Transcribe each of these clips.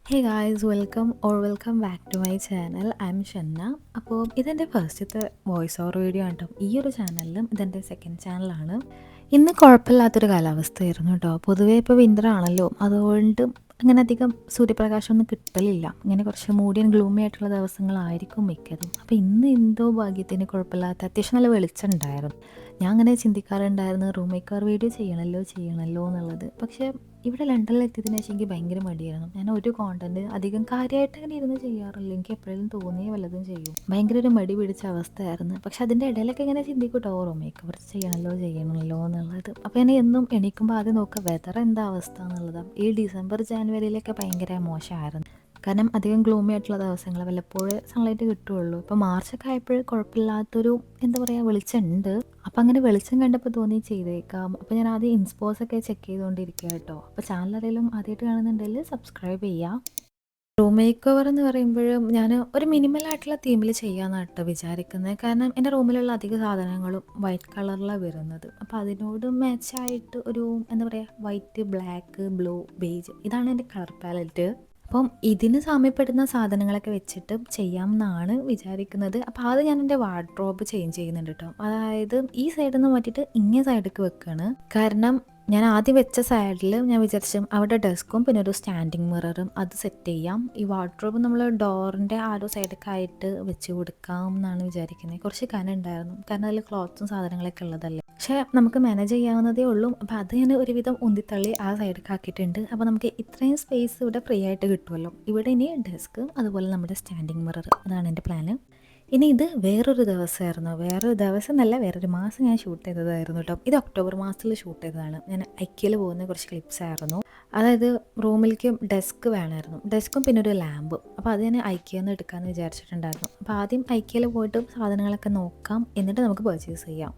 Hey guys welcome back to my channel. I am Shanna. അപ്പോൾ ഇതെൻ്റെ ഫസ്റ്റത്തെ വോയിസ് ഓവർ വീഡിയോ ആണ് കേട്ടോ. ഈ ഒരു ചാനലിലും ഇതെൻ്റെ സെക്കൻഡ് ചാനലാണ്. ഇന്ന് കുഴപ്പമില്ലാത്തൊരു കാലാവസ്ഥയായിരുന്നു കേട്ടോ. പൊതുവേ ഇപ്പോൾ വിൻ്റർ ആണല്ലോ, അതുകൊണ്ട് അങ്ങനെ അധികം സൂര്യപ്രകാശമൊന്നും കിട്ടലില്ല. ഇങ്ങനെ കുറച്ച് മൂടിയും ഗ്ലൂമി ആയിട്ടുള്ള ദിവസങ്ങളായിരിക്കും മിക്കതും. അപ്പോൾ ഇന്ന് എന്തോ ഭാഗ്യത്തിന് കുഴപ്പമില്ലാത്ത അത്യാവശ്യം നല്ല വെളിച്ചം ഉണ്ടായിരുന്നു. ഞാൻ അങ്ങനെ ചിന്തിക്കാറുണ്ടായിരുന്നു റൂം മേക്കർ വീഡിയോ ചെയ്യണമല്ലോ എന്നുള്ളത്. പക്ഷേ ഇവിടെ ലണ്ടനിൽ എത്തിയതിനു ശേഷം എനിക്ക് ഭയങ്കര മടിയായിരുന്നു. ഞാൻ ഒരു കോണ്ടന്റ് അധികം കാര്യമായിട്ട് അങ്ങനെ ഇരുന്ന് ചെയ്യാറില്ല. എനിക്ക് എപ്പോഴും തോന്നിയ വല്ലതും ചെയ്യും. ഭയങ്കര ഒരു മടി പിടിച്ച അവസ്ഥയായിരുന്നു. പക്ഷെ അതിൻ്റെ ഇടയിലൊക്കെ ഇങ്ങനെ ചിന്തിക്കൂട്ടോ, മേക്കപ്പ് ചെയ്യണമല്ലോ എന്നുള്ളത്. അപ്പോൾ ഞാൻ എന്നും എണീക്കുമ്പോൾ ആദ്യം നോക്കുക വെതർ എന്താ അവസ്ഥ എന്നുള്ളതാണ്. ഈ ഡിസംബർ ജാനുവരിയിലൊക്കെ ഭയങ്കര മോശമായിരുന്നു. കാരണം അധികം ഗ്ലൂമി ആയിട്ടുള്ള ദിവസങ്ങൾ വല്ലപ്പോഴും സൺലൈറ്റ് കിട്ടുകയുള്ളൂ. ഇപ്പോൾ മാർച്ചൊക്കെ ആയപ്പോൾ കുഴപ്പമില്ലാത്തൊരു എന്താ പറയുക വെളിച്ചമുണ്ട്. അപ്പം അങ്ങനെ വെളിച്ചം കണ്ടപ്പോൾ തോന്നി ചെയ്തേക്കാം. അപ്പോൾ ഞാൻ ആദ്യം ഇൻസ്പോസൊക്കെ ചെക്ക് ചെയ്തുകൊണ്ടിരിക്കുക കേട്ടോ. അപ്പോൾ ചാനൽ ആരെങ്കിലും ആദ്യമായിട്ട് കാണുന്നുണ്ടെങ്കിൽ സബ്സ്ക്രൈബ് ചെയ്യുക. റൂം മേക്ക് ഓവർ എന്ന് പറയുമ്പോഴും ഞാൻ ഒരു മിനിമലായിട്ടുള്ള തീമിൽ ചെയ്യാമെന്നാണ് കേട്ടോ വിചാരിക്കുന്നത്. കാരണം എൻ്റെ റൂമിലുള്ള അധിക സാധനങ്ങളും വൈറ്റ് കളറിലാണ് വരുന്നത്. അപ്പോൾ അതിനോട് മാച്ചായിട്ട് ഒരു എന്താ പറയുക വൈറ്റ്, ബ്ലാക്ക്, ബ്ലൂ, ബേജ് ഇതാണ് എൻ്റെ കളർ പാലറ്റ്. അപ്പം ഇതിന് സാമ്യപ്പെടുന്ന സാധനങ്ങളൊക്കെ വെച്ചിട്ട് ചെയ്യാമെന്നാണ് വിചാരിക്കുന്നത്. അപ്പോൾ അത് ഞാൻ എൻ്റെ വാർഡ്രോബ് ചേഞ്ച് ചെയ്യുന്നുണ്ട് കേട്ടോ. അതായത് ഈ സൈഡിൽ നിന്ന് മാറ്റിയിട്ട് ഇങ്ങേ സൈഡിലേക്ക് വെക്കുകയാണ്. കാരണം ഞാൻ ആദ്യം വെച്ച സൈഡിൽ ഞാൻ വിചാരിച്ചു അവിടെ ഡെസ്കും പിന്നെ ഒരു സ്റ്റാൻഡിങ് മിററും അത് സെറ്റ് ചെയ്യാം. ഈ വാർഡ്രോബ് നമ്മൾ ഡോറിൻ്റെ ആ ഒരു സൈഡൊക്കെ ആയിട്ട് വെച്ച് കൊടുക്കാം എന്നാണ് വിചാരിക്കുന്നത്. കുറച്ച് കനം ഉണ്ടായിരുന്നു, കാരണം അതിൽ ക്ലോത്ത്സും സാധനങ്ങളൊക്കെ ഉള്ളതല്ലേ. പക്ഷേ നമുക്ക് മാനേജ് ചെയ്യാവുന്നതേ ഉള്ളൂ. അപ്പോൾ അത് ഞാൻ ഒരുവിധം ഉന്തിത്തള്ളി ആ സൈഡിലേക്ക് ആക്കിയിട്ടുണ്ട്. അപ്പോൾ നമുക്ക് ഇത്രയും സ്പേസ് ഇവിടെ ഫ്രീ ആയിട്ട് കിട്ടുമല്ലോ. ഇവിടെ ഇനി ഡെസ്ക് അതുപോലെ നമ്മുടെ സ്റ്റാൻഡിങ് മിറർ, അതാണ് എൻ്റെ പ്ലാന്. ഇനി ഇത് വേറൊരു ദിവസം എന്നല്ല, വേറൊരു മാസം ഞാൻ ഷൂട്ട് ചെയ്തതായിരുന്നു കേട്ടോ. ഇത് ഒക്ടോബർ മാസത്തിൽ ഷൂട്ട് ചെയ്തതാണ്. ഞാൻ ഐക്യയിൽ പോകുന്ന കുറച്ച് ക്ലിപ്സ് ആയിരുന്നു. അതായത് റൂമിലേക്ക് ഡെസ്ക് വേണമായിരുന്നു, ഡെസ്കും പിന്നെ ഒരു ലാമ്പും. അപ്പോൾ അത് ഞാൻ ഐക്യയിൽ നിന്ന് എടുക്കാമെന്ന് വിചാരിച്ചിട്ടുണ്ടായിരുന്നു. അപ്പോൾ ആദ്യം ഐക്യയിൽ പോയിട്ട് സാധനങ്ങളൊക്കെ നോക്കാം, എന്നിട്ട് നമുക്ക് പർച്ചേസ് ചെയ്യാം.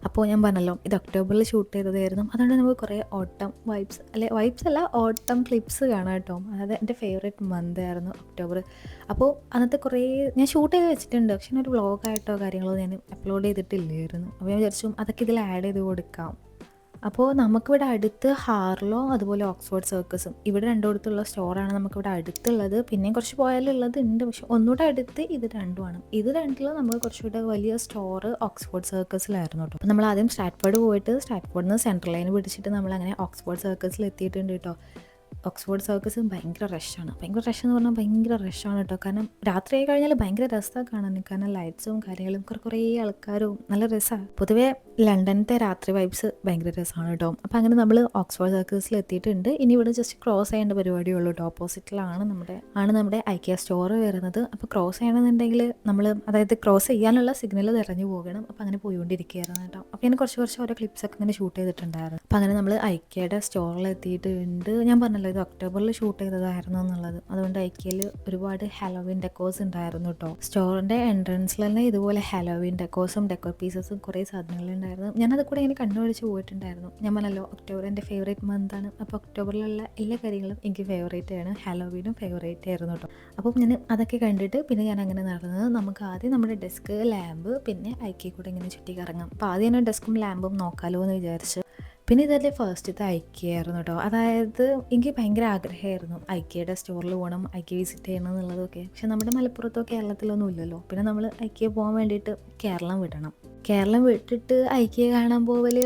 അപ്പോൾ ഞാൻ പറഞ്ഞല്ലോ ഇത് ഒക്ടോബറിൽ ഷൂട്ട് ചെയ്തതായിരുന്നു. അതുകൊണ്ട് നമുക്ക് കുറേ ഓട്ടം വൈബ്സ് അല്ല ഓട്ടം ക്ലിപ്സ് കാണാം കേട്ടോ. അതായത് എൻ്റെ ഫേവറേറ്റ് മന്ത് ആയിരുന്നു ഒക്ടോബർ. അപ്പോൾ അന്നത്തെ കുറേ ഞാൻ ഷൂട്ട് ചെയ്ത് വെച്ചിട്ടുണ്ട്. പക്ഷേ ഒരു വ്ളോഗായിട്ടോ കാര്യങ്ങളോ ഞാൻ അപ്ലോഡ് ചെയ്തിട്ടില്ലായിരുന്നു. അപ്പോൾ ഞാൻ വിചാരിച്ചു അതൊക്കെ ഇതിൽ ആഡ് ചെയ്ത് കൊടുക്കാം. അപ്പോൾ നമുക്കിവിടെ അടുത്ത് ഹാർലോ അതുപോലെ ഓക്സ്ഫോർഡ് സർക്കസും ഇവിടെ രണ്ടിടത്തുള്ള സ്റ്റോറാണ് നമുക്കിവിടെ അടുത്തുള്ളത്. പിന്നെയും കുറച്ച് പോയാലുള്ളത് ഉണ്ട്, പക്ഷെ ഒന്നുകൂടെ അടുത്ത് ഇത് രണ്ടുമാണ്. ഇത് രണ്ടിലും നമുക്ക് കുറച്ചുകൂടെ വലിയ സ്റ്റോർ ഓക്സ്ഫോർഡ് സർക്കസിലായിരുന്നു കേട്ടോ. അപ്പോൾ നമ്മൾ ആദ്യം സ്റ്റാറ്റ്ഫോർഡ് പോയിട്ട് സ്റ്റാറ്റ്ഫോർഡിൽ നിന്ന് സെൻട്രൽ ലൈൻ പിടിച്ചിട്ട് നമ്മളങ്ങനെ ഓക്സ്ഫോർഡ് സർക്കസിൽ എത്തിയിട്ടുണ്ട് കേട്ടോ. ഓക്സ്ഫോർഡ് സർക്കസ് ഭയങ്കര റഷാണ് എന്ന് പറഞ്ഞാൽ ഭയങ്കര റഷാണ് കേട്ടോ. കാരണം രാത്രിയായി കഴിഞ്ഞാൽ ഭയങ്കര രസമാണ് കാണാൻ. കാരണം ലൈറ്റ്സും കാര്യങ്ങളും കുറേ ആൾക്കാരും നല്ല രസമാണ്. പൊതുവേ ലണ്ടനത്തെ രാത്രി വൈബ്സ് ഭയങ്കര രസമാണ് കേട്ടോ. അപ്പോൾ അങ്ങനെ നമ്മൾ ഓക്സ്ഫോർഡ് സർക്കസിൽ എത്തിയിട്ടുണ്ട്. ഇനി ഇവിടെ ജസ്റ്റ് ക്രോസ് ചെയ്യേണ്ട പരിപാടിയുള്ളൂ കേട്ടോ. ഓപ്പോസിറ്റിലാണ് നമ്മുടെ ഐക്യ സ്റ്റോർ വരുന്നത്. അപ്പോൾ ക്രോസ് ചെയ്യണമെന്നുണ്ടെങ്കിൽ നമ്മൾ അതായത് ക്രോസ് ചെയ്യാനുള്ള സിഗ്നൽ തിരഞ്ഞു പോകണം. അപ്പോൾ അങ്ങനെ പോയിക്കൊണ്ടിരിക്കുകയായിരുന്നു കേട്ടോ. അപ്പോൾ ഞാൻ കുറച്ച് ഓരോ ക്ലിപ്സൊക്കെ ഇങ്ങനെ ഷൂട്ട് ചെയ്തിട്ടുണ്ടായിരുന്നു. അപ്പോൾ അങ്ങനെ നമ്മൾ ഐക്യയുടെ സ്റ്റോറിൽ എത്തിയിട്ടുണ്ട്. ഞാൻ പറഞ്ഞല്ലോ ഇത് ഒക്ടോബറിൽ ഷൂട്ട് ചെയ്തതായിരുന്നു എന്നുള്ളത്. അതുകൊണ്ട് ഐക്യയിൽ ഒരുപാട് ഹാലോവിൻ ഡെക്കോസ് ഉണ്ടായിരുന്നു കേട്ടോ. സ്റ്റോറിൻ്റെ എൻട്രൻസിൽ തന്നെ ഇതുപോലെ ഹാലോവിൻ ഡെക്കോസും ഡെക്കോർ പീസസും കുറേ സാധനങ്ങളുണ്ടായിരുന്നു. ഞാനത് കൂടെ ഇങ്ങനെ കണ്ടുപിടിച്ച് പോയിട്ടുണ്ടായിരുന്നു. ഞാൻ പറഞ്ഞല്ലോ ഒക്ടോബർ എൻ്റെ ഫേവറേറ്റ് മന്താണ്. അപ്പോൾ ഒക്ടോബറിലുള്ള എല്ലാ കാര്യങ്ങളും എനിക്ക് ഫേവറേറ്റ് ആണ്. ഹാലോവിനും ഫേവറേറ്റ് ആയിരുന്നു കേട്ടോ. അപ്പം ഞാൻ അതൊക്കെ കണ്ടിട്ട് പിന്നെ ഞാൻ അങ്ങനെ നടന്നത്. നമുക്ക് ആദ്യം നമ്മുടെ ഡെസ്ക്, ലാമ്പ്, പിന്നെ ഐക്യ കൂടെ ഇങ്ങനെ ചുറ്റി കറങ്ങാം. അപ്പോൾ ആദ്യം ഞാൻ ഡെസ്കും ലാമ്പും നോക്കാമല്ലോ എന്ന് വിചാരിച്ച്. പിന്നെ ഇതല്ലേ ഫസ്റ്റത്തെ ഐക്യയായിരുന്നു കേട്ടോ. അതായത് എനിക്ക് ഭയങ്കര ആഗ്രഹമായിരുന്നു ഐക്യയുടെ സ്റ്റോറിൽ പോകണം, ഐക്യ വിസിറ്റ് ചെയ്യണം എന്നുള്ളതൊക്കെ. പക്ഷെ നമ്മുടെ മലപ്പുറത്തോ കേരളത്തിലൊന്നും ഇല്ലല്ലോ. പിന്നെ നമ്മൾ ഐക്യ പോകാൻ വേണ്ടിയിട്ട് കേരളം വിട്ടിട്ട് ഐക്യ കാണാൻ പോവൽ,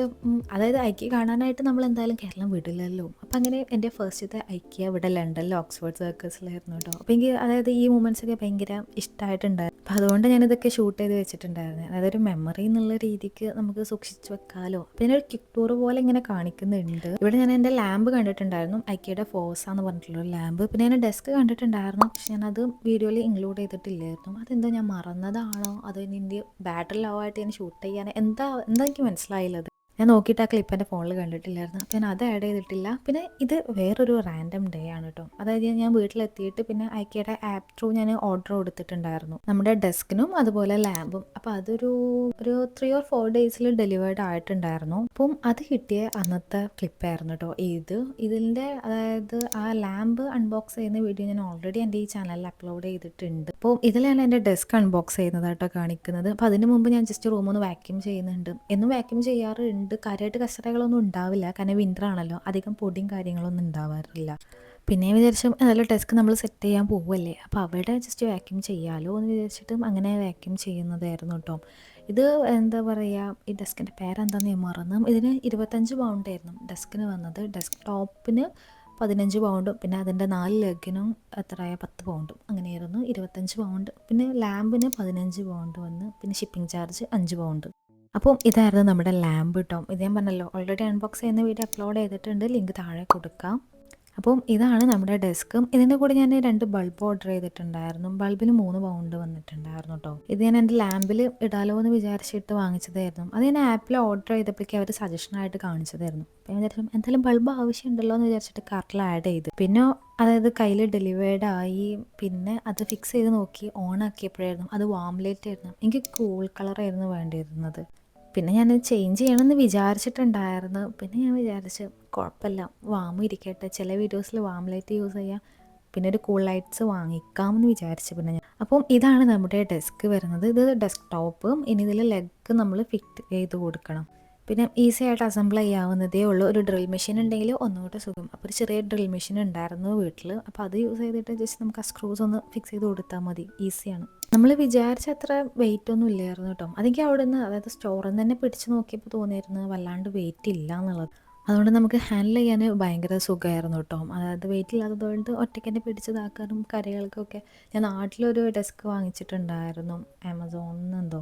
അതായത് ഐക്യ കാണാനായിട്ട് നമ്മൾ എന്തായാലും കേരളം വിടില്ലല്ലോ. അപ്പം അങ്ങനെ എൻ്റെ ഫസ്റ്റത്തെ ഐക്യ ഇവിടെ ലണ്ടനിൽ ഓക്സ്ഫോർഡ് സർക്കസിലായിരുന്നു കേട്ടോ. അപ്പോൾ എനിക്ക് അതായത് ഈ മൊമെൻറ്റ്സൊക്കെ ഭയങ്കര ഇഷ്ടമായിട്ടുണ്ടായിരുന്നു. അപ്പോൾ അതുകൊണ്ട് ഞാനിതൊക്കെ ഷൂട്ട് ചെയ്ത് വെച്ചിട്ടുണ്ടായിരുന്നു. അതായത് ഒരു മെമ്മറി എന്നുള്ള രീതിക്ക് നമുക്ക് സൂക്ഷിച്ച് വെക്കാമല്ലോ. പിന്നെ ഒരു ക്വിക്ക് ടൂർ പോലെ ഇങ്ങനെ കാണിക്കുന്നുണ്ട്. ഇവിടെ ഞാൻ എൻ്റെ ലാമ്പ് കണ്ടിട്ടുണ്ടായിരുന്നു, ഐക്യയുടെ ഫോസാന്ന് പറഞ്ഞിട്ടുള്ളൊരു ലാമ്പ്. പിന്നെ ഞാൻ ഡെസ്ക് കണ്ടിട്ടുണ്ടായിരുന്നു, പക്ഷെ ഞാനത് വീഡിയോയിൽ ഇൻക്ലൂഡ് ചെയ്തിട്ടില്ലായിരുന്നു. അതെന്തോ ഞാൻ മറന്നതാണോ അതോ എൻ്റെ ബാറ്ററി ലോ ആയിട്ട് ഞാൻ ഷൂട്ട് ചെയ്യാൻ എന്താ എനിക്ക് മനസ്സിലായില്ലത്. ഞാൻ നോക്കിയിട്ട് ആ ക്ലിപ്പ് എൻ്റെ ഫോണിൽ കണ്ടിട്ടില്ലായിരുന്നു. അപ്പോൾ ഞാൻ അത് ആഡ് ചെയ്തിട്ടില്ല. പിന്നെ ഇത് വേറൊരു റാൻഡം ഡേ ആണ് കേട്ടോ. അതായത് ഞാൻ വീട്ടിലെത്തിയിട്ട് പിന്നെ ഐക്യയുടെ ആപ്പ് ത്രൂ ഞാൻ ഓർഡർ കൊടുത്തിട്ടുണ്ടായിരുന്നു നമ്മുടെ ഡെസ്കിനും അതുപോലെ ലാമ്പും. അപ്പോൾ അതൊരു 3 or 4 ഡേയ്സിൽ ഡെലിവേർഡ് ആയിട്ടുണ്ടായിരുന്നു. അപ്പം അത് കിട്ടിയ അന്നത്തെ ക്ലിപ്പായിരുന്നു കേട്ടോ ഇതിൻ്റെ. അതായത് ആ ലാമ്പ് അൺബോക്സ് ചെയ്യുന്ന വീഡിയോ ഞാൻ ഓൾറെഡി എൻ്റെ ഈ ചാനലിൽ അപ്ലോഡ് ചെയ്തിട്ടുണ്ട്. അപ്പോൾ ഇതിലാണ് എൻ്റെ ഡെസ്ക് അൺബോക്സ് ചെയ്യുന്നത് കേട്ടോ കാണിക്കുന്നത്. അപ്പോൾ അതിന് മുമ്പ് ഞാൻ ജസ്റ്റ് റൂമൊന്ന് വാക്യൂം ചെയ്യുന്നുണ്ട്. എന്നും വാക്യൂം ചെയ്യാറുണ്ട്, അതുകൊണ്ട് കാര്യമായിട്ട് കച്ചറകളൊന്നും ഉണ്ടാവില്ല. കാരണം വിൻ്റർ ആണല്ലോ, അധികം പൊടിയും കാര്യങ്ങളൊന്നും ഉണ്ടാവാറില്ല. പിന്നെ വിചാരിച്ചു നല്ല ഡെസ്ക് നമ്മൾ സെറ്റ് ചെയ്യാൻ പോവുമല്ലേ, അപ്പോൾ അവിടെ ജസ്റ്റ് വാക്യൂം ചെയ്യാമല്ലോ എന്ന് വിചാരിച്ചിട്ടും അങ്ങനെ വാക്യൂം ചെയ്യുന്നതായിരുന്നു കേട്ടോ. ഇത് എന്താ പറയുക, ഈ ഡെസ്കിൻ്റെ പേരെന്താണെന്ന് ഞാൻ മറന്നു. ഇതിന് 25 പൗണ്ടായിരുന്നു ഡെസ്കിന് വന്നത്. ഡെസ്ക് ടോപ്പിന് 15 പൗണ്ടും പിന്നെ അതിൻ്റെ 4 ലെഗിനും എത്രയാ 10 പൗണ്ടും അങ്ങനെയായിരുന്നു, 25 പൗണ്ട്. പിന്നെ ലാമ്പിന് 15 പൗണ്ട് വന്ന്, പിന്നെ ഷിപ്പിംഗ് ചാർജ് 5 പൗണ്ട്. അപ്പോൾ ഇതായിരുന്നു നമ്മുടെ ലാമ്പ് കേട്ടോ. ഇത് ഞാൻ പറഞ്ഞല്ലോ ഓൾറെഡി അൺബോക്സ് ചെയ്യുന്ന വീഡിയോ അപ്ലോഡ് ചെയ്തിട്ടുണ്ട്, ലിങ്ക് താഴെ കൊടുക്കാം. അപ്പം ഇതാണ് നമ്മുടെ ഡെസ്കും. ഇതിൻ്റെ കൂടെ ഞാൻ 2 ബൾബ് ഓർഡർ ചെയ്തിട്ടുണ്ടായിരുന്നു. ബൾബിന് 3 പൗണ്ട് വന്നിട്ടുണ്ടായിരുന്നു കേട്ടോ. ഇത് ഞാൻ എൻ്റെ ലാമ്പിൽ ഇടാലോ എന്ന് വിചാരിച്ചിട്ട് വാങ്ങിച്ചതായിരുന്നു. അത് ഞാൻ ആപ്പിൽ ഓർഡർ ചെയ്തപ്പോഴേക്കും അവർ സജഷനായിട്ട് കാണിച്ചതായിരുന്നു. അപ്പോൾ ഞാൻ വിചാരിച്ചു എന്തായാലും ബൾബ് ആവശ്യമുണ്ടല്ലോ എന്ന് വിചാരിച്ചിട്ട് കാർട്ടിൽ ആഡ് ചെയ്ത്, പിന്നെ അതായത് കയ്യിൽ ഡെലിവേർഡ് ആയി. പിന്നെ അത് ഫിക്സ് ചെയ്ത് നോക്കി ഓൺ ആക്കിയപ്പോഴായിരുന്നു അത് വാം ലൈറ്റ് ആയിരുന്നു. എനിക്ക് കൂൾ കളറായിരുന്നു വേണ്ടിയിരുന്നത്. പിന്നെ ഞാൻ ചേഞ്ച് ചെയ്യണമെന്ന് വിചാരിച്ചിട്ടുണ്ടായിരുന്നു. പിന്നെ ഞാൻ വിചാരിച്ച് കുഴപ്പമില്ല, വാം ഇരിക്കട്ടെ, ചില വീഡിയോസിൽ വാം ലൈറ്റ് യൂസ് ചെയ്യാം, പിന്നെ ഒരു കൂൾ ലൈറ്റ്സ് വാങ്ങിക്കാമെന്ന് വിചാരിച്ചു. പിന്നെ ഞാൻ അപ്പം ഇതാണ് നമ്മുടെ ഡെസ്ക് വരുന്നത്. ഇത് ഡെസ്ക് ടോപ്പും. ഇനി ഇതിൽ ലെഗ് നമ്മൾ ഫിറ്റ് ചെയ്ത് കൊടുക്കണം. പിന്നെ ഈസി ആയിട്ട് അസംബിൾ ചെയ്യാവുന്നതേ ഉള്ളൂ. ഒരു ഡ്രിൽ മെഷീൻ ഉണ്ടെങ്കിൽ ഒന്നുകൂടെ സുഖം. അപ്പോൾ ഒരു ചെറിയ ഡ്രിൽ മെഷീൻ ഉണ്ടായിരുന്നു വീട്ടിൽ, അപ്പോൾ അത് യൂസ് ചെയ്തിട്ട് ജസ്റ്റ് നമുക്ക് ആ സ്ക്രൂസ് ഒന്ന് ഫിക്സ് ചെയ്ത് കൊടുത്താൽ മതി, ഈസിയാണ്. നമ്മൾ വിചാരിച്ച അത്ര വെയിറ്റ് ഒന്നും ഇല്ലായിരുന്നു കേട്ടോ. അതെനിക്ക് അവിടെ നിന്ന്, അതായത് സ്റ്റോറിൽ നിന്ന് തന്നെ പിടിച്ച് നോക്കിയപ്പോൾ തോന്നിയിരുന്നു വല്ലാണ്ട് വെയിറ്റ് ഇല്ല എന്നുള്ളത്. അതുകൊണ്ട് നമുക്ക് ഹാൻഡിൽ ചെയ്യാൻ ഭയങ്കര സുഖമായിരുന്നു കേട്ടോ. അതായത് വെയിറ്റ് ഇല്ലാത്തതുകൊണ്ട് ഒറ്റയ്ക്ക് തന്നെ പിടിച്ചതാക്കാനും കറികൾക്കൊക്കെ. ഞാൻ നാട്ടിലൊരു ഡെസ്ക് വാങ്ങിച്ചിട്ടുണ്ടായിരുന്നു ആമസോണിൽ നിന്ന് എന്തോ,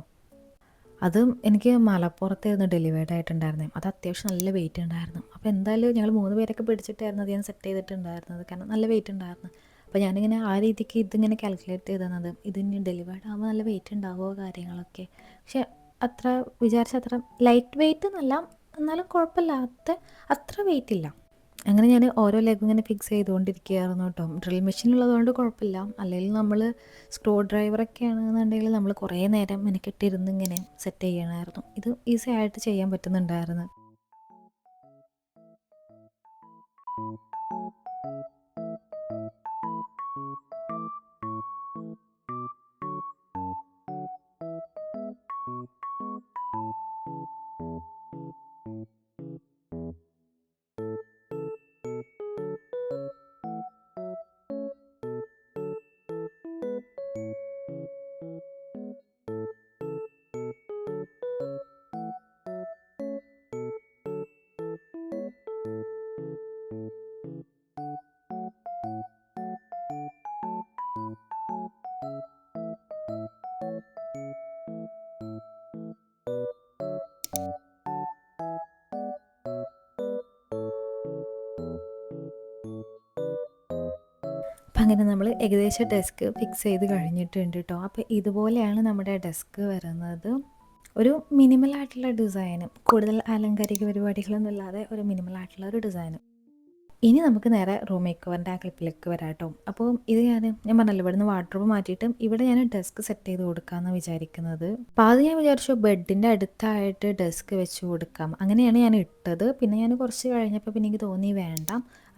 അതും എനിക്ക് മലപ്പുറത്തായിരുന്നു ഡെലിവേർഡ് ആയിട്ടുണ്ടായിരുന്നത്. അത് അത്യാവശ്യം നല്ല വെയിറ്റ് ഉണ്ടായിരുന്നു. അപ്പോൾ എന്തായാലും ഞങ്ങൾ 3 പേരൊക്കെ പിടിച്ചിട്ടായിരുന്നു അത് ഞാൻ സെറ്റ് ചെയ്തിട്ടുണ്ടായിരുന്നത്, കാരണം നല്ല വെയിറ്റ് ഉണ്ടായിരുന്നു. അപ്പോൾ ഞാനിങ്ങനെ ആ രീതിക്ക് ഇതിങ്ങനെ കാൽക്കുലേറ്റ് ചെയ്തത്, ഇതിന് ഡെലിവേർഡ് ആകുമ്പോൾ നല്ല വെയിറ്റ് ഉണ്ടാവുമോ കാര്യങ്ങളൊക്കെ. പക്ഷെ അത്ര വിചാരിച്ച അത്ര ലൈറ്റ് വെയിറ്റ് എന്നല്ല, എന്നാലും കുഴപ്പമില്ലാത്ത അത്ര വെയിറ്റ് ഇല്ല. അങ്ങനെ ഞാൻ ഓരോ ലെഗും ഇങ്ങനെ ഫിക്സ് ചെയ്തുകൊണ്ടിരിക്കുകയായിരുന്നു കേട്ടോ. ഡ്രിൽ മെഷീൻ ഉള്ളതുകൊണ്ട് കുഴപ്പമില്ല. അല്ലെങ്കിൽ നമ്മൾ സ്ക്രൂ ഡ്രൈവറൊക്കെ ആണെന്നുണ്ടെങ്കിൽ നമ്മൾ കുറേ നേരം മെനക്കെട്ടിരുന്ന് ഇങ്ങനെ സെറ്റ് ചെയ്യണമായിരുന്നു. ഇത് ഈസി ആയിട്ട് ചെയ്യാൻ പറ്റുന്നുണ്ടായിരുന്നു. അപ്പം അങ്ങനെ നമ്മൾ ഏകദേശം ഡെസ്ക് ഫിക്സ് ചെയ്ത് കഴിഞ്ഞിട്ടുണ്ട് കേട്ടോ. അപ്പോൾ ഇതുപോലെയാണ് നമ്മുടെ ഡെസ്ക് വരുന്നത്. ഒരു മിനിമലായിട്ടുള്ള ഡിസൈനും കൂടുതൽ അലങ്കാരിക പരിപാടികളൊന്നും ഇല്ലാതെ ഒരു മിനിമലായിട്ടുള്ള ഒരു ഡിസൈനും. ഇനി നമുക്ക് നേരെ റൂം മേക്കവറിൻ്റെ ആ ക്ലിപ്പിലേക്ക് വരാം കേട്ടോ. അപ്പോൾ ഇത് ഞാൻ പറഞ്ഞല്ലോ ഇവിടുന്ന് വാർഡ്രോബ് മാറ്റിയിട്ടും ഇവിടെ ഞാൻ ഡെസ്ക് സെറ്റ് ചെയ്ത് കൊടുക്കാമെന്ന് വിചാരിക്കുന്നത്. അപ്പോൾ അത് ഞാൻ വിചാരിച്ചു ബെഡിൻ്റെ അടുത്തായിട്ട് ഡെസ്ക് വെച്ച് കൊടുക്കാം, അങ്ങനെയാണ് ഞാൻ ഇട്ടത്. പിന്നെ ഞാൻ കുറച്ച് കഴിഞ്ഞപ്പോൾ പിന്നെ എനിക്ക് തോന്നി വേണ്ട,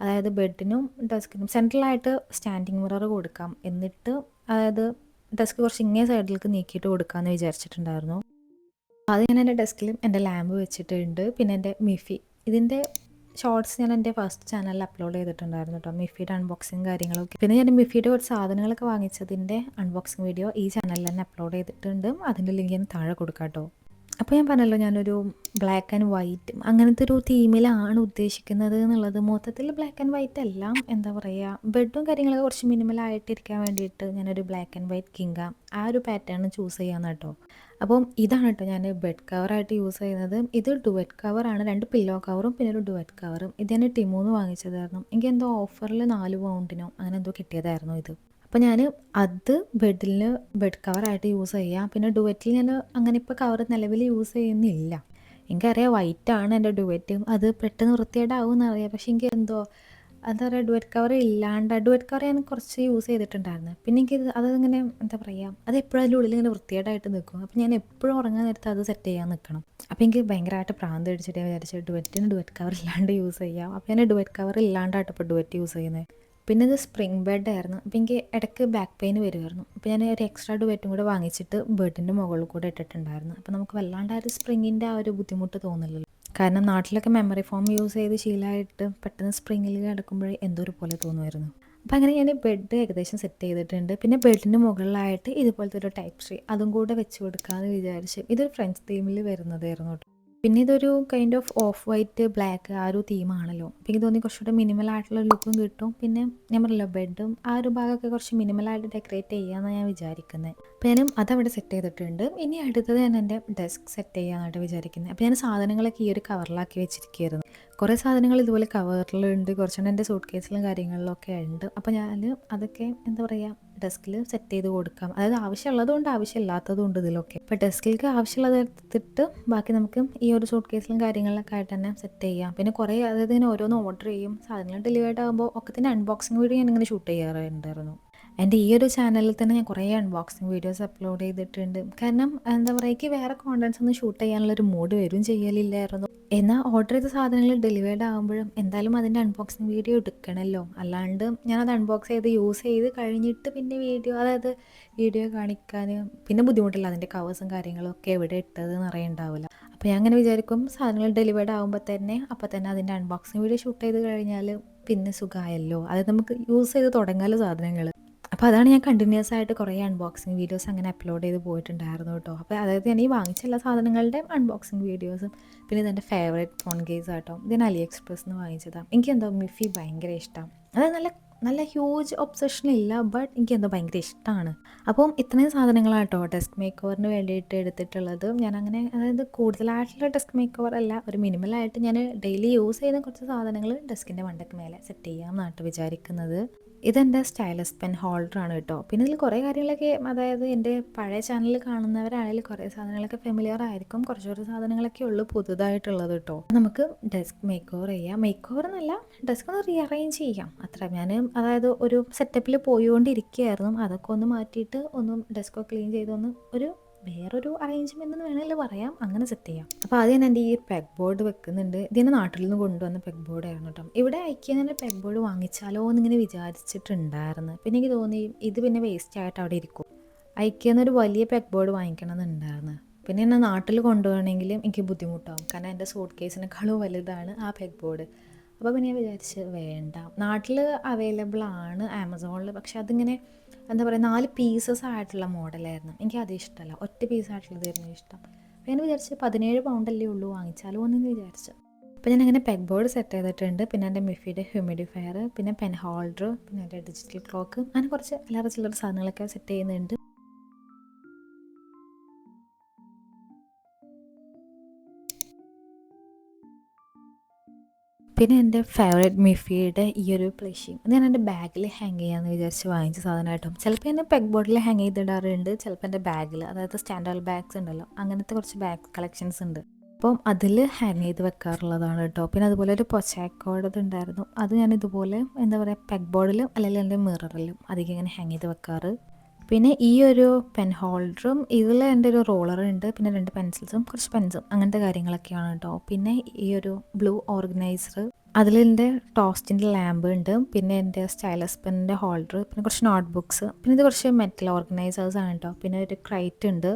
അതായത് ബെഡിനും ഡെസ്കിനും സെൻട്രലായിട്ട് സ്റ്റാൻഡിങ് മിറർ കൊടുക്കാം, എന്നിട്ട് അതായത് ഡെസ്ക് കുറച്ച് ഇങ്ങേ സൈഡിലേക്ക് നീക്കിയിട്ട് കൊടുക്കാമെന്ന് വിചാരിച്ചിട്ടുണ്ടായിരുന്നു. അത് ഞാൻ എൻ്റെ ഡെസ്കിലും എൻ്റെ ലാമ്പ് വെച്ചിട്ടുണ്ട്. പിന്നെ എൻ്റെ മിഫി, ഇതിൻ്റെ ഷോർട്സ് ഞാൻ എൻ്റെ ഫസ്റ്റ് ചാനലിൽ അപ്ലോഡ് ചെയ്തിട്ടുണ്ടായിരുന്നു കേട്ടോ, മിഫിയുടെ അൺബോക്സിങ് കാര്യങ്ങളൊക്കെ. പിന്നെ ഞാൻ മിഫിയുടെ കുറച്ച് സാധനങ്ങളൊക്കെ വാങ്ങിച്ചതിൻ്റെ അൺബോക്സിങ് വീഡിയോ ഈ ചാനലിൽ തന്നെ അപ്ലോഡ് ചെയ്തിട്ടുണ്ട്, അതിൻ്റെ ലിങ്ക് ഞാൻ താഴെ കൊടുക്കാം കേട്ടോ. അപ്പോൾ ഞാൻ പറഞ്ഞല്ലോ ഞാനൊരു ബ്ലാക്ക് ആൻഡ് വൈറ്റ് അങ്ങനത്തെ ഒരു തീമിലാണ് ഉദ്ദേശിക്കുന്നത് എന്നുള്ളത്. മൊത്തത്തിൽ ബ്ലാക്ക് ആൻഡ് വൈറ്റ് എല്ലാം എന്താ പറയുക, ബെഡും കാര്യങ്ങളൊക്കെ കുറച്ച് മിനിമലായിട്ടിരിക്കാൻ വേണ്ടിയിട്ട് ഞാനൊരു ബ്ലാക്ക് ആൻഡ് വൈറ്റ് കിങ്ക ആ ഒരു പാറ്റേൺ ചൂസ് ചെയ്യാമെന്ന് കേട്ടോ. അപ്പം ഇതാണ് കേട്ടോ ഞാൻ ബെഡ് കവറായിട്ട് യൂസ് ചെയ്യുന്നത്. ഇത് ഡുവറ്റ് കവറാണ്, 2 പില്ലോ കവറും പിന്നെ ഒരു ഡുവറ്റ് കവറും. ഇത് ഞാൻ ടിമൂന്ന് വാങ്ങിച്ചതായിരുന്നു. എനിക്ക് എന്തോ ഓഫറിൽ 4 പൗണ്ടിനോ അങ്ങനെ എന്തോ കിട്ടിയതായിരുന്നു ഇത്. അപ്പോൾ ഞാൻ അത് ബെഡ് കവറായിട്ട് യൂസ് ചെയ്യാം. പിന്നെ ഡുവറ്റിൽ ഞാൻ അങ്ങനെ ഇപ്പോൾ കവർ നിലവിൽ യൂസ് ചെയ്യുന്നില്ല. എനിക്കറിയാം വൈറ്റാണ് എൻ്റെ ഡുവറ്റ്, അത് പെട്ടെന്ന് വൃത്തികേടാവും എന്നറിയാം. പക്ഷേ എനിക്ക് എന്തോ എന്താ പറയുക, ഡുവറ്റ് കവർ ഞാൻ കുറച്ച് യൂസ് ചെയ്തിട്ടുണ്ടായിരുന്നു. പിന്നെ എനിക്ക് അതിങ്ങനെ എന്താ പറയുക, അത് എപ്പോഴും അതിൻ്റെ ഉള്ളിൽ ഇങ്ങനെ വൃത്തികേടായിട്ട് നിൽക്കും. അപ്പോൾ ഞാൻ എപ്പോഴും ഉറങ്ങാൻ നേരത്ത് അത് സെറ്റ് ചെയ്യാൻ നിൽക്കണം. അപ്പോൾ എനിക്ക് ഭയങ്കരമായിട്ട് പ്രാന്ത് അടിച്ചിട്ട് വിചാരിച്ചു ഡുവറ്റ് കവർ ഇല്ലാണ്ട് യൂസ് ചെയ്യാം. അപ്പോൾ ഞാൻ ഡുവറ്റ് കവർ ഇല്ലാണ്ടായിട്ട് ഇപ്പോൾ ഡുവറ്റ് യൂസ് ചെയ്യുന്നത്. പിന്നെ ഇത് സ്പ്രിംഗ് ബെഡായിരുന്നു. അപ്പോൾ എനിക്ക് ഇടയ്ക്ക് ബാക്ക് പെയിൻ വരുമായിരുന്നു. അപ്പോൾ ഞാൻ ഒരു എക്സ്ട്രാ ഡുവറ്റും കൂടെ വാങ്ങിച്ചിട്ട് ബെഡിൻ്റെ മുകളിൽ കൂടെ ഇട്ടിട്ടുണ്ടായിരുന്നു. അപ്പോൾ നമുക്ക് വല്ലാണ്ട് ആ ഒരു സ്പ്രിങ്ങിൻ്റെ ആ ഒരു ബുദ്ധിമുട്ട് തോന്നില്ലല്ലോ. കാരണം നാട്ടിലൊക്കെ മെമ്മറി ഫോം യൂസ് ചെയ്ത് ശീലമായിട്ട് പെട്ടെന്ന് സ്പ്രിങ്ങിൽ കിടക്കുമ്പോഴേ എന്തോ ഒരു പോലെ തോന്നുമായിരുന്നു. അപ്പോൾ അങ്ങനെ ഞാൻ ബെഡ് ഏകദേശം സെറ്റ് ചെയ്തിട്ടുണ്ട്. പിന്നെ ബെഡിന് മുകളിലായിട്ട് ഇതുപോലത്തെ ഒരു ടൈപ്പ് ട്രീ അതും കൂടെ വെച്ച് കൊടുക്കാമെന്ന് വിചാരിച്ച്. ഇതൊരു ഫ്രഞ്ച് തീമിൽ വരുന്നതായിരുന്നു കേട്ടോ. പിന്നെ ഇതൊരു കൈൻഡ് ഓഫ് വൈറ്റ് ബ്ലാക്ക് ആ ഒരു തീമാണല്ലോ. അപ്പോൾ എനിക്ക് തോന്നി കുറച്ചുകൂടെ മിനിമൽ ആയിട്ടുള്ള ലുക്കും കിട്ടും. പിന്നെ ഞാൻ പറഞ്ഞല്ലോ ബെഡും ആ ഒരു ഭാഗമൊക്കെ കുറച്ച് മിനിമലായിട്ട് ഡെക്കറേറ്റ് ചെയ്യാമെന്നാണ് ഞാൻ വിചാരിക്കുന്നത്. അപ്പോൾ ഞാനും അതവിടെ സെറ്റ് ചെയ്തിട്ടുണ്ട്. ഇനി അടുത്തത് ഞാൻ എൻ്റെ ഡെസ്ക് സെറ്റ് ചെയ്യാനായിട്ട് വിചാരിക്കുന്നത്. അപ്പോൾ ഞാൻ സാധനങ്ങളൊക്കെ ഈ ഒരു കവറിലാക്കി വെച്ചിരിക്കുകയായിരുന്നു. കുറേ സാധനങ്ങൾ ഇതുപോലെ കവറിലുണ്ട്, കുറച്ചെണ്ണം എൻ്റെ സൂട്ട് കേസിലും കാര്യങ്ങളിലൊക്കെ ഉണ്ട്. അപ്പോൾ ഞാൻ അതൊക്കെ എന്താ പറയുക ഡെസ്കിൽ സെറ്റ് ചെയ്ത് കൊടുക്കാം. അതായത് ആവശ്യമുള്ളതുകൊണ്ട് ആവശ്യമില്ലാത്തതുകൊണ്ട് ഇതിലൊക്കെ. ഇപ്പോൾ ഡെസ്കിലേക്ക് ആവശ്യമുള്ളത് എടുത്തിട്ട് ബാക്കി നമുക്ക് ഈ ഒരു സൂട്ട് കേസിലും കാര്യങ്ങളിലൊക്കെ ആയിട്ട് തന്നെ സെറ്റ് ചെയ്യാം. പിന്നെ കുറേ അതായത് ഇങ്ങനെ ഓരോന്ന് ഓർഡർ ചെയ്യും, സാധനങ്ങൾ ഡെലിവേർഡ് ആകുമ്പോൾ ഒക്കെ തന്നെ അൺബോക്സിങ് വീഡിയോ ഞാനിങ്ങനെ ഷൂട്ട് ചെയ്യാറുണ്ടായിരുന്നു. എൻ്റെ ഈ ഒരു ചാനലിൽ തന്നെ ഞാൻ കുറേ അൺബോക്സിങ് വീഡിയോസ് അപ്ലോഡ് ചെയ്തിട്ടുണ്ട്. കാരണം എന്താ പറയുക എനിക്ക് വേറെ കോണ്ടൻസ് ഒന്നും ഷൂട്ട് ചെയ്യാനുള്ളൊരു മൂഡ് വരും ചെയ്യലില്ലായിരുന്നു. എന്നാൽ ഓർഡർ ചെയ്ത സാധനങ്ങൾ ഡെലിവേർഡ് ആകുമ്പോഴും എന്തായാലും അതിൻ്റെ അൺബോക്സിങ് വീഡിയോ എടുക്കണമല്ലോ. അല്ലാണ്ട് ഞാനത് അൺബോക്സ് ചെയ്ത് യൂസ് ചെയ്ത് കഴിഞ്ഞിട്ട് പിന്നെ വീഡിയോ കാണിക്കാൻ പിന്നെ ബുദ്ധിമുട്ടില്ല. അതിൻ്റെ കവേഴ്സും കാര്യങ്ങളും ഒക്കെ എവിടെ ഇട്ടതെന്ന് അറിയണ്ടാവില്ല. അപ്പോൾ ഞാൻ അങ്ങനെ വിചാരിക്കും സാധനങ്ങൾ ഡെലിവേർഡ് ആകുമ്പോൾ തന്നെ അപ്പോൾ തന്നെ അതിൻ്റെ അൺബോക്സിങ് വീഡിയോ ഷൂട്ട് ചെയ്ത് കഴിഞ്ഞാൽ പിന്നെ സുഖമായല്ലോ. അത് നമുക്ക് യൂസ് ചെയ്ത് തുടങ്ങാമല്ലോ സാധനങ്ങൾ. അപ്പോൾ അതാണ് ഞാൻ കണ്ടിന്യൂസ് ആയിട്ട് കുറേ അൺബോക്സിങ് വീഡിയോസ് അങ്ങനെ അപ്ലോഡ് ചെയ്ത് പോയിട്ടുണ്ടായിരുന്നു കേട്ടോ. അപ്പോൾ അതായത് ഞാൻ ഈ വാങ്ങിച്ച എല്ലാ സാധനങ്ങളുടെയും അൺബോക്സിങ് വീഡിയോസും. പിന്നെ ഇതെൻ്റെ ഫേവറേറ്റ് ഫോൺ കേസ് ആട്ടോ. ഇതിന് അലി എക്സ്പ്രസ് നിന്ന് വാങ്ങിച്ചതാണ്. എനിക്കെന്തോ മിഫി ഭയങ്കര ഇഷ്ടമാണ്. അത് നല്ല ഹ്യൂജ് ഒബ്സഷൻ ഇല്ല, ബട്ട് എനിക്കെന്തോ ഭയങ്കര ഇഷ്ടമാണ്. അപ്പം ഇത്രയും സാധനങ്ങളാട്ടോ ഡെസ്ക് മേക്ക് ഓവറിന് വേണ്ടിയിട്ട് എടുത്തിട്ടുള്ളത്. ഞാനങ്ങനെ അതായത് കൂടുതലായിട്ടുള്ള ഡെസ്ക് മേക്ക് ഓവർ അല്ല, ഒരു മിനിമലായിട്ട് ഞാൻ ഡെയിലി യൂസ് ചെയ്യുന്ന കുറച്ച് സാധനങ്ങൾ ഡെസ്കിൻ്റെ മണ്ടയ്ക്ക് മേലെ സെറ്റ് ചെയ്യാമെന്നാണ് വിചാരിക്കുന്നത്. ഇതെൻ്റെ സ്റ്റൈലസ് പെൻ ഹോൾഡറാണ് കേട്ടോ. പിന്നെ ഇതിൽ കുറേ കാര്യങ്ങളൊക്കെ അതായത് എൻ്റെ പഴയ ചാനലിൽ കാണുന്നവരാണെങ്കിൽ കുറേ സാധനങ്ങളൊക്കെ ഫെമിലിയർ ആയിരിക്കും. കുറച്ച് സാധനങ്ങളൊക്കെ ഉള്ളൂ പുതുതായിട്ടുള്ളത് കേട്ടോ. നമുക്ക് ഡെസ്ക് മേക്ക് ഓവർ ചെയ്യാം. മേക്ക് ഓവർ എന്നല്ല, ഡെസ്ക് ഒന്ന് റീഅറേഞ്ച് ചെയ്യാം അത്ര. ഞാൻ അതായത് ഒരു സെറ്റപ്പിൽ പോയിക്കൊണ്ടിരിക്കുകയായിരുന്നു. അതൊക്കെ ഒന്ന് മാറ്റിയിട്ട് ഒന്ന് ഡെസ്ക് ക്ലീൻ ചെയ്തൊന്ന് വേറൊരു അറേഞ്ച്മെൻ്റ് എന്ന് വേണമെങ്കിൽ പറയാം, അങ്ങനെ സെറ്റ് ചെയ്യാം. അപ്പോൾ ആദ്യം ഞാൻ എൻ്റെ ഈ പെഗ് ബോർഡ് വെക്കുന്നുണ്ട്. ഇതിന് നാട്ടിൽ നിന്ന് കൊണ്ടുവന്ന പെഗ് ബോർഡായിരുന്നു കേട്ടോ. ഇവിടെ ഐക്യന്ന് പെഗ് ബോർഡ് വാങ്ങിച്ചാലോ എന്നിങ്ങനെ വിചാരിച്ചിട്ടുണ്ടായിരുന്നു. പിന്നെ എനിക്ക് തോന്നി ഇത് പിന്നെ വേസ്റ്റ് ആയിട്ട് അവിടെ ഇരിക്കും. ഐക്യന്നൊരു വലിയ പെഗ് ബോർഡ് വാങ്ങിക്കണം എന്നുണ്ടായിരുന്നു. പിന്നെ എന്നെ നാട്ടിൽ കൊണ്ടുപോകണമെങ്കിലും എനിക്ക് ബുദ്ധിമുട്ടാവും, കാരണം എൻ്റെ സൂട്ട് കേസിനേക്കാളും വലുതാണ് ആ പെഗ് ബോർഡ്. അപ്പോൾ പിന്നെ ഞാൻ വിചാരിച്ച് വേണ്ട. നാട്ടിൽ അവൈലബിൾ ആണ് ആമസോണിൽ, പക്ഷെ അതിങ്ങനെ എന്താ പറയുക 4 പീസസ് ആയിട്ടുള്ള മോഡലായിരുന്നു. എനിക്കത് ഇഷ്ടമല്ല, ഒറ്റ പീസായിട്ടുള്ളതായിരുന്നു ഇഷ്ടം. അപ്പോൾ ഞാൻ വിചാരിച്ച് 17 പൗണ്ടല്ലേ ഉള്ളൂ, വാങ്ങിച്ചാലോ എന്ന് വിചാരിച്ചു. അപ്പോൾ ഞാൻ അങ്ങനെ പെഗ് ബോർഡ് സെറ്റ് ചെയ്തിട്ടുണ്ട്. പിന്നെ എൻ്റെ മിഫിയുടെ ഹ്യൂമിഡിഫയർ, പിന്നെ പെൻ ഹോൾഡർ, പിന്നെ എൻ്റെ ഡിജിറ്റൽ ക്ലോക്ക്, അങ്ങനെ കുറച്ച് അല്ലറ ചില്ലറ സാധനങ്ങളൊക്കെ സെറ്റ് ചെയ്യുന്നുണ്ട്. പിന്നെ എൻ്റെ ഫേവറേറ്റ് മിഫിയുടെ ഈ ഒരു പ്ലഷിങ് ഞാൻ എൻ്റെ ബാഗിൽ ഹാങ് ചെയ്യാമെന്ന് വിചാരിച്ച് വാങ്ങിച്ച സാധനമായിട്ടും. ചിലപ്പോൾ എൻ്റെ പെഗ് ബോർഡിൽ ഹാങ് ചെയ്തിടാറുണ്ട്, ചിലപ്പോൾ എൻ്റെ ബാഗിൽ, അതായത് സ്റ്റാൻഡേർഡ് ബാഗ്സ് ഉണ്ടല്ലോ, അങ്ങനത്തെ കുറച്ച് ബാഗ് കളക്ഷൻസ് ഉണ്ട്. അപ്പം അതിൽ ഹാങ് ചെയ്ത് വെക്കാറുള്ളതാണ് കേട്ടോ. പിന്നെ അതുപോലെ ഒരു പൊച്ചാക്കോട് ഉണ്ടായിരുന്നു, അത് ഞാൻ ഇതുപോലെ എന്താ പറയുക പെഗ് ബോർഡിലും അല്ലെങ്കിൽ എൻ്റെ മിററിലും അധികം ഇങ്ങനെ ഹാങ് ചെയ്ത് വെക്കാറ്. പിന്നെ ഈ ഒരു പെൻ ഹോൾഡറും ഇതിൽ എൻ്റെ ഒരു റോളറുണ്ട്, പിന്നെ 2 പെൻസിൽസും കുറച്ച് പെൻസും അങ്ങനത്തെ കാര്യങ്ങളൊക്കെയാണ് കേട്ടോ. പിന്നെ ഈ ഒരു ബ്ലൂ ഓർഗനൈസർ, അതിലെൻ്റെ ടോസ്റ്റിൻ്റെ ലാമ്പ് ഉണ്ട്, പിന്നെ എൻ്റെ സ്റ്റൈലസ് പെന്നിൻ്റെ ഹോൾഡർ, പിന്നെ കുറച്ച് നോട്ട് ബുക്സ്, പിന്നെ ഇത് കുറച്ച് മെറ്റൽ ഓർഗനൈസേഴ്സാണ് കേട്ടോ. പിന്നെ ഒരു ക്രൈറ്റ് ഉണ്ട്.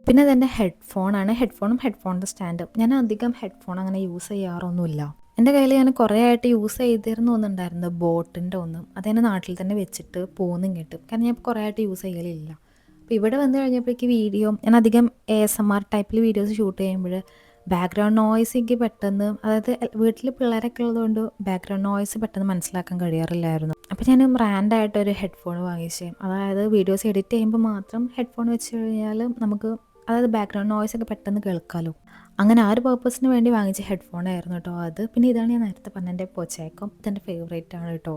പിന്നെ അതെൻ്റെ ഹെഡ്ഫോണാണ്. ഹെഡ്ഫോണിൻ്റെ സ്റ്റാൻഡും. ഞാൻ അധികം ഹെഡ്ഫോൺ അങ്ങനെ യൂസ് ചെയ്യാറൊന്നുമില്ല. എൻ്റെ കയ്യിൽ ഞാൻ കുറേ ആയിട്ട് യൂസ് ചെയ്തിരുന്ന ഒന്നുണ്ടായിരുന്നു, ബോട്ടിൻ്റെ ഒന്ന്. അതെൻ്റെ നാട്ടിൽ തന്നെ വെച്ചിട്ട് പോകുന്നും കിട്ടും, കാരണം ഞാൻ കുറേ ആയിട്ട് യൂസ് ചെയ്യലില്ല. അപ്പോൾ ഇവിടെ വന്നു കഴിഞ്ഞപ്പോഴേക്ക് ഞാൻ അധികം ASMR ടൈപ്പിൽ വീഡിയോസ് ഷൂട്ട് ചെയ്യുമ്പോൾ ബാക്ക്ഗ്രൗണ്ട് നോയ്സ് എനിക്ക് പെട്ടെന്ന്, അതായത് വീട്ടിൽ പിള്ളേരൊക്കെ ഉള്ളതുകൊണ്ട് ബാക്ക്ഗ്രൗണ്ട് നോയ്സ് പെട്ടെന്ന് മനസ്സിലാക്കാൻ കഴിയാറില്ലായിരുന്നു. അപ്പോൾ ഞാൻ ബ്രാൻഡായിട്ടൊരു ഹെഡ്ഫോൺ വാങ്ങിച്ച്, അതായത് വീഡിയോസ് എഡിറ്റ് ചെയ്യുമ്പോൾ മാത്രം ഹെഡ്ഫോൺ വെച്ച് കഴിഞ്ഞാൽ നമുക്ക് അതായത് ബാക്ക്ഗ്രൗണ്ട് നോയ്സ് ഒക്കെ പെട്ടെന്ന് കേൾക്കാമല്ലോ. അങ്ങനെ ആ ഒരു പർപ്പസിന് വേണ്ടി വാങ്ങിച്ച ഹെഡ്ഫോൺ ആയിരുന്നു കേട്ടോ അത്. പിന്നെ ഇതാണ് ഞാൻ നേരത്തെ പറഞ്ഞ എൻ്റെ പൊച്ചാക്കോ, ഇതെൻ്റെ ഫേവറേറ്റ് ആണ് കേട്ടോ.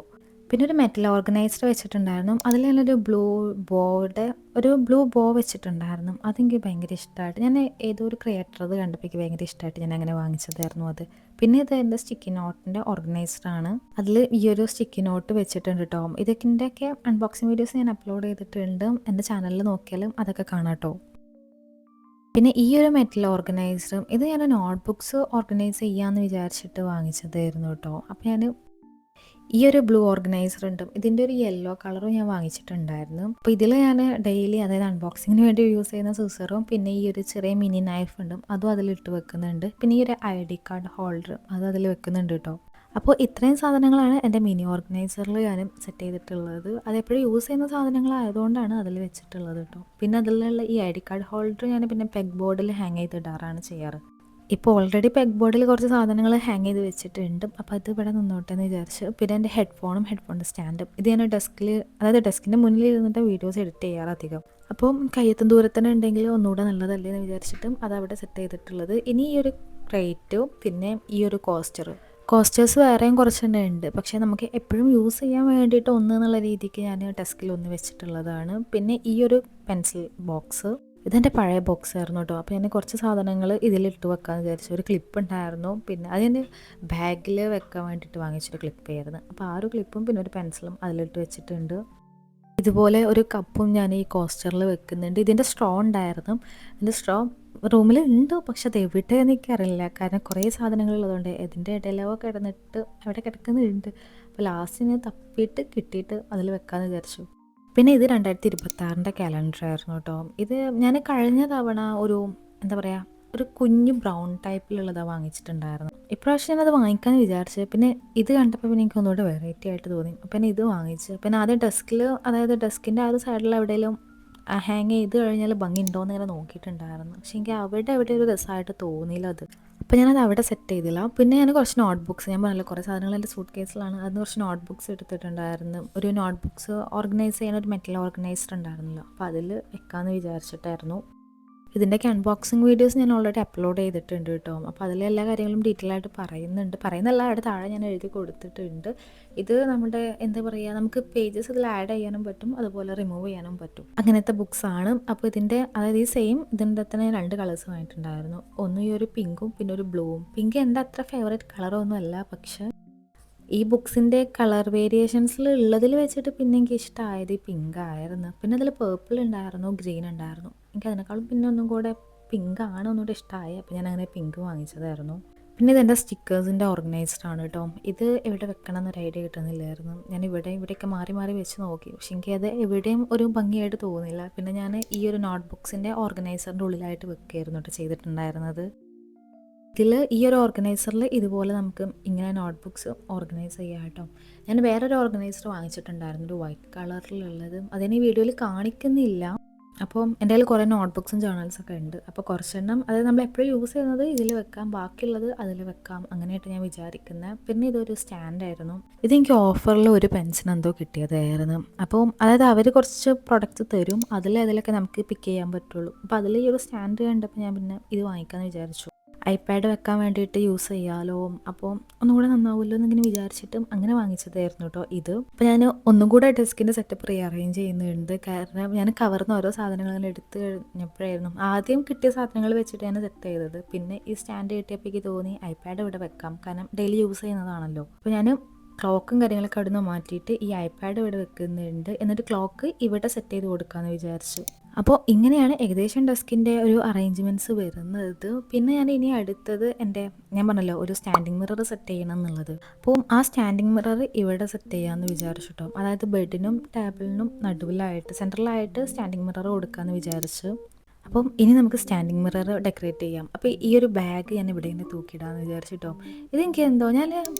പിന്നെ ഒരു മെറ്റൽ ഓർഗനൈസർ വെച്ചിട്ടുണ്ടായിരുന്നു, അതിൽ ഞാനൊരു ബ്ലൂ ബോ വെച്ചിട്ടുണ്ടായിരുന്നു. അതെനിക്ക് ഭയങ്കര ഇഷ്ടമായിട്ട്, ഞാൻ ഏതോ ഒരു ക്രിയേറ്റർ അത് കണ്ടപ്പോൾ എനിക്ക് ഭയങ്കര ഇഷ്ടമായിട്ട് ഞാൻ അങ്ങനെ വാങ്ങിച്ചതായിരുന്നു അത്. പിന്നെ ഇത് എൻ്റെ സ്റ്റിക്കി നോട്ടിൻ്റെ ഓർഗനൈസറാണ്, അതിൽ ഈ ഒരു സ്റ്റിക്കി നോട്ട് വെച്ചിട്ടുണ്ട് കേട്ടോ. ഇതൊക്കെ അൺബോക്സിങ് വീഡിയോസ് ഞാൻ അപ്ലോഡ് ചെയ്തിട്ടുണ്ട്, എൻ്റെ ചാനലിൽ നോക്കിയാലും അതൊക്കെ കാണാം കേട്ടോ. പിന്നെ ഈ ഒരു മെറ്റൽ ഓർഗനൈസറും, ഇത് ഞാൻ നോട്ട് ബുക്സ് ഓർഗനൈസ് ചെയ്യാമെന്ന് വിചാരിച്ചിട്ട് വാങ്ങിച്ചതായിരുന്നു കേട്ടോ. അപ്പോൾ ഞാൻ ഈ ഒരു ബ്ലൂ ഓർഗനൈസർ ഉണ്ട്. ഇതിൻ്റെ ഒരു യെല്ലോ കളറും ഞാൻ വാങ്ങിച്ചിട്ടുണ്ടായിരുന്നു. അപ്പോൾ ഇതിൽ ഞാൻ ഡെയിലി അതായത് അൺബോക്സിങ്ങിന് വേണ്ടി യൂസ് ചെയ്യുന്ന സിസറും പിന്നെ ഈ ഒരു ചെറിയ മിനി നൈഫ് ഉണ്ട് അതും അതിലിട്ട് വെക്കുന്നുണ്ട്. പിന്നെ ഈ ഒരു ID കാർഡ് ഹോൾഡർ അത് അതിൽ വെക്കുന്നുണ്ട് കേട്ടോ. അപ്പോൾ ഇത്രയും സാധനങ്ങളാണ് എൻ്റെ മിനി ഓർഗനൈസറിൽ ഞാനും സെറ്റ് ചെയ്തിട്ടുള്ളത്. അതെപ്പോഴും യൂസ് ചെയ്യുന്ന സാധനങ്ങളായതുകൊണ്ടാണ് അതിൽ വെച്ചിട്ടുള്ളത് കേട്ടോ. പിന്നെ അതിലുള്ള ഈ ID കാർഡ് ഹോൾഡർ ഞാൻ പിന്നെ പെഗ് ബോർഡിൽ ഹാങ് ചെയ്തിടാറാണ് ചെയ്യാറ്. ഇപ്പോൾ ഓൾറെഡി പെഗ് ബോർഡിൽ കുറച്ച് സാധനങ്ങൾ ഹാങ് ചെയ്ത് വെച്ചിട്ടുണ്ട്. അപ്പോൾ അത് ഇവിടെ നിന്നോട്ടെ എന്ന് വിചാരിച്ചു. പിന്നെ എൻ്റെ ഹെഡ്ഫോണിൻ്റെ സ്റ്റാൻഡും ഇത് ഞാൻ ഡെസ്കിൽ അതായത് ഡെസ്കിൻ്റെ മുന്നിൽ ഇരുന്നിട്ട് വീഡിയോസ് എഡിറ്റ് ചെയ്യാറ് അധികം. അപ്പം കയ്യെത്തും ദൂരത്തന്നെ ഉണ്ടെങ്കിൽ ഒന്നുകൂടെ നല്ലതല്ലേ എന്ന് വിചാരിച്ചിട്ടും അതവിടെ സെറ്റ് ചെയ്തിട്ടുള്ളത്. ഇനി ഈ ഒരു ക്രേറ്റും പിന്നെ ഈ ഒരു കോസ്റ്റേഴ്സ് വേറെയും കുറച്ചെണ്ണം ഉണ്ട്. പക്ഷേ നമുക്ക് എപ്പോഴും യൂസ് ചെയ്യാൻ വേണ്ടിയിട്ട് ഒന്ന് എന്നുള്ള രീതിക്ക് ഞാൻ ഡെസ്കിൽ ഒന്ന് വെച്ചിട്ടുള്ളതാണ്. പിന്നെ ഈ ഒരു പെൻസിൽ ബോക്സ് ഇതെൻ്റെ പഴയ ബോക്സ് ആയിരുന്നു കേട്ടോ. അപ്പോൾ ഞാൻ കുറച്ച് സാധനങ്ങൾ ഇതിലിട്ട് വെക്കാമെന്ന് വിചാരിച്ചു. ഒരു ക്ലിപ്പ് ഉണ്ടായിരുന്നു, പിന്നെ അത് ഞാൻ ബാഗിൽ വെക്കാൻ വേണ്ടിയിട്ട് വാങ്ങിച്ചൊരു ക്ലിപ്പായിരുന്നു. അപ്പോൾ ആ ഒരു ക്ലിപ്പും പിന്നെ ഒരു പെൻസിലും അതിലിട്ട് വെച്ചിട്ടുണ്ട്. ഇതുപോലെ ഒരു കപ്പും ഞാൻ ഈ കോസ്റ്ററിൽ വെക്കുന്നുണ്ട്. ഇതിൻ്റെ സ്ട്രോ ഉണ്ടായിരുന്നു. ഇതിൻ്റെ സ്ട്രോ റൂമിൽ ഉണ്ട്, പക്ഷെ അത് എവിടെയെന്ന് എനിക്കറിയില്ല. കാരണം കുറേ സാധനങ്ങളുള്ളതുകൊണ്ട് ഇതിൻ്റെ ഇടയിലോ കിടന്നിട്ട് അവിടെ കിടക്കുന്നുണ്ട്. അപ്പോൾ ലാസ്റ്റ് ഞാൻ തപ്പിയിട്ട് കിട്ടിയിട്ട് അതിൽ വെക്കാമെന്ന് വിചാരിച്ചു. പിന്നെ ഇത് 2026 കാലണ്ടറായിരുന്നു കേട്ടോ. ഇത് ഞാൻ കഴിഞ്ഞ തവണ ഒരു എന്താ പറയുക ഒരു കുഞ്ഞു ബ്രൗൺ ടൈപ്പിലുള്ളതാണ് വാങ്ങിച്ചിട്ടുണ്ടായിരുന്നു. ഇപ്രാവശ്യം ഞാനത് വാങ്ങിക്കാമെന്ന് വിചാരിച്ചു. പിന്നെ ഇത് കണ്ടപ്പോൾ പിന്നെ എനിക്ക് ഒന്നുകൂടെ വെറൈറ്റി ആയിട്ട് തോന്നി. പിന്നെ ഇത് വാങ്ങിച്ച് പിന്നെ ആദ്യം ഡെസ്കിൽ അതായത് ഡെസ്കിൻ്റെ ആ ഒരു സൈഡിൽ എവിടെയെങ്കിലും ഹാങ് ചെയ്ത് കഴിഞ്ഞാൽ ഭംഗി ഉണ്ടോയെന്ന് ഇങ്ങനെ നോക്കിയിട്ടുണ്ടായിരുന്നു. പക്ഷേ എനിക്ക് അവിടെ ഒരു രസമായിട്ട് തോന്നിയില്ല അത്. അപ്പോൾ ഞാനത് അവിടെ സെറ്റ് ചെയ്തില്ല. പിന്നെ ഞാൻ കുറച്ച് നോട്ട്ബുക്ക്സ് ഞാൻ പറഞ്ഞില്ല കുറേ സാധനങ്ങൾ എൻ്റെ സൂട്ട് കേസിലാണ്. അതിന് കുറച്ച് നോട്ട്ബുക്ക്സ് എടുത്തിട്ടുണ്ടായിരുന്നു. ഒരു നോട്ട്ബുക്ക്സ് ഓർഗനൈസ് ചെയ്യാൻ ഒരു മെറ്റൽ ഓർഗനൈസർ ഉണ്ടായിരുന്നല്ലോ, അപ്പോൾ അതിൽ വെക്കാമെന്ന് വിചാരിച്ചിട്ടായിരുന്നു. ഇതിൻ്റെയൊക്കെ അൺബോക്സിങ് വീഡിയോസ് ഞാൻ ഓൾറെഡി അപ്ലോഡ് ചെയ്തിട്ടുണ്ട് കേട്ടോ. അപ്പോൾ അതിലെ എല്ലാ കാര്യങ്ങളും ഡീറ്റെയിൽ ആയിട്ട് പറയുന്നല്ല അവിടെ താഴെ ഞാൻ എഴുതി കൊടുത്തിട്ടുണ്ട്. ഇത് നമ്മുടെ എന്താ പറയുക നമുക്ക് പേജസ് ഇതിൽ ആഡ് ചെയ്യാനും പറ്റും, അതുപോലെ റിമൂവ് ചെയ്യാനും പറ്റും. അങ്ങനത്തെ ബുക്സാണ്. അപ്പോൾ ഇതിൻ്റെ അതായത് ഈ സെയിം ഇതിൻ്റെ തന്നെ 2 കളേഴ്സ് വാങ്ങിയിട്ടുണ്ടായിരുന്നു. ഒന്ന് ഈ ഒരു പിങ്കും പിന്നെ ഒരു ബ്ലൂവും. പിങ്ക് എൻ്റെ അത്ര ഫേവറേറ്റ് കളറൊന്നും അല്ല, പക്ഷേ ഈ ബുക്സിൻ്റെ കളർ വേരിയേഷൻസിൽ ഉള്ളതിൽ വെച്ചിട്ട് പിന്നെ എനിക്ക് ഇഷ്ടമായത് ഈ പിങ്ക് ആയിരുന്നു. പിന്നെ അതിൽ പേർപ്പിൾ ഉണ്ടായിരുന്നു, ഗ്രീൻ ഉണ്ടായിരുന്നു. എനിക്ക് അതിനേക്കാളും പിന്നെ ഒന്നും കൂടെ പിങ്കാണ് ഒന്നുകൂടെ ഇഷ്ടമായി. അപ്പോൾ ഞാൻ അങ്ങനെ പിങ്ക് വാങ്ങിച്ചതായിരുന്നു. പിന്നെ ഇതെൻ്റെ സ്റ്റിക്കേഴ്സിൻ്റെ ഓർഗനൈസ്ഡാണ് കേട്ടോ. ഇത് എവിടെ വെക്കണം എന്നൊരു ഐഡിയ കിട്ടുന്നില്ലായിരുന്നു. ഞാൻ ഇവിടെയൊക്കെ മാറി മാറി വെച്ച് നോക്കി, പക്ഷെ എനിക്കത് എവിടെയും ഒരു ഭംഗിയായിട്ട് തോന്നില്ല. പിന്നെ ഞാൻ ഈ ഒരു നോട്ട്ബുക്സിൻ്റെ ഓർഗനൈസറിൻ്റെ ഉള്ളിലായിട്ട് വെക്കുകയായിരുന്നു കേട്ടോ ചെയ്തിട്ടുണ്ടായിരുന്നത്. ഇതിൽ ഈ ഒരു ഓർഗനൈസറിൽ ഇതുപോലെ നമുക്ക് ഇങ്ങനെ നോട്ട്ബുക്സ് ഓർഗനൈസ് ചെയ്യാം കേട്ടോ. ഞാൻ വേറൊരു ഓർഗനൈസർ വാങ്ങിച്ചിട്ടുണ്ടായിരുന്നു, ഒരു വൈറ്റ് കളറിലുള്ളത്. അതിന് ഈ വീഡിയോയിൽ കാണിക്കുന്നില്ല. അപ്പം എൻ്റെ കയ്യിൽ കുറേ നോട്ട്ബുക്സും ജേർണൽസൊക്കെ ഉണ്ട്. അപ്പോൾ കുറച്ചെണ്ണം അതായത് നമ്മൾ എപ്പോഴും യൂസ് ചെയ്യുന്നത് ഇതിൽ വെക്കാം, ബാക്കിയുള്ളത് അതിൽ വെക്കാം, അങ്ങനെയായിട്ട് ഞാൻ വിചാരിക്കുന്നത്. പിന്നെ ഇതൊരു സ്റ്റാൻഡായിരുന്നു. ഇതെനിക്ക് ഓഫറിൽ ഒരു പെൻസിന് എന്തോ കിട്ടിയതായിരുന്നു. അപ്പം അതായത് അവർ കുറച്ച് പ്രൊഡക്റ്റ്സ് തരും, അതിലൊക്കെ നമുക്ക് പിക്ക് ചെയ്യാൻ പറ്റുള്ളൂ. അപ്പോൾ അതിൽ ഈ ഒരു സ്റ്റാൻഡ് കണ്ടപ്പോൾ ഞാൻ പിന്നെ ഇത് വാങ്ങിക്കാമെന്ന് വിചാരിച്ചു. ഐപാഡ് വെക്കാൻ വേണ്ടിയിട്ട് യൂസ് ചെയ്യാമല്ലോ, അപ്പോൾ ഒന്നുകൂടെ നന്നാവുമല്ലോ എന്നിങ്ങനെ വിചാരിച്ചിട്ടും അങ്ങനെ വാങ്ങിച്ചതായിരുന്നു കേട്ടോ ഇത്. അപ്പോൾ ഞാൻ ഒന്നും കൂടെ ഡെസ്കിൻ്റെ സെറ്റപ്പ് റീഅറേഞ്ച് ചെയ്യുന്നുണ്ട്. കാരണം ഞാൻ കവർന്ന് ഓരോ സാധനങ്ങൾ അങ്ങനെ എടുത്ത് കഴിഞ്ഞപ്പോഴായിരുന്നു ആദ്യം കിട്ടിയ സാധനങ്ങൾ വെച്ചിട്ട് ഞാൻ സെറ്റ് ചെയ്തത്. പിന്നെ ഈ സ്റ്റാൻഡ് കിട്ടിയപ്പോഴേക്ക് തോന്നി ഐപാഡ് ഇവിടെ വെക്കാം, കാരണം ഡെയിലി യൂസ് ചെയ്യുന്നതാണല്ലോ. അപ്പോൾ ഞാൻ ക്ലോക്കും കാര്യങ്ങളൊക്കെ അവിടെ നിന്ന് മാറ്റിയിട്ട് ഈ ഐപാഡ് ഇവിടെ വെക്കുന്നുണ്ട്. എന്നിട്ട് ക്ലോക്ക് ഇവിടെ സെറ്റ് ചെയ്ത് കൊടുക്കാമെന്ന് വിചാരിച്ചു. അപ്പോൾ ഇങ്ങനെയാണ് ഏകദേശം ഡെസ്കിൻ്റെ ഒരു അറേഞ്ച്മെൻറ്റ്സ് വരുന്നത്. പിന്നെ ഞാൻ ഇനി അടുത്തത് ഞാൻ പറഞ്ഞല്ലോ ഒരു സ്റ്റാൻഡിങ് മിറർ സെറ്റ് ചെയ്യണം എന്നുള്ളത്. അപ്പോൾ ആ സ്റ്റാൻഡിങ് മിറർ ഇവിടെ സെറ്റ് ചെയ്യാമെന്ന് വിചാരിച്ചിട്ടോ. അതായത് ബെഡിനും ടേബിളിനും നടുവിലായിട്ട് സെൻട്രലായിട്ട് സ്റ്റാൻഡിങ് മിറർ കൊടുക്കാമെന്ന് വിചാരിച്ചു. അപ്പം ഇനി നമുക്ക് സ്റ്റാൻഡിങ് മിറർ ഡെക്കറേറ്റ് ചെയ്യാം. അപ്പോൾ ഈ ഒരു ബാഗ് ഞാൻ ഇവിടെ തന്നെ തൂക്കിയിടാമെന്ന് വിചാരിച്ചിട്ടോ. ഇതെനിക്ക് ഞാൻ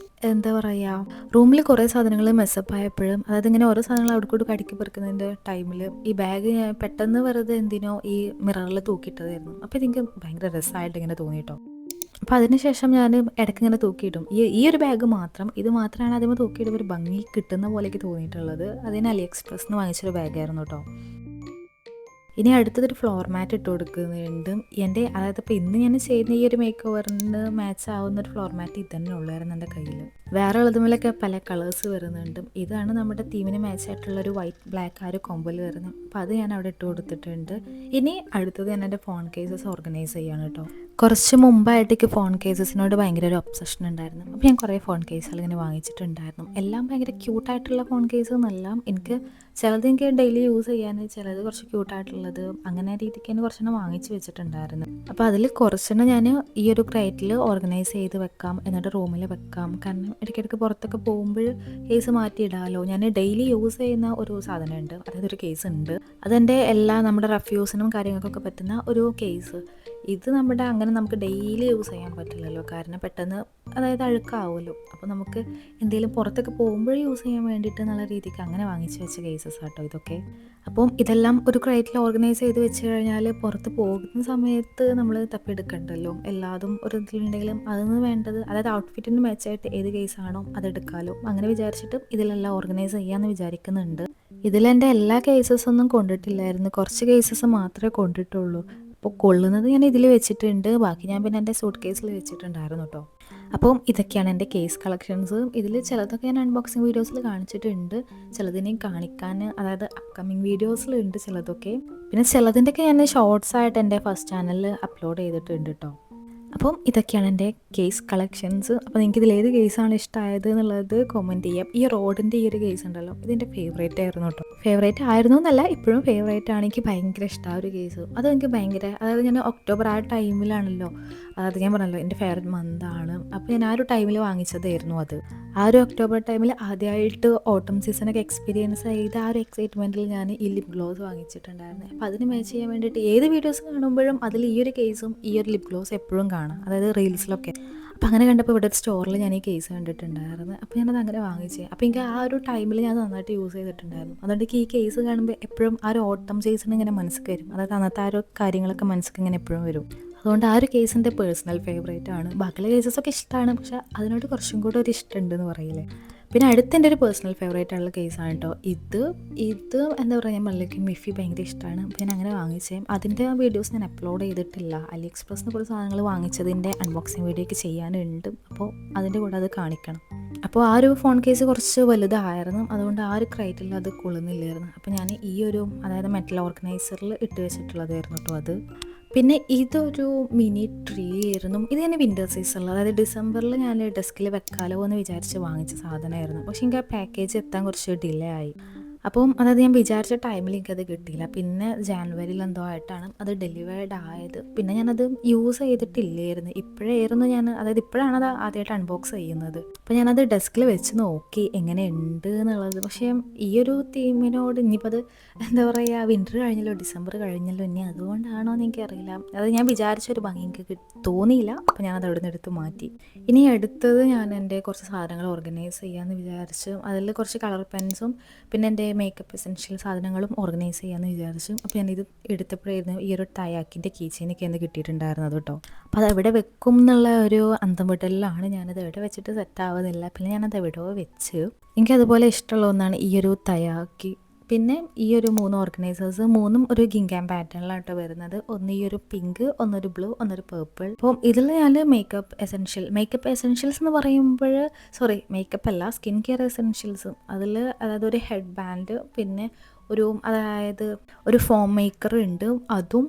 എന്താ പറയുക റൂമിൽ കുറേ സാധനങ്ങൾ മെസ്സപ്പ് ആയപ്പോഴും അതായത് ഇങ്ങനെ ഓരോ സാധനങ്ങൾ അവിടെ കൂടെ അടുക്കി പെറുക്കുന്നതിൻ്റെ ടൈമിൽ ഈ ബാഗ് ഞാൻ പെട്ടെന്ന് വെറുതെ എന്തിനോ ഈ മിററിൽ തൂക്കിയിട്ടതായിരുന്നു. അപ്പോൾ ഇതെനിക്ക് ഭയങ്കര രസമായിട്ട് ഇങ്ങനെ തോന്നിയിട്ടോ. അപ്പോൾ അതിനുശേഷം ഞാൻ ഇടയ്ക്ക് ഇങ്ങനെ തൂക്കിയിടും. ഈ ഒരു ബാഗ് മാത്രം ഇത് മാത്രമാണ് അതിന് തൂക്കിയിടുമ്പോൾ ഒരു ഭംഗി കിട്ടുന്ന പോലെയൊക്കെ തോന്നിയിട്ടുള്ളത്. അതിന് AliExpress നിന്ന് വാങ്ങിച്ചൊരു ബാഗായിരുന്നു കേട്ടോ. ഇനി അടുത്തതൊരു ഫ്ലോർ മാറ്റ് ഇട്ട് കൊടുക്കുന്നുണ്ട്. അതായത് ഇപ്പോൾ ഇന്ന് ഞാൻ ചെയ്യുന്ന ഈ ഒരു മേക്ക് ഓവറിന് മാച്ച് ആവുന്ന ഒരു ഫ്ലോർ മാറ്റ് ഇത് തന്നെ ഉള്ളായിരുന്നു എൻ്റെ കയ്യിൽ. വേറെ ഉള്ളതുമല്ലൊക്കെ പല കളേഴ്സ് വരുന്നുണ്ട്. ഇതാണ് നമ്മുടെ തീമിന് മാച്ച് ആയിട്ടുള്ളൊരു വൈറ്റ് ബ്ലാക്ക് ആ ഒരു കോമ്പോയിൽ വരുന്നത്. അപ്പോൾ അത് ഞാൻ അവിടെ ഇട്ട് കൊടുത്തിട്ടുണ്ട്. ഇനി അടുത്തത് ഞാൻ എൻ്റെ ഫോൺ കേസസ് ഓർഗനൈസ് ചെയ്യാണ് കേട്ടോ. കുറച്ച് മുമ്പായിട്ടേക്ക് ഫോൺ കേസസിനോട് ഭയങ്കര ഒരു ഒബ്സഷൻ ഉണ്ടായിരുന്നു. അപ്പോൾ ഞാൻ കുറേ ഫോൺ കേസുകൾ ഇങ്ങനെ വാങ്ങിച്ചിട്ടുണ്ടായിരുന്നു. എല്ലാം ഭയങ്കര ക്യൂട്ടായിട്ടുള്ള ഫോൺ കേസ് എന്നല്ല, എനിക്ക് ചിലത് എനിക്ക് ഡെയിലി യൂസ് ചെയ്യാൻ, ചിലത് കുറച്ച് ക്യൂട്ടായിട്ടുള്ളത്, അങ്ങനെ രീതിക്ക് തന്നെ കുറച്ചെണ്ണം വാങ്ങിച്ച് വെച്ചിട്ടുണ്ടായിരുന്നു. അപ്പോൾ അതിൽ കുറച്ചെണ്ണം ഞാൻ ഈ ഒരു ക്രൈറ്റിൽ ഓർഗനൈസ് ചെയ്ത് വെക്കാം, എന്നിട്ട് റൂമിൽ വെക്കാം. കാരണം ഇടയ്ക്കിടയ്ക്ക് പുറത്തൊക്കെ പോകുമ്പോൾ കേസ് മാറ്റിയിടാമല്ലോ. ഞാൻ ഡെയിലി യൂസ് ചെയ്യുന്ന ഒരു സാധനമുണ്ട്, അതായത് ഒരു കേസ് ഉണ്ട്. അതെൻ്റെ എല്ലാ നമ്മുടെ റെഫ്യൂസിനും കാര്യങ്ങൾക്കൊക്കെ പറ്റുന്ന ഒരു കേസ്. ഇത് നമ്മുടെ അങ്ങനെ നമുക്ക് ഡെയിലി യൂസ് ചെയ്യാൻ പറ്റില്ലല്ലോ, കാരണം പെട്ടെന്ന് അതായത് അഴുക്കാവുമല്ലോ. അപ്പോൾ നമുക്ക് എന്തെങ്കിലും പുറത്തൊക്കെ പോകുമ്പോൾ യൂസ് ചെയ്യാൻ വേണ്ടിയിട്ട് നല്ല രീതിക്ക് അങ്ങനെ വാങ്ങിച്ച് വെച്ച കേസസ് ആട്ടോ ഇതൊക്കെ. അപ്പം ഇതെല്ലാം ഒരു ക്രൈറ്റിൽ ഓർഗനൈസ് ചെയ്ത് വെച്ച് കഴിഞ്ഞാൽ പുറത്ത് പോകുന്ന സമയത്ത് നമ്മൾ തപ്പിയെടുക്കണ്ടല്ലോ. എല്ലാതും ഒരു ഇതിലുണ്ടെങ്കിലും അതിന് വേണ്ടത്, അതായത് ഔട്ട്ഫിറ്റിന് മാച്ചായിട്ട് ഏത് കേസാണോ അതെടുക്കാമല്ലോ. അങ്ങനെ വിചാരിച്ചിട്ട് ഇതിലെല്ലാം ഓർഗനൈസ് ചെയ്യാമെന്ന് വിചാരിക്കുന്നുണ്ട്. ഇതിലെൻ്റെ എല്ലാ കേസസൊന്നും കൊണ്ടിട്ടില്ലായിരുന്നു, കുറച്ച് കേസസ് മാത്രമേ കൊണ്ടിട്ടുള്ളൂ. അപ്പോൾ കൊള്ളുന്നത് ഞാൻ ഇതിൽ വെച്ചിട്ടുണ്ട്, ബാക്കി ഞാൻ പിന്നെ എൻ്റെ സൂട്ട് കേസിൽ വെച്ചിട്ടുണ്ടായിരുന്നു കേട്ടോ. അപ്പം ഇതൊക്കെയാണ് എൻ്റെ കേസ് കളക്ഷൻസ്. ഇതിൽ ചിലതൊക്കെ ഞാൻ അൺബോക്സിങ് വീഡിയോസിൽ കാണിച്ചിട്ടുണ്ട്, ചിലതിനെയും കാണിക്കാൻ, അതായത് അപ്കമിങ് വീഡിയോസിലുണ്ട് ചിലതൊക്കെ. പിന്നെ ചിലതിൻ്റെയൊക്കെ ഞാൻ ഷോർട്സ് ആയിട്ട് എൻ്റെ ഫസ്റ്റ് ചാനലിൽ അപ്ലോഡ് ചെയ്തിട്ടുണ്ട് കേട്ടോ. അപ്പം ഇതൊക്കെയാണ് എൻ്റെ കേസ് കളക്ഷൻസ്. അപ്പോൾ നിങ്ങൾക്ക് ഇതിലേത് കേസാണ് ഇഷ്ടമായത് എന്നുള്ളത് കമൻറ്റ് ചെയ്യാം. ഈ റോഡിൻ്റെ ഈ ഒരു കേസ് ഉണ്ടല്ലോ, ഇതിൻ്റെ ഫേവറേറ്റ് ആയിരുന്നു കേട്ടോ. ഫേവറേറ്റ് ആയിരുന്നു എന്നല്ല, ഇപ്പോഴും ഫേവറേറ്റ് ആണ്. എനിക്ക് ഭയങ്കര ഇഷ്ടമാണ് ഒരു കേസ്. അത് എനിക്ക് ഭയങ്കര, അതായത് ഞാൻ ഒക്ടോബർ ആ ടൈമിലാണല്ലോ, അതായത് ഞാൻ പറഞ്ഞല്ലോ എൻ്റെ ഫേവറേറ്റ് മന്താണ്. അപ്പോൾ ഞാൻ ആ ഒരു ടൈമിൽ വാങ്ങിച്ചതായിരുന്നു അത്. ആ ഒരു ഒക്ടോബർ ടൈമിൽ ആദ്യമായിട്ട് ഓട്ടം സീസണൊക്കെ എക്സ്പീരിയൻസ് ചെയ്ത ആ ഒരു എക്സൈറ്റ്മെൻറ്റിൽ ഞാൻ ഈ ലിപ് ഗ്ലോസ് വാങ്ങിച്ചിട്ടുണ്ടായിരുന്നു. അപ്പോൾ അതിന് മാച്ച് ചെയ്യാൻ വേണ്ടിയിട്ട് ഏത് വീഡിയോസ് കാണുമ്പോഴും അതിൽ ഈ ഒരു കേസും ഈ ഒരു ലിപ് ഗ്ലോസ് എപ്പോഴും കാണാം, അതായത് റീൽസിലൊക്കെ. അപ്പോൾ അങ്ങനെ കണ്ടപ്പോൾ ഇവിടെ ഒരു സ്റ്റോറിൽ ഞാൻ ഈ കേസ് കണ്ടിട്ടുണ്ടായിരുന്നു. അപ്പോൾ ഞാനത് അങ്ങനെ വാങ്ങിച്ചത്. അപ്പോൾ എനിക്ക് ആ ഒരു ടൈമിൽ ഞാൻ നന്നായിട്ട് യൂസ് ചെയ്തിട്ടുണ്ടായിരുന്നു. അതുകൊണ്ട് എനിക്ക് ഈ കേസ് കാണുമ്പോൾ എപ്പോഴും ആ ഒരു ഓട്ടം സീസൺ ഇങ്ങനെ മനസ്സിൽ വരും, അതായത് അന്നത്തെ ആ ഒരു കാര്യങ്ങളൊക്കെ മനസ്സിൽ ഇങ്ങനെ എപ്പോഴും വരും. അതുകൊണ്ട് ആ ഒരു കേസിൻ്റെ പേഴ്സണൽ ഫേവറേറ്റ് ആണ്. ബാക്കിയുള്ള കേസസൊക്കെ ഇഷ്ടമാണ്, പക്ഷേ അതിനോട് കുറച്ചും കൂടെ ഒരു ഇഷ്ടമുണ്ടെന്ന് പറയില്ലേ. പിന്നെ അടുത്തെൻ്റെ ഒരു പേഴ്സണൽ ഫേവറേറ്റ് ആയിട്ടുള്ള കേസാണ് കേട്ടോ ഇത്. എന്താ പറയുക, ഞാൻ പറഞ്ഞില്ലേ മിഫി ഭയങ്കര ഇഷ്ടമാണ്. അപ്പോൾ ഞാൻ അങ്ങനെ വാങ്ങിച്ചേ. അതിൻ്റെ വീഡിയോസ് ഞാൻ അപ്ലോഡ് ചെയ്തിട്ടില്ല. അലി എക്സ്പ്രസ്സിന് കുറച്ച് സാധനങ്ങൾ വാങ്ങിച്ചതിൻ്റെ അൺബോക്സിങ് വീഡിയോ ഒക്കെ ചെയ്യാനുണ്ട്, അപ്പോൾ അതിൻ്റെ കൂടെ അത് കാണിക്കണം. അപ്പോൾ ആ ഒരു ഫോൺ കേസ് കുറച്ച് വലുതായിരുന്നു, അതുകൊണ്ട് ആ ഒരു ക്രൈറ്റിൽ അത് കൊള്ളുന്നില്ലായിരുന്നു. അപ്പോൾ ഞാൻ ഈ ഒരു, അതായത് മെറ്റൽ ഓർഗനൈസറിൽ ഇട്ട് വെച്ചിട്ടുള്ളതായിരുന്നു കേട്ടോ അത്. പിന്നെ ഇതൊരു മിനി ട്രീ ആയിരുന്നു. ഇത് ഞാൻ വിൻ്റർ സീസണിൽ, അതായത് ഡിസംബറിൽ ഞാൻ ഡെസ്കിൽ വെക്കാലോ എന്ന് വിചാരിച്ച് വാങ്ങിച്ച സാധനമായിരുന്നു. പക്ഷേ എനിക്ക് ആ പാക്കേജ് എത്താൻ കുറച്ച് ഡിലേ ആയി. അപ്പം അതായത് ഞാൻ വിചാരിച്ച ടൈമിൽ എനിക്കത് കിട്ടിയില്ല. പിന്നെ ജാനുവരിയിൽ എന്തോ ആയിട്ടാണ് അത് ഡെലിവേർഡ് ആയത്. പിന്നെ ഞാനത് യൂസ് ചെയ്തിട്ടില്ലായിരുന്നു. ഇപ്പോഴായിരുന്നു ഞാൻ, അതായത് ഇപ്പോഴാണ് അത് ആദ്യമായിട്ട് അൺബോക്സ് ചെയ്യുന്നത്. അപ്പോൾ ഞാനത് ഡെസ്കിൽ വെച്ച് നോക്കി എങ്ങനെയുണ്ട് എന്നുള്ളത്. പക്ഷേ ഈ ഒരു തീമിനോട് ഇനിയിപ്പോൾ അത് എന്താ പറയുക, വിൻ്റർ കഴിഞ്ഞല്ലോ, ഡിസംബർ കഴിഞ്ഞല്ലോ, ഇനി അതുകൊണ്ടാണോ എന്ന് എനിക്കറിയില്ല. അത് ഞാൻ വിചാരിച്ചൊരു ഭംഗി എനിക്ക് തോന്നിയില്ല. അപ്പോൾ ഞാനത് അവിടെ നിന്ന് എടുത്ത് മാറ്റി. ഇനി അടുത്തത് ഞാൻ എൻ്റെ കുറച്ച് സാധനങ്ങൾ ഓർഗനൈസ് ചെയ്യാമെന്ന് വിചാരിച്ചു. അതിൽ കുറച്ച് കളർ പെൻസും പിന്നെ എൻ്റെ മേക്കപ്പ് എസെൻഷ്യൽ സാധനങ്ങളും ഓർഗനൈസ് ചെയ്യാമെന്ന് വിചാരിച്ചു. അപ്പോൾ ഞാനിത് എടുത്തപ്പോഴായിരുന്നു ഈ ഒരു ടയാക്കിൻ്റെ കീ ചെയിനൊക്കെ എന്ന് കിട്ടിയിട്ടുണ്ടായിരുന്നത് കേട്ടോ. അപ്പോൾ അത് എവിടെ വെക്കും എന്നുള്ള ഒരു അന്തം വിടലിലാണ്. ഞാനത് എവിടെ വെച്ചിട്ട് സെറ്റ് ആവുന്നില്ല. പിന്നെ ഞാനത് എവിടെയോ വെച്ച്. എനിക്കതുപോലെ ഇഷ്ടമുള്ള ഒന്നാണ് ഈ ഒരു തയാക്കി. പിന്നെ ഈ ഒരു 3 ഓർഗനൈസേഴ്സ്, 3ഉം ഒരു ഗിങ്കാം പാറ്റേണിലാട്ടോ വരുന്നത്. ഒന്ന് ഈ ഒരു പിങ്ക്, ഒന്നൊരു ബ്ലൂ, ഒന്നൊരു പേർപ്പിൾ. അപ്പം ഇതിൽ ഞാൻ മേക്കപ്പ് എസെൻഷ്യൽസ് എന്ന് പറയുമ്പോൾ, മേക്കപ്പ് അല്ല, സ്കിൻ കെയർ എസെൻഷ്യൽസും അതിൽ, അതായത് ഒരു ഹെഡ് ബാൻഡ്, പിന്നെ അതായത് ഒരു ഫോം മേക്കർ ഉണ്ട് അതും,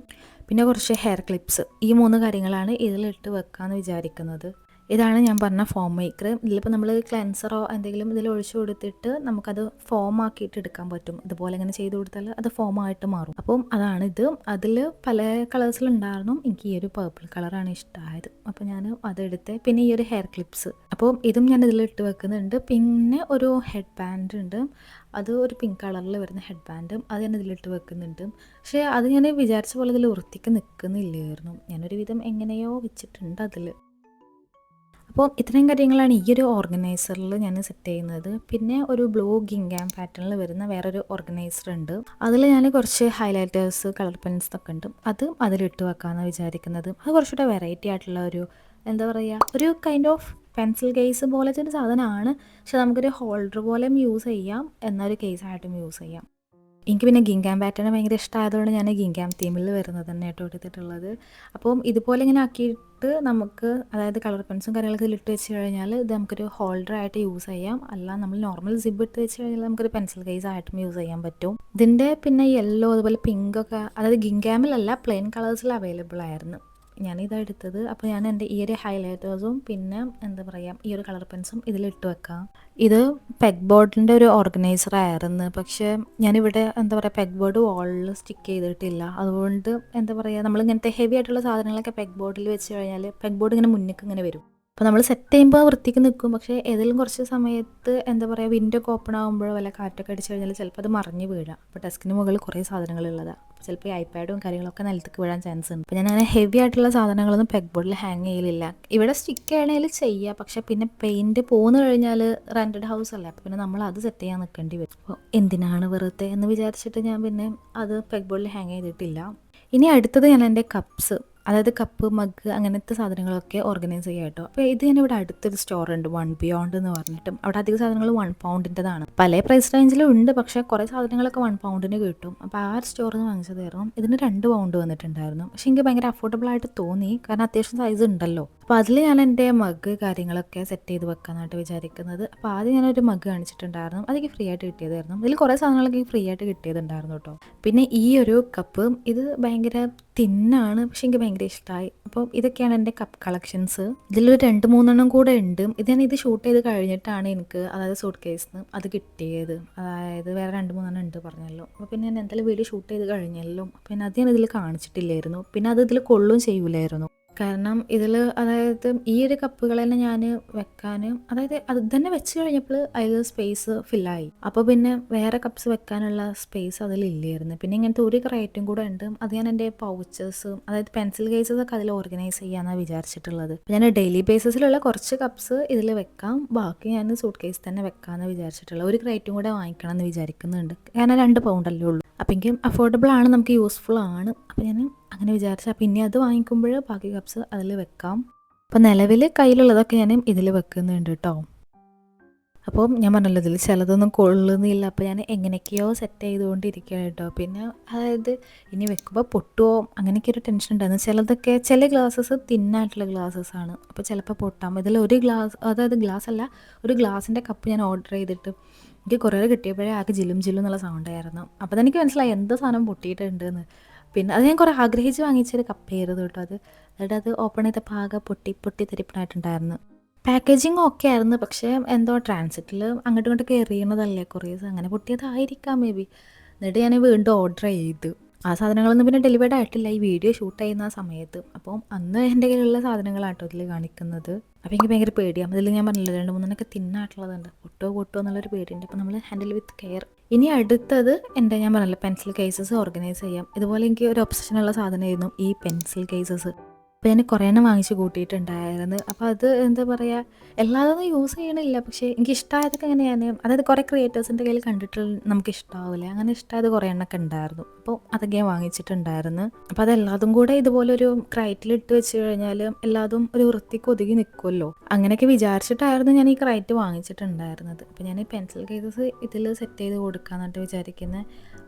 പിന്നെ കുറച്ച് ഹെയർ ക്ലിപ്സ്. ഈ 3 കാര്യങ്ങളാണ് ഇതിലിട്ട് വെക്കാമെന്ന് വിചാരിക്കുന്നത്. ഇതാണ് ഞാൻ പറഞ്ഞ ഫോം മേക്കർ. ഇതിലിപ്പോൾ നമ്മൾ ക്ലെൻസറോ എന്തെങ്കിലും ഇതിൽ ഒഴിച്ചു കൊടുത്തിട്ട് നമുക്കത് ഫോം ആക്കിയിട്ട് എടുക്കാൻ പറ്റും. ഇതുപോലെ ഇങ്ങനെ ചെയ്ത് കൊടുത്താൽ അത് ഫോമായിട്ട് മാറും. അപ്പം അതാണിത്. അതിൽ പല കളേഴ്സിലുണ്ടായിരുന്നു. എനിക്ക് ഈ ഒരു പേർപ്പിൾ കളറാണ് ഇഷ്ടമായത്, അപ്പോൾ ഞാൻ അതെടുത്ത്. പിന്നെ ഈ ഒരു ഹെയർ ക്ലിപ്സ്, അപ്പോൾ ഇതും ഞാൻ ഇതിലിട്ട് വെക്കുന്നുണ്ട്. പിന്നെ ഒരു ഹെഡ് ബാൻഡ് ഉണ്ട്, അത് ഒരു പിങ്ക് കളറിൽ വരുന്ന ഹെഡ് ബാൻഡും അത് ഞാൻ ഇതിലിട്ട് വെക്കുന്നുണ്ട്. പക്ഷേ അത് ഞാൻ വിചാരിച്ച പോലെ ഇതിൽ വൃത്തിക്ക് നിൽക്കുന്നില്ലായിരുന്നു. ഞാനൊരു വിധം എങ്ങനെയോ വെച്ചിട്ടുണ്ട് അതിൽ. അപ്പോൾ ഇത്രയും കാര്യങ്ങളാണ് ഈ ഒരു ഓർഗനൈസറിൽ ഞാൻ സെറ്റ് ചെയ്യുന്നത്. പിന്നെ ഒരു ബ്ലൂ ഗിങ്കാം പാറ്റേണിൽ വരുന്ന വേറൊരു ഓർഗനൈസർ ഉണ്ട്. അതിൽ ഞാൻ കുറച്ച് ഹൈലൈറ്റേഴ്സ്, കളർ പെൻസൊക്കെ ഉണ്ട്, അത് അതിലിട്ട് വെക്കാമെന്ന് വിചാരിക്കുന്നത്. അത് കുറച്ചുകൂടെ വെറൈറ്റി ആയിട്ടുള്ള ഒരു, എന്താ പറയുക, ഒരു കൈൻഡ് ഓഫ് പെൻസിൽ കേസ് പോലത്തെ ഒരു സാധനമാണ്. പക്ഷെ നമുക്കൊരു ഹോൾഡർ പോലെയും യൂസ് ചെയ്യാം, എന്നൊരു കേസായിട്ടും യൂസ് ചെയ്യാം. എനിക്ക് പിന്നെ ഗിങ്കാം പാറ്റേൺ ഭയങ്കര ഇഷ്ടമായതുകൊണ്ട് ഞാൻ ഗിങ്കാം തീമിൽ വരുന്നത് തന്നെ കേട്ടോ എടുത്തിട്ടുള്ളത്. അപ്പം ഇതുപോലെ ഇങ്ങനെ ആക്കിയിട്ട് നമുക്ക്, അതായത് കളർ പെൻസും കാര്യങ്ങളൊക്കെ ഇതിലിട്ട് വെച്ച് കഴിഞ്ഞാൽ ഇത് നമുക്കൊരു ഹോൾഡറായിട്ട് യൂസ് ചെയ്യാം. അല്ല നമ്മൾ നോർമൽ സിബ് ഇട്ട് വെച്ച് കഴിഞ്ഞാൽ നമുക്കൊരു പെൻസിൽ കേസ് ആയിട്ടും യൂസ് ചെയ്യാൻ പറ്റും. ഇതിൻ്റെ പിന്നെ യെല്ലോ, അതുപോലെ പിങ്കൊക്കെ, അതായത് ഗിങ്കാമിലല്ല പ്ലെയിൻ കളേഴ്സിൽ അവൈലബിൾ ആയിരുന്നു. ഞാനിതാണ് എടുത്തത്. അപ്പോൾ ഞാൻ എൻ്റെ ഈ ഒരു ഹൈലൈറ്റേഴ്സും പിന്നെ എന്താ പറയുക ഈ ഒരു കളർ പെൻസും ഇതിലിട്ട് വെക്കാം. ഇത് പെഗ് ബോർഡിൻ്റെ ഒരു ഓർഗനൈസർ ആയിരുന്നു. പക്ഷേ ഞാനിവിടെ എന്താ പറയുക പെഗ് ബോർഡ് വാളിൽ സ്റ്റിക്ക് ചെയ്തിട്ടില്ല. അതുകൊണ്ട് എന്താ പറയുക നമ്മളിങ്ങനത്തെ ഹെവി ആയിട്ടുള്ള സാധനങ്ങളൊക്കെ പെഗ് ബോർഡിൽ വെച്ച് കഴിഞ്ഞാൽ പെഗ് ബോർഡ് ഇങ്ങനെ മുന്നിലേക്ക് ഇങ്ങനെ വരും. അപ്പോൾ നമ്മൾ സെറ്റ് ചെയ്യുമ്പോൾ വൃത്തിക്ക് നിൽക്കും. പക്ഷേ ഏതെങ്കിലും കുറച്ച് സമയത്ത് എന്താ പറയുക വിൻഡോ ഒക്കെ ഓപ്പൺ ആകുമ്പോഴോ വല്ല കാറ്റൊക്കെ അടിച്ച് കഴിഞ്ഞാൽ ചിലപ്പോൾ അത് മറിഞ്ഞ് വീഴാം. അപ്പോൾ ഡെസ്കിന് മുകളിൽ കുറേ സാധനങ്ങളുള്ളതാണ്. ചിലപ്പോൾ ഈ ഐപാഡും കാര്യങ്ങളൊക്കെ നിലത്തേക്ക് വീഴാൻ ചാൻസ് ഉണ്ട്. അപ്പോൾ ഞാൻ അങ്ങനെ ഹെവി ആയിട്ടുള്ള സാധനങ്ങളൊന്നും പെഗ് ബോർഡിൽ ഹാങ് ചെയ്യലില്ല. ഇവിടെ സ്റ്റിക്ക് ചെയ്യണമെങ്കിൽ ചെയ്യുക. പക്ഷേ പിന്നെ പെയിൻറ്റ് പോന്നു കഴിഞ്ഞാൽ റെൻറ്റഡ് ഹൗസ് അല്ലേ, അപ്പോൾ പിന്നെ നമ്മൾ അത് സെറ്റ് ചെയ്യാൻ നിൽക്കേണ്ടി വരും. അപ്പോൾ എന്തിനാണ് വെറുതെ എന്ന് വിചാരിച്ചിട്ട് ഞാൻ പിന്നെ അത് പെഗ് ബോർഡിൽ ഹാങ് ചെയ്തിട്ടില്ല. ഇനി അടുത്തത് ഞാൻ എൻ്റെ കപ്സ്, അതായത് കപ്പ് മഗ് അങ്ങനത്തെ സാധനങ്ങളൊക്കെ ഓർഗനൈസ് ചെയ്യാം കേട്ടോ. അപ്പോൾ ഇത് ഞാൻ ഇവിടെ അടുത്തൊരു സ്റ്റോർ ഉണ്ട്, വൺ ബിയോണ്ട് എന്ന് പറഞ്ഞിട്ടും. അവിടെ അധികം സാധനങ്ങൾ 1 പൗണ്ടിൻ്റെതാണ്. പല പ്രൈസ് റേഞ്ചിലും ഉണ്ട്, പക്ഷേ കുറേ സാധനങ്ങളൊക്കെ 1 പൗണ്ടിന് കിട്ടും. അപ്പോൾ ആ ഒരു സ്റ്റോറിൽ നിന്ന് വാങ്ങിച്ചതായിരുന്നു. ഇതിന് 2 പൗണ്ട് വന്നിട്ടുണ്ടായിരുന്നു. പക്ഷേ എനിക്ക് ഭയങ്കര അഫോർഡബിൾ ആയിട്ട് തോന്നി, കാരണം അത്യാവശ്യം സൈസ് ഉണ്ടല്ലോ. അപ്പോൾ അതിൽ ഞാൻ എൻ്റെ മഗ് കാര്യങ്ങളൊക്കെ സെറ്റ് ചെയ്ത് വെക്കാനായിട്ട് വിചാരിക്കുന്നത്. അപ്പോൾ ആദ്യം ഞാനൊരു മഗ് കാണിച്ചിട്ടുണ്ടായിരുന്നു, അതൊക്കെ ഫ്രീ ആയിട്ട് കിട്ടിയതായിരുന്നു. ഇതിൽ കുറേ സാധനങ്ങളൊക്കെ ഫ്രീ ആയിട്ട് കിട്ടിയതുണ്ടായിരുന്നു കേട്ടോ. പിന്നെ ഈ ഒരു കപ്പ്, ഇത് ഭയങ്കര തിന്നാണ്, പക്ഷെ എനിക്ക് ഭയങ്കര ഇഷ്ടമായി. അപ്പോൾ ഇതൊക്കെയാണ് എൻ്റെ കപ്പ് കളക്ഷൻസ്. ഇതിലൊരു 2-3 കൂടെ ഉണ്ട്. ഇത് ഞാൻ ഷൂട്ട് ചെയ്ത് കഴിഞ്ഞിട്ടാണ് എനിക്ക്, അതായത് സൂട്ട് കേസിന് അത് കിട്ടിയത്. അതായത് വേറെ 2-3 ഉണ്ട് പറഞ്ഞല്ലോ. അപ്പോൾ പിന്നെ ഞാൻ എന്തായാലും വീഡിയോ ഷൂട്ട് ചെയ്ത് കഴിഞ്ഞല്ലോ. പിന്നെ അത് ഞാൻ ഇതിൽ കാണിച്ചിട്ടില്ലായിരുന്നു. പിന്നെ അത് ഇതിൽ കൊള്ളും ചെയ്യൂലായിരുന്നു. കാരണം ഇതിൽ അതായത് ഈ ഒരു കപ്പുകളെല്ലാം ഞാൻ വെക്കാൻ, അതായത് അത് തന്നെ വെച്ച് കഴിഞ്ഞപ്പോൾ അതിൽ സ്പേസ് ഫില്ലായി. അപ്പോൾ പിന്നെ വേറെ കപ്സ് വെക്കാനുള്ള സ്പേസ് അതിലില്ലായിരുന്നു. പിന്നെ ഇങ്ങനത്തെ ഒരു ക്രേറ്റും കൂടെ ഉണ്ട്. അത് ഞാൻ എൻ്റെ പൗച്ചസ്, അതായത് പെൻസിൽ കേസസ് ഒക്കെ അതിൽ ഓർഗനൈസ് ചെയ്യാനാണ് വിചാരിച്ചിട്ടുള്ളത്. ഞാൻ ഡെയിലി ബേസിസിലുള്ള കുറച്ച് കപ്സ് ഇതിൽ വെക്കാം, ബാക്കി ഞാൻ സൂട്ട് കേസ് തന്നെ വെക്കാമെന്ന് വിചാരിച്ചിട്ടുള്ളത്. ഒരു ക്രേറ്റും കൂടെ വാങ്ങിക്കണം എന്ന് വിചാരിക്കുന്നുണ്ട്, കാരണം 2 പൗണ്ടല്ലേ ഉള്ളൂ. അപ്പം എനിക്ക് അഫോർഡബിൾ ആണ്, നമുക്ക് യൂസ്ഫുൾ ആണ്. അപ്പോൾ ഞാൻ അങ്ങനെ വിചാരിച്ചു. അപ്പം ഇനി അത് വാങ്ങിക്കുമ്പോൾ ബാക്കി കപ്സ് അതിൽ വെക്കാം. അപ്പോൾ നിലവിൽ കയ്യിലുള്ളതൊക്കെ ഞാൻ ഇതിൽ വെക്കുന്നുണ്ട് കേട്ടോ. അപ്പോൾ ഞാൻ പറഞ്ഞല്ലോ ഇതിൽ ചിലതൊന്നും കൊള്ളുന്നില്ല. അപ്പോൾ ഞാൻ എങ്ങനെയൊക്കെയോ സെറ്റ് ചെയ്തുകൊണ്ടിരിക്കുക കേട്ടോ. പിന്നെ അതായത് ഇനി വെക്കുമ്പോൾ പൊട്ടുമോ അങ്ങനെയൊക്കെ ഒരു ടെൻഷൻ ഉണ്ടായിരുന്നു. ചിലതൊക്കെ ചില ഗ്ലാസ്സസ് തിന്നായിട്ടുള്ള ഗ്ലാസ്സസ് ആണ്, അപ്പോൾ ചിലപ്പോൾ പൊട്ടാം. ഇതിൽ ഒരു ഗ്ലാസ്, അതായത് ഗ്ലാസ് അല്ല, ഒരു ഗ്ലാസിൻ്റെ കപ്പ് ഞാൻ ഓർഡർ ചെയ്തിട്ട് എനിക്ക് കുറേ കിട്ടിയപ്പോഴേ ആകെ ജിലും ജിലും എന്നുള്ള സൗണ്ടായിരുന്നു. അപ്പോൾ എനിക്ക് മനസ്സിലായി എന്തോ സാധനം പൊട്ടിയിട്ടുണ്ടെന്ന്. പിന്നെ അത് ഞാൻ കുറേ ആഗ്രഹിച്ച് വാങ്ങിച്ചൊരു കപ്പായിരുന്നു കേട്ടോ. എന്നിട്ട് അത് ഓപ്പൺ ചെയ്തപ്പോൾ ആകെ പൊട്ടി തെരിപ്പനായിട്ടുണ്ടായിരുന്നു. പാക്കേജിങ് ഓക്കെ ആയിരുന്നു, പക്ഷേ എന്തോ ട്രാൻസിറ്റിൽ അങ്ങോട്ടും ഇങ്ങോട്ടൊക്കെ എറിയണതല്ലേ കൊറിയേഴ്സ്, അങ്ങനെ പൊട്ടിയതായിരിക്കാം മേ ബി. എന്നിട്ട് ഞാൻ വീണ്ടും ഓർഡർ ചെയ്തു. ആ സാധനങ്ങളൊന്നും പിന്നെ ഡെലിവേർഡ് ആയിട്ടില്ല ഈ വീഡിയോ ഷൂട്ട് ചെയ്യുന്ന ആ സമയത്ത്. അപ്പം അന്ന് എൻ്റെ കയ്യിലുള്ള സാധനങ്ങളാട്ടോ ഇതിൽ കാണിക്കുന്നത്. അപ്പോൾ എനിക്ക് ഭയങ്കര പേടിയാണ്. അതിൽ ഞാൻ പറഞ്ഞില്ല 2-3 തിന്നായിട്ടുള്ളതുണ്ട്, പൊട്ടോ എന്നുള്ളൊരു പേടിയുണ്ട്. അപ്പോൾ നമ്മൾ ഹാൻഡിൽ വിത്ത് കെയർ. ഇനി അടുത്തത് എൻ്റെ ഞാൻ പറഞ്ഞില്ല പെൻസിൽ കേസസ് ഓർഗനൈസ് ചെയ്യാം. ഇതുപോലെ എനിക്ക് ഒരു ഒബ്സഷനുള്ള സാധനമായിരുന്നു ഈ പെൻസിൽ കേസസ്. അപ്പോൾ ഞാൻ കുറേ എണ്ണം വാങ്ങിച്ച് കൂട്ടിയിട്ടുണ്ടായിരുന്നു. അപ്പോൾ അത് എന്താ പറയുക, എല്ലാതൊന്നും യൂസ് ചെയ്യണില്ല, പക്ഷേ എനിക്ക് ഇഷ്ടമായതൊക്കെ എങ്ങനെയാണ്, അതായത് കുറേ ക്രിയേറ്റേഴ്സിൻ്റെ കയ്യിൽ കണ്ടിട്ട് നമുക്ക് ഇഷ്ടമാവില്ലേ, അങ്ങനെ ഇഷ്ടമായത് കുറേ എണ്ണമൊക്കെ ഉണ്ടായിരുന്നു. അപ്പോൾ അതൊക്കെ ഞാൻ വാങ്ങിച്ചിട്ടുണ്ടായിരുന്നു. അപ്പോൾ അതെല്ലാതും കൂടെ ഇതുപോലൊരു ക്രൈറ്റിലിട്ട് വെച്ച് കഴിഞ്ഞാൽ എല്ലാതും ഒരു വൃത്തിക്ക് ഒതുങ്ങി നിൽക്കുമല്ലോ, അങ്ങനെയൊക്കെ വിചാരിച്ചിട്ടായിരുന്നു ഞാൻ ഈ ക്രൈറ്റ് വാങ്ങിച്ചിട്ടുണ്ടായിരുന്നത്. അപ്പോൾ ഞാൻ ഈ പെൻസിൽ കേസസ് ഇതിൽ സെറ്റ് ചെയ്ത് കൊടുക്കാമെന്നിട്ട് വിചാരിക്കുന്നത്.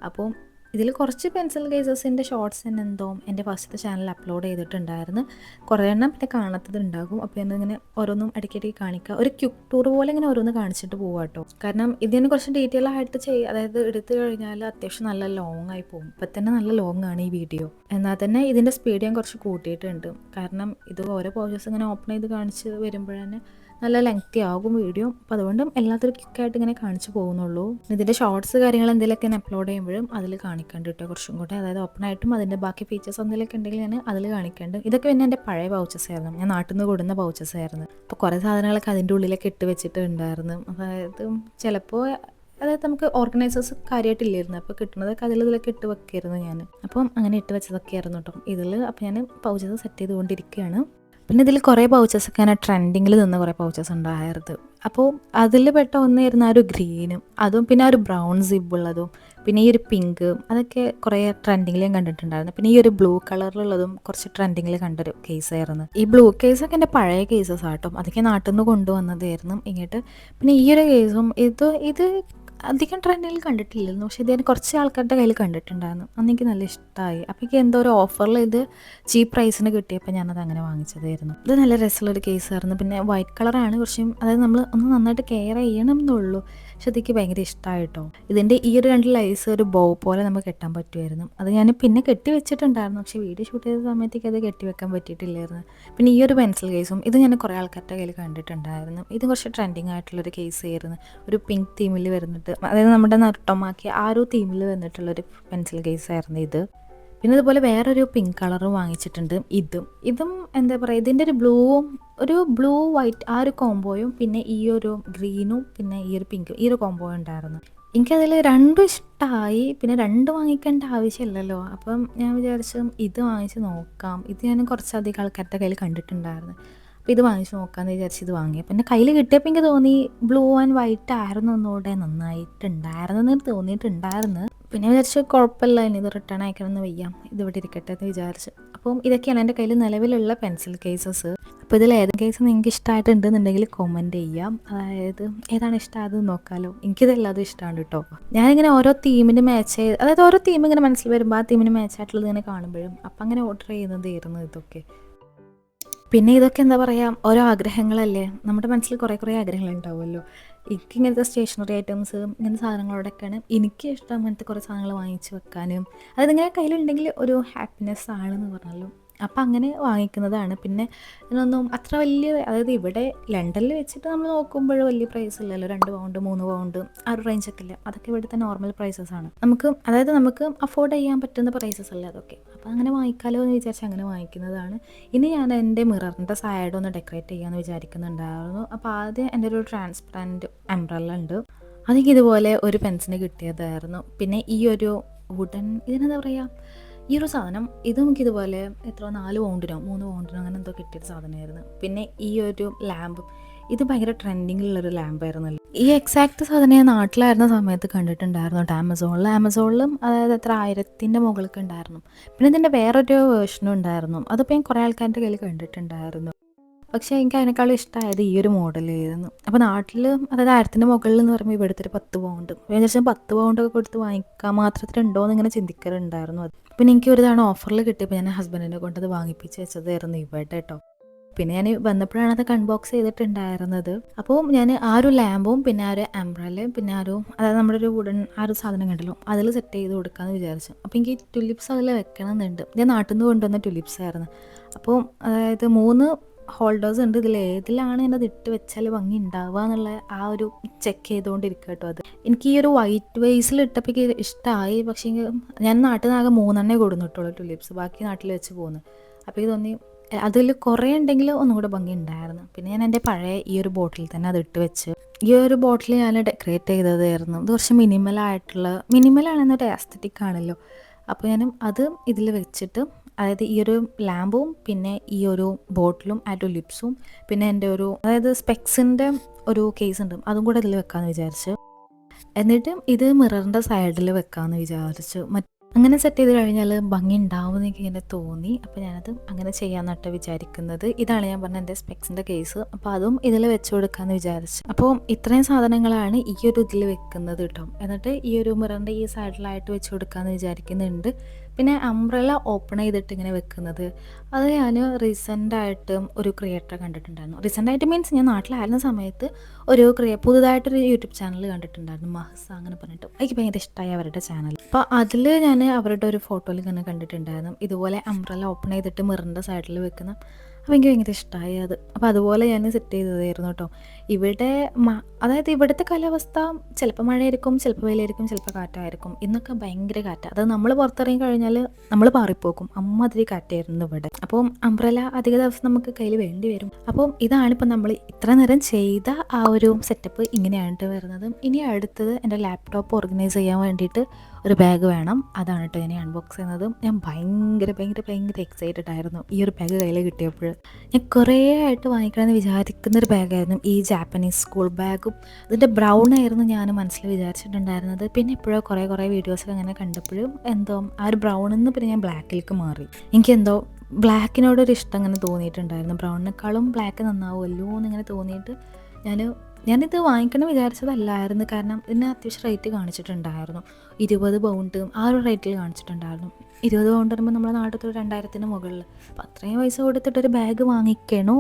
അപ്പോൾ ഇതിൽ കുറച്ച് പെൻസിൽ കേസസിൻ്റെ ഷോർട്സ് തന്നെ എന്തോ എൻ്റെ ഫസ്റ്റത്തെ ചാനലിൽ അപ്ലോഡ് ചെയ്തിട്ടുണ്ടായിരുന്നു. കുറേ എണ്ണം പിന്നെ കാണാത്തതുണ്ടാകും. അപ്പോൾ എന്നിങ്ങനെ ഓരോന്നും ഇടയ്ക്കിടയ്ക്ക് കാണിക്കുക, ഒരു ക്യുക്ക് ടൂർ പോലെ ഇങ്ങനെ ഓരോന്ന് കാണിച്ചിട്ട് പോകാം കേട്ടോ. കാരണം ഇതിന് കുറച്ച് ഡീറ്റെയിൽ ആയിട്ട് അതായത് എടുത്തു കഴിഞ്ഞാൽ അത്യാവശ്യം നല്ല ലോങ് ആയി പോകും. ഇപ്പം തന്നെ നല്ല ലോങ് ആണ് ഈ വീഡിയോ. എന്നാൽ തന്നെ ഇതിൻ്റെ സ്പീഡ് ഞാൻ കുറച്ച് കൂട്ടിയിട്ടുണ്ട്. കാരണം ഇത് ഓരോ പോർഷൻസ് ഇങ്ങനെ ഓപ്പൺ ചെയ്ത് കാണിച്ച് വരുമ്പോഴേ നല്ല ലെങ്തി ആകും വീഡിയോ. അപ്പോൾ അതുകൊണ്ടും എല്ലാത്തിലും ക്വിക്കായിട്ട് ഇങ്ങനെ കാണിച്ചു പോകുന്നുള്ളൂ. ഇതിൻ്റെ ഷോർട്സ് കാര്യങ്ങൾ എന്തെങ്കിലുമൊക്കെ ഞാൻ അപ്ലോഡ് ചെയ്യുമ്പോഴും അതിൽ കാണിക്കേണ്ട കേട്ടോ കുറച്ചും കൂടെ, അതായത് ഓപ്പൺ ആയിട്ടും അതിൻ്റെ ബാക്കി ഫീച്ചേഴ്സ് എന്തെങ്കിലുമൊക്കെ ഉണ്ടെങ്കിൽ ഞാൻ അതിൽ കാണിക്കേണ്ടത്. ഇതൊക്കെ പിന്നെ എൻ്റെ പഴയ പൗച്ചസ് ആയിരുന്നു, ഞാൻ നാട്ടിൽ നിന്ന് കൊടുന്ന പൗച്ചസ് ആയിരുന്നു. അപ്പോൾ കുറേ സാധനങ്ങളൊക്കെ അതിൻ്റെ ഉള്ളിലൊക്കെ ഇട്ട് വെച്ചിട്ടുണ്ടായിരുന്നു. അതായത് ചിലപ്പോൾ അതായത് നമുക്ക് ഓർഗനൈസേഴ്സ് കാര്യമായിട്ടില്ലായിരുന്നു, അപ്പോൾ കിട്ടുന്നതൊക്കെ ഇതിലൊക്കെ ഇട്ട് വെക്കായിരുന്നു ഞാൻ. അപ്പം അങ്ങനെ ഇട്ട് വെച്ചതൊക്കെ ആയിരുന്നു കേട്ടോ ഇതിൽ. അപ്പോൾ ഞാൻ പൗച്ചസ് സെറ്റ് ചെയ്തുകൊണ്ടിരിക്കുകയാണ്. പിന്നെ ഇതിൽ കുറേ പൗച്ചസൊക്കെ അങ്ങനെ ട്രെൻഡിങ്ങിൽ നിന്ന് കുറേ പൗച്ചസ് ഉണ്ടായിരുന്നു. അപ്പോൾ അതിൽ പെട്ട ഒന്നായിരുന്നു ആ ഒരു ഗ്രീനും, അതും പിന്നെ ആ ഒരു ബ്രൗൺ സിബുള്ളതും, പിന്നെ ഈ ഒരു പിങ്ക്, അതൊക്കെ കുറേ ട്രെൻഡിങ്ങിൽ ഞാൻ കണ്ടിട്ടുണ്ടായിരുന്നു. പിന്നെ ഈ ഒരു ബ്ലൂ കളറിലുള്ളതും കുറച്ച് ട്രെൻഡിങ്ങിൽ കണ്ടൊരു കേസായിരുന്നു. ഈ ബ്ലൂ കേസൊക്കെ എൻ്റെ പഴയ കേസസ് ആട്ടോ, അതൊക്കെ നാട്ടിൽ നിന്ന് കൊണ്ടുവന്നതായിരുന്നു ഇങ്ങോട്ട്. പിന്നെ ഈ ഒരു കേസും ഇത് അധികം ട്രെൻഡിൽ കണ്ടിട്ടില്ലായിരുന്നു, പക്ഷേ ഇത് ഞാൻ കുറച്ച് ആൾക്കാരുടെ കയ്യിൽ കണ്ടിട്ടുണ്ടായിരുന്നു. അന്ന് എനിക്ക് നല്ല ഇഷ്ടമായി. അപ്പോൾ എനിക്ക് എന്തോ ഒരു ഓഫറിൽ ഇത് ചീപ്പ് പ്രൈസിന് കിട്ടിയപ്പോൾ ഞാനത് അങ്ങനെ വാങ്ങിച്ചതായിരുന്നു. ഇത് നല്ല രസമുള്ളൊരു കേസായിരുന്നു. പിന്നെ വൈറ്റ് കളറാണ്, കുറച്ചും അതായത് നമ്മൾ ഒന്ന് നന്നായിട്ട് കെയർ ചെയ്യണം എന്നുള്ളൂ. പക്ഷെ അതെനിക്ക് ഭയങ്കര ഇഷ്ടമായിട്ടോ. ഇതിൻ്റെ ഈ ഒരു 2 ലൈസ് ഒരു ബോ പോലെ നമുക്ക് കെട്ടാൻ പറ്റുമായിരുന്നു. അത് ഞാൻ പിന്നെ കെട്ടി വെച്ചിട്ടുണ്ടായിരുന്നു, പക്ഷേ വീഡിയോ ഷൂട്ട് ചെയ്ത സമയത്തേക്ക് അത് കെട്ടി വെക്കാൻ പറ്റിയിട്ടില്ലായിരുന്നു. പിന്നെ ഈ ഒരു പെൻസിൽ കേസും ഇത് ഞാൻ കുറേ ആൾക്കാരുടെ കയ്യിൽ കണ്ടിട്ടുണ്ടായിരുന്നു. ഇത് കുറച്ച് ട്രെൻഡിങ് ആയിട്ടുള്ളൊരു കേസ് ആയിരുന്നു. ഒരു പിങ്ക് തീമിൽ വരുന്നിട്ട്, അതായത് നമ്മുടെ നട്ടമാക്കി ആ ഒരു തീമിൽ വന്നിട്ടുള്ളൊരു പെൻസിൽ കേസായിരുന്നു ഇത്. പിന്നെ അതുപോലെ വേറൊരു പിങ്ക് കളറും വാങ്ങിച്ചിട്ടുണ്ട്. ഇതും എന്താ പറയുക, ഇതിൻ്റെ ഒരു ബ്ലൂ വൈറ്റ് ആ ഒരു കോംബോയും പിന്നെ ഈ ഒരു ഗ്രീനും പിന്നെ ഈ ഒരു പിങ്കും ഈ ഒരു കോംബോ ഉണ്ടായിരുന്നു. എനിക്കതിൽ രണ്ടും ഇഷ്ടമായി. പിന്നെ രണ്ട് വാങ്ങിക്കേണ്ട ആവശ്യമില്ലല്ലോ, അപ്പം ഞാൻ വിചാരിച്ചു ഇത് വാങ്ങിച്ച് നോക്കാം. ഇത് ഞാൻ കുറച്ചധികം ആൾക്കാരുടെ കയ്യിൽ കണ്ടിട്ടുണ്ടായിരുന്നു. അപ്പോൾ ഇത് വാങ്ങിച്ച് നോക്കാമെന്ന് വിചാരിച്ച് ഇത് വാങ്ങി. പിന്നെ കയ്യിൽ കിട്ടിയപ്പോൾ എനിക്ക് തോന്നി ബ്ലൂ ആൻഡ് വൈറ്റ് ആയിരുന്നു ഒന്നുകൂടെ നന്നായിട്ടുണ്ടായിരുന്നെന്ന് തോന്നിയിട്ടുണ്ടായിരുന്നു. പിന്നെ വിചാരിച്ചു കുഴപ്പമില്ല, ഇനി ഇത് റിട്ടേൺ അയക്കണമെന്ന് വയ്യ, ഇതിവിടെ ഇരിക്കട്ടെ എന്ന് വിചാരിച്ചു. അപ്പം ഇതൊക്കെയാണ് എൻ്റെ കയ്യിൽ നിലവിലുള്ള പെൻസിൽ കേസസ്. അപ്പോൾ ഇതിൽ ഏത് കേസ് നിങ്ങൾക്ക് ഇഷ്ടമായിട്ടുണ്ടെന്നുണ്ടെങ്കിൽ കമൻറ്റ് ചെയ്യാം. അതായത് ഏതാണ് ഇഷ്ടമായത് നോക്കാമല്ലോ. എനിക്കിതെല്ലാതും ഇഷ്ടമാണ് കേട്ടോ. ഞാനിങ്ങനെ ഓരോ തീമിന് മാച്ച് ചെയ്ത്, അതായത് ഓരോ തീം ഇങ്ങനെ മനസ്സിൽ വരുമ്പോൾ ആ തീമിന് മാച്ച് ആയിട്ടുള്ളത് ഇങ്ങനെ കാണുമ്പോഴും അപ്പം അങ്ങനെ ഓർഡർ ചെയ്യുന്നതായിരുന്നു ഇതൊക്കെ. പിന്നെ ഇതൊക്കെ എന്താ പറയുക, ഓരോ ആഗ്രഹങ്ങളല്ലേ. നമ്മുടെ മനസ്സിൽ കുറേ ആഗ്രഹങ്ങളുണ്ടാവുമല്ലോ. എനിക്കിങ്ങനത്തെ സ്റ്റേഷനറി ഐറ്റംസ് ഇങ്ങനത്തെ സാധനങ്ങളോടൊക്കെയാണ് എനിക്ക് ഇഷ്ടം. അങ്ങനത്തെ കുറേ സാധനങ്ങൾ വാങ്ങിച്ച് വെക്കാനും അതായത് ഇങ്ങനെ കയ്യിലുണ്ടെങ്കിൽ ഒരു ഹാപ്പിനെസ് ആണെന്ന് പറഞ്ഞാലും അപ്പം അങ്ങനെ വാങ്ങിക്കുന്നതാണ്. പിന്നെ ഇതിനൊന്നും അത്ര വലിയ, അതായത് ഇവിടെ ലണ്ടനിൽ വെച്ചിട്ട് നമ്മൾ നോക്കുമ്പോൾ വലിയ പ്രൈസ് ഇല്ലല്ലോ. 2 പൗണ്ട് 3 പൗണ്ട് ആ ഒരു റേഞ്ചൊക്കെ ഇല്ല. അതൊക്കെ ഇവിടുത്തെ നോർമൽ പ്രൈസസ് ആണ്. നമുക്ക് അഫോർഡ് ചെയ്യാൻ പറ്റുന്ന പ്രൈസസ് അല്ല അതൊക്കെ. അപ്പോൾ അങ്ങനെ വാങ്ങിക്കാലോ എന്ന് വിചാരിച്ച് അങ്ങനെ വാങ്ങിക്കുന്നതാണ്. ഇനി ഞാൻ എൻ്റെ മിററിൻ്റെ സൈഡ് ഒന്ന് ഡെക്കറേറ്റ് ചെയ്യാമെന്ന് വിചാരിക്കുന്നുണ്ടായിരുന്നു. അപ്പോൾ ആദ്യം എൻ്റെ ഒരു ട്രാൻസ്പെറൻറ്റ് അംബ്രല്ല ഉണ്ട്. അതെനിക്ക് ഇതുപോലെ ഒരു പെൻസിന് കിട്ടിയതായിരുന്നു. പിന്നെ ഈ ഒരു ഇതിനെന്താ പറയുക, ഈ ഒരു സാധനം ഇത് നമുക്കിതുപോലെ 4 പൗണ്ടിനോ 3 പൗണ്ടിനോ അങ്ങനെ എന്തോ കിട്ടിയൊരു സാധനമായിരുന്നു. പിന്നെ ഈ ഒരു ലാമ്പ്, ഇത് ഭയങ്കര ട്രെൻഡിങ്ങിലുള്ളൊരു ലാമ്പായിരുന്നല്ലോ. ഈ എക്സാക്റ്റ് സാധനം ഞാൻ നാട്ടിലായിരുന്ന സമയത്ത് കണ്ടിട്ടുണ്ടായിരുന്നു ആമസോണിലും അതായത് 1000ൻ്റെ മുകൾക്ക് ഉണ്ടായിരുന്നു. പിന്നെ ഇതിൻ്റെ വേറൊരു വേർഷനും ഉണ്ടായിരുന്നു. അതിപ്പോൾ ഞാൻ കുറേ ആൾക്കാരുടെ കയ്യിൽ കണ്ടിട്ടുണ്ടായിരുന്നു. പക്ഷേ എനിക്ക് അതിനേക്കാളും ഇഷ്ടമായത് ഈ ഒരു മോഡലായിരുന്നു. അപ്പോൾ നാട്ടിൽ അതായത് 1000ൻ്റെ മുകളിൽ എന്ന് പറയുമ്പോൾ ഇവിടുത്തെ ഒരു 10 പൗണ്ട് ഏകദേശം 10 പൗണ്ടൊക്കെ കൊടുത്ത് വാങ്ങിക്കാൻ മാത്രത്തിലുണ്ടോ എന്ന് ഇങ്ങനെ ചിന്തിക്കലുണ്ടായിരുന്നു. പിന്നെ എനിക്ക് ഒരു തവണ ഓഫറിൽ കിട്ടിയപ്പോൾ ഞാൻ ഹസ്ബൻഡിനെ കൊണ്ടത് വാങ്ങിപ്പിച്ച് വെച്ചതായിരുന്നു ഇവിടെ കേട്ടോ. പിന്നെ ഞാൻ വന്നപ്പോഴാണ് അതൊക്കെ അൺബോക്സ് ചെയ്തിട്ടുണ്ടായിരുന്നത്. അപ്പോൾ ഞാൻ ആ ഒരു ലാമ്പും പിന്നെ ആ ഒരു അംബ്രല്ലയും പിന്നെ അതായത് നമ്മുടെ ഒരു ആ ഒരു സാധനം കണ്ടല്ലോ അതിൽ സെറ്റ് ചെയ്ത് കൊടുക്കാമെന്ന് വിചാരിച്ചു. അപ്പോൾ എനിക്ക് ടുലിപ്സ് അതിൽ വെക്കണമെന്നുണ്ട്. ഞാൻ നാട്ടിൽ നിന്ന് കൊണ്ടുവന്ന ടുലിപ്സ് ആയിരുന്നു. അപ്പോൾ അതായത് 3 ഹോൾഡേഴ്സ് ഉണ്ട്. ഇതിൽ ഏതിലാണ് ഞാനത് ഇട്ട് വെച്ചാൽ ഭംഗി ഉണ്ടാവുക എന്നുള്ള ആ ഒരു ചെക്ക് ചെയ്തുകൊണ്ടിരിക്കുക കേട്ടോ. അത് എനിക്ക് ഈ ഒരു വൈറ്റ് വേസിൽ ഇട്ടപ്പോൾ എനിക്ക് ഇഷ്ടമായി. പക്ഷേ ഞാൻ നാട്ടിൽ നിന്ന് ആകെ 3 കൊടുന്നിട്ടുള്ളൂ ടുലിപ്സ്, ബാക്കി നാട്ടിൽ വെച്ച് പോകുന്നു. അപ്പോൾ എനിക്ക് തോന്നി അതിൽ കുറേ ഉണ്ടെങ്കിൽ ഒന്നും കൂടെ ഭംഗി ഉണ്ടായിരുന്നു. പിന്നെ ഞാൻ എൻ്റെ പഴയ ഈ ഒരു ബോട്ടിൽ തന്നെ അത് ഇട്ട് വെച്ച് ഈ ഒരു ബോട്ടിൽ ഞാൻ ഡെക്കറേറ്റ് ചെയ്തതായിരുന്നു. ഇത് കുറച്ച് മിനിമലാണെന്നൊരു ആസ്തറ്റിക് ആണല്ലോ. അപ്പോൾ ഞാനും അത് ഇതിൽ വെച്ചിട്ട്, അതായത് ഈ ഒരു ലാമ്പും പിന്നെ ഈ ഒരു ബോട്ടിലും ആ ടുലിപ്സും പിന്നെ എൻ്റെ അതായത് സ്പെക്സിൻ്റെ ഒരു കേസ് ഉണ്ട്, അതും കൂടെ ഇതിൽ വെക്കാമെന്ന് വിചാരിച്ചു. എന്നിട്ട് ഇത് മിററിൻ്റെ സൈഡിൽ വെക്കാമെന്ന് വിചാരിച്ചു. അങ്ങനെ സെറ്റ് ചെയ്ത് കഴിഞ്ഞാൽ ഭംഗി ഉണ്ടാവുമെന്ന് എനിക്ക് ഇങ്ങനെ തോന്നി. അപ്പോൾ ഞാനത് അങ്ങനെ ചെയ്യാമെന്നിട്ട് വിചാരിക്കുന്നത്. ഇതാണ് ഞാൻ പറഞ്ഞ എൻ്റെ സ്പെക്സിൻ്റെ കേസ്. അപ്പോൾ അതും ഇതിൽ വെച്ച് കൊടുക്കാമെന്ന് വിചാരിച്ചു. അപ്പോൾ ഇത്രയും സാധനങ്ങളാണ് ഈ ഒരു ഇതിൽ വെക്കുന്നത് കേട്ടോ. എന്നിട്ട് ഈ ഒരു മിററിൻ്റെ ഈ സൈഡിലായിട്ട് വെച്ച് കൊടുക്കാമെന്ന് വിചാരിക്കുന്നുണ്ട്. പിന്നെ അംബ്രല്ല ഓപ്പൺ ചെയ്തിട്ട് ഇങ്ങനെ വെക്കുന്നത്, അത് ഞാൻ റീസെൻ്റായിട്ട് ഒരു ക്രിയേറ്ററെ കണ്ടിട്ടുണ്ടായിരുന്നു. റീസെൻ്റായിട്ട് മീൻസ് ഞാൻ നാട്ടിലായിരുന്ന സമയത്ത് പുതുതായിട്ടൊരു യൂട്യൂബ് ചാനൽ കണ്ടിട്ടുണ്ടായിരുന്നു, മഹസ അങ്ങനെ പറഞ്ഞിട്ട്. എനിക്ക് ഭയങ്കര ഇഷ്ടമായി അവരുടെ ചാനൽ. അപ്പോൾ അതിൽ ഞാൻ അവരുടെ ഒരു ഫോട്ടോയിൽ ഇങ്ങനെ കണ്ടിട്ടുണ്ടായിരുന്നു ഇതുപോലെ അംബ്രല്ല ഓപ്പൺ ചെയ്തിട്ട് മിററിൻ്റെ സൈഡിൽ വെക്കുന്ന. അപ്പോൾ എനിക്ക് ഭയങ്കര ഇഷ്ടമായി അത്. അപ്പോൾ അതുപോലെ ഞാൻ സെറ്റ് ചെയ്തതായിരുന്നു കേട്ടോ. ഇവിടെ അതായത് ഇവിടുത്തെ കാലാവസ്ഥ ചിലപ്പോൾ മഴയായിരിക്കും, ചിലപ്പോൾ വെയിലായിരിക്കും, ചിലപ്പോൾ കാറ്റായിരിക്കും. ഇന്നൊക്കെ ഭയങ്കര കാറ്റാണ്. അത് നമ്മൾ പുറത്തിറങ്ങി കഴിഞ്ഞാൽ നമ്മൾ പാറിപ്പോക്കും, അമ്മാതിരി കാറ്റായിരുന്നു ഇവിടെ. അപ്പോൾ അംബ്രല്ല അധിക ദിവസം നമുക്ക് കയ്യിൽ വേണ്ടി വരും. അപ്പം ഇതാണിപ്പോൾ നമ്മൾ ഇത്ര നേരം ചെയ്ത ആ ഒരു സെറ്റപ്പ് ഇങ്ങനെയാണ് വരുന്നത്. ഇനി അടുത്തത് എൻ്റെ ലാപ്ടോപ്പ് ഓർഗനൈസ് ചെയ്യാൻ വേണ്ടിയിട്ട് ഒരു ബാഗ് വേണം. അതാണ് കേട്ടോ ഞാൻ അൺബോക്സ് ചെയ്യുന്നത്. ഞാൻ ഭയങ്കര എക്സൈറ്റഡ് ആയിരുന്നു ഈ ഒരു ബാഗ് കയ്യിൽ കിട്ടിയപ്പോൾ. ഞാൻ കുറേ ആയിട്ട് വാങ്ങിക്കണമെന്ന് വിചാരിക്കുന്നൊരു ബാഗായിരുന്നു ഈ ജാപ്പനീസ് സ്കൂൾ ബാഗും. ഇതിൻ്റെ ബ്രൗൺ ആയിരുന്നു ഞാൻ മനസ്സിൽ വിചാരിച്ചിട്ടുണ്ടായിരുന്നത്. പിന്നെ ഇപ്പോഴോ കുറേ വീഡിയോസൊക്കെ അങ്ങനെ കണ്ടപ്പോഴും എന്തോ ആ ഒരു ബ്രൗണിൽ നിന്ന് പിന്നെ ഞാൻ ബ്ലാക്കിലേക്ക് മാറി. എനിക്കെന്തോ ബ്ലാക്കിനോടൊരു ഇഷ്ടം അങ്ങനെ തോന്നിയിട്ടുണ്ടായിരുന്നു. ബ്രൗണിനേക്കാളും ബ്ലാക്ക് നന്നാവുമല്ലോ എന്നിങ്ങനെ തോന്നിയിട്ട് ഞാൻ ഞാനിത് വാങ്ങിക്കണം വിചാരിച്ചതല്ലായിരുന്നു. കാരണം ഇതിന് അത്യാവശ്യം റേറ്റ് കാണിച്ചിട്ടുണ്ടായിരുന്നു. 20 പൗണ്ട് ആ ഒരു റേറ്റിൽ കാണിച്ചിട്ടുണ്ടായിരുന്നു. 20 പൗണ്ട് പറയുമ്പോൾ നമ്മുടെ നാട്ടിലത്തെ 2000-ന് മുകളിൽ. അപ്പോൾ അത്രയും പൈസ കൊടുത്തിട്ടൊരു ബാഗ് വാങ്ങിക്കണോ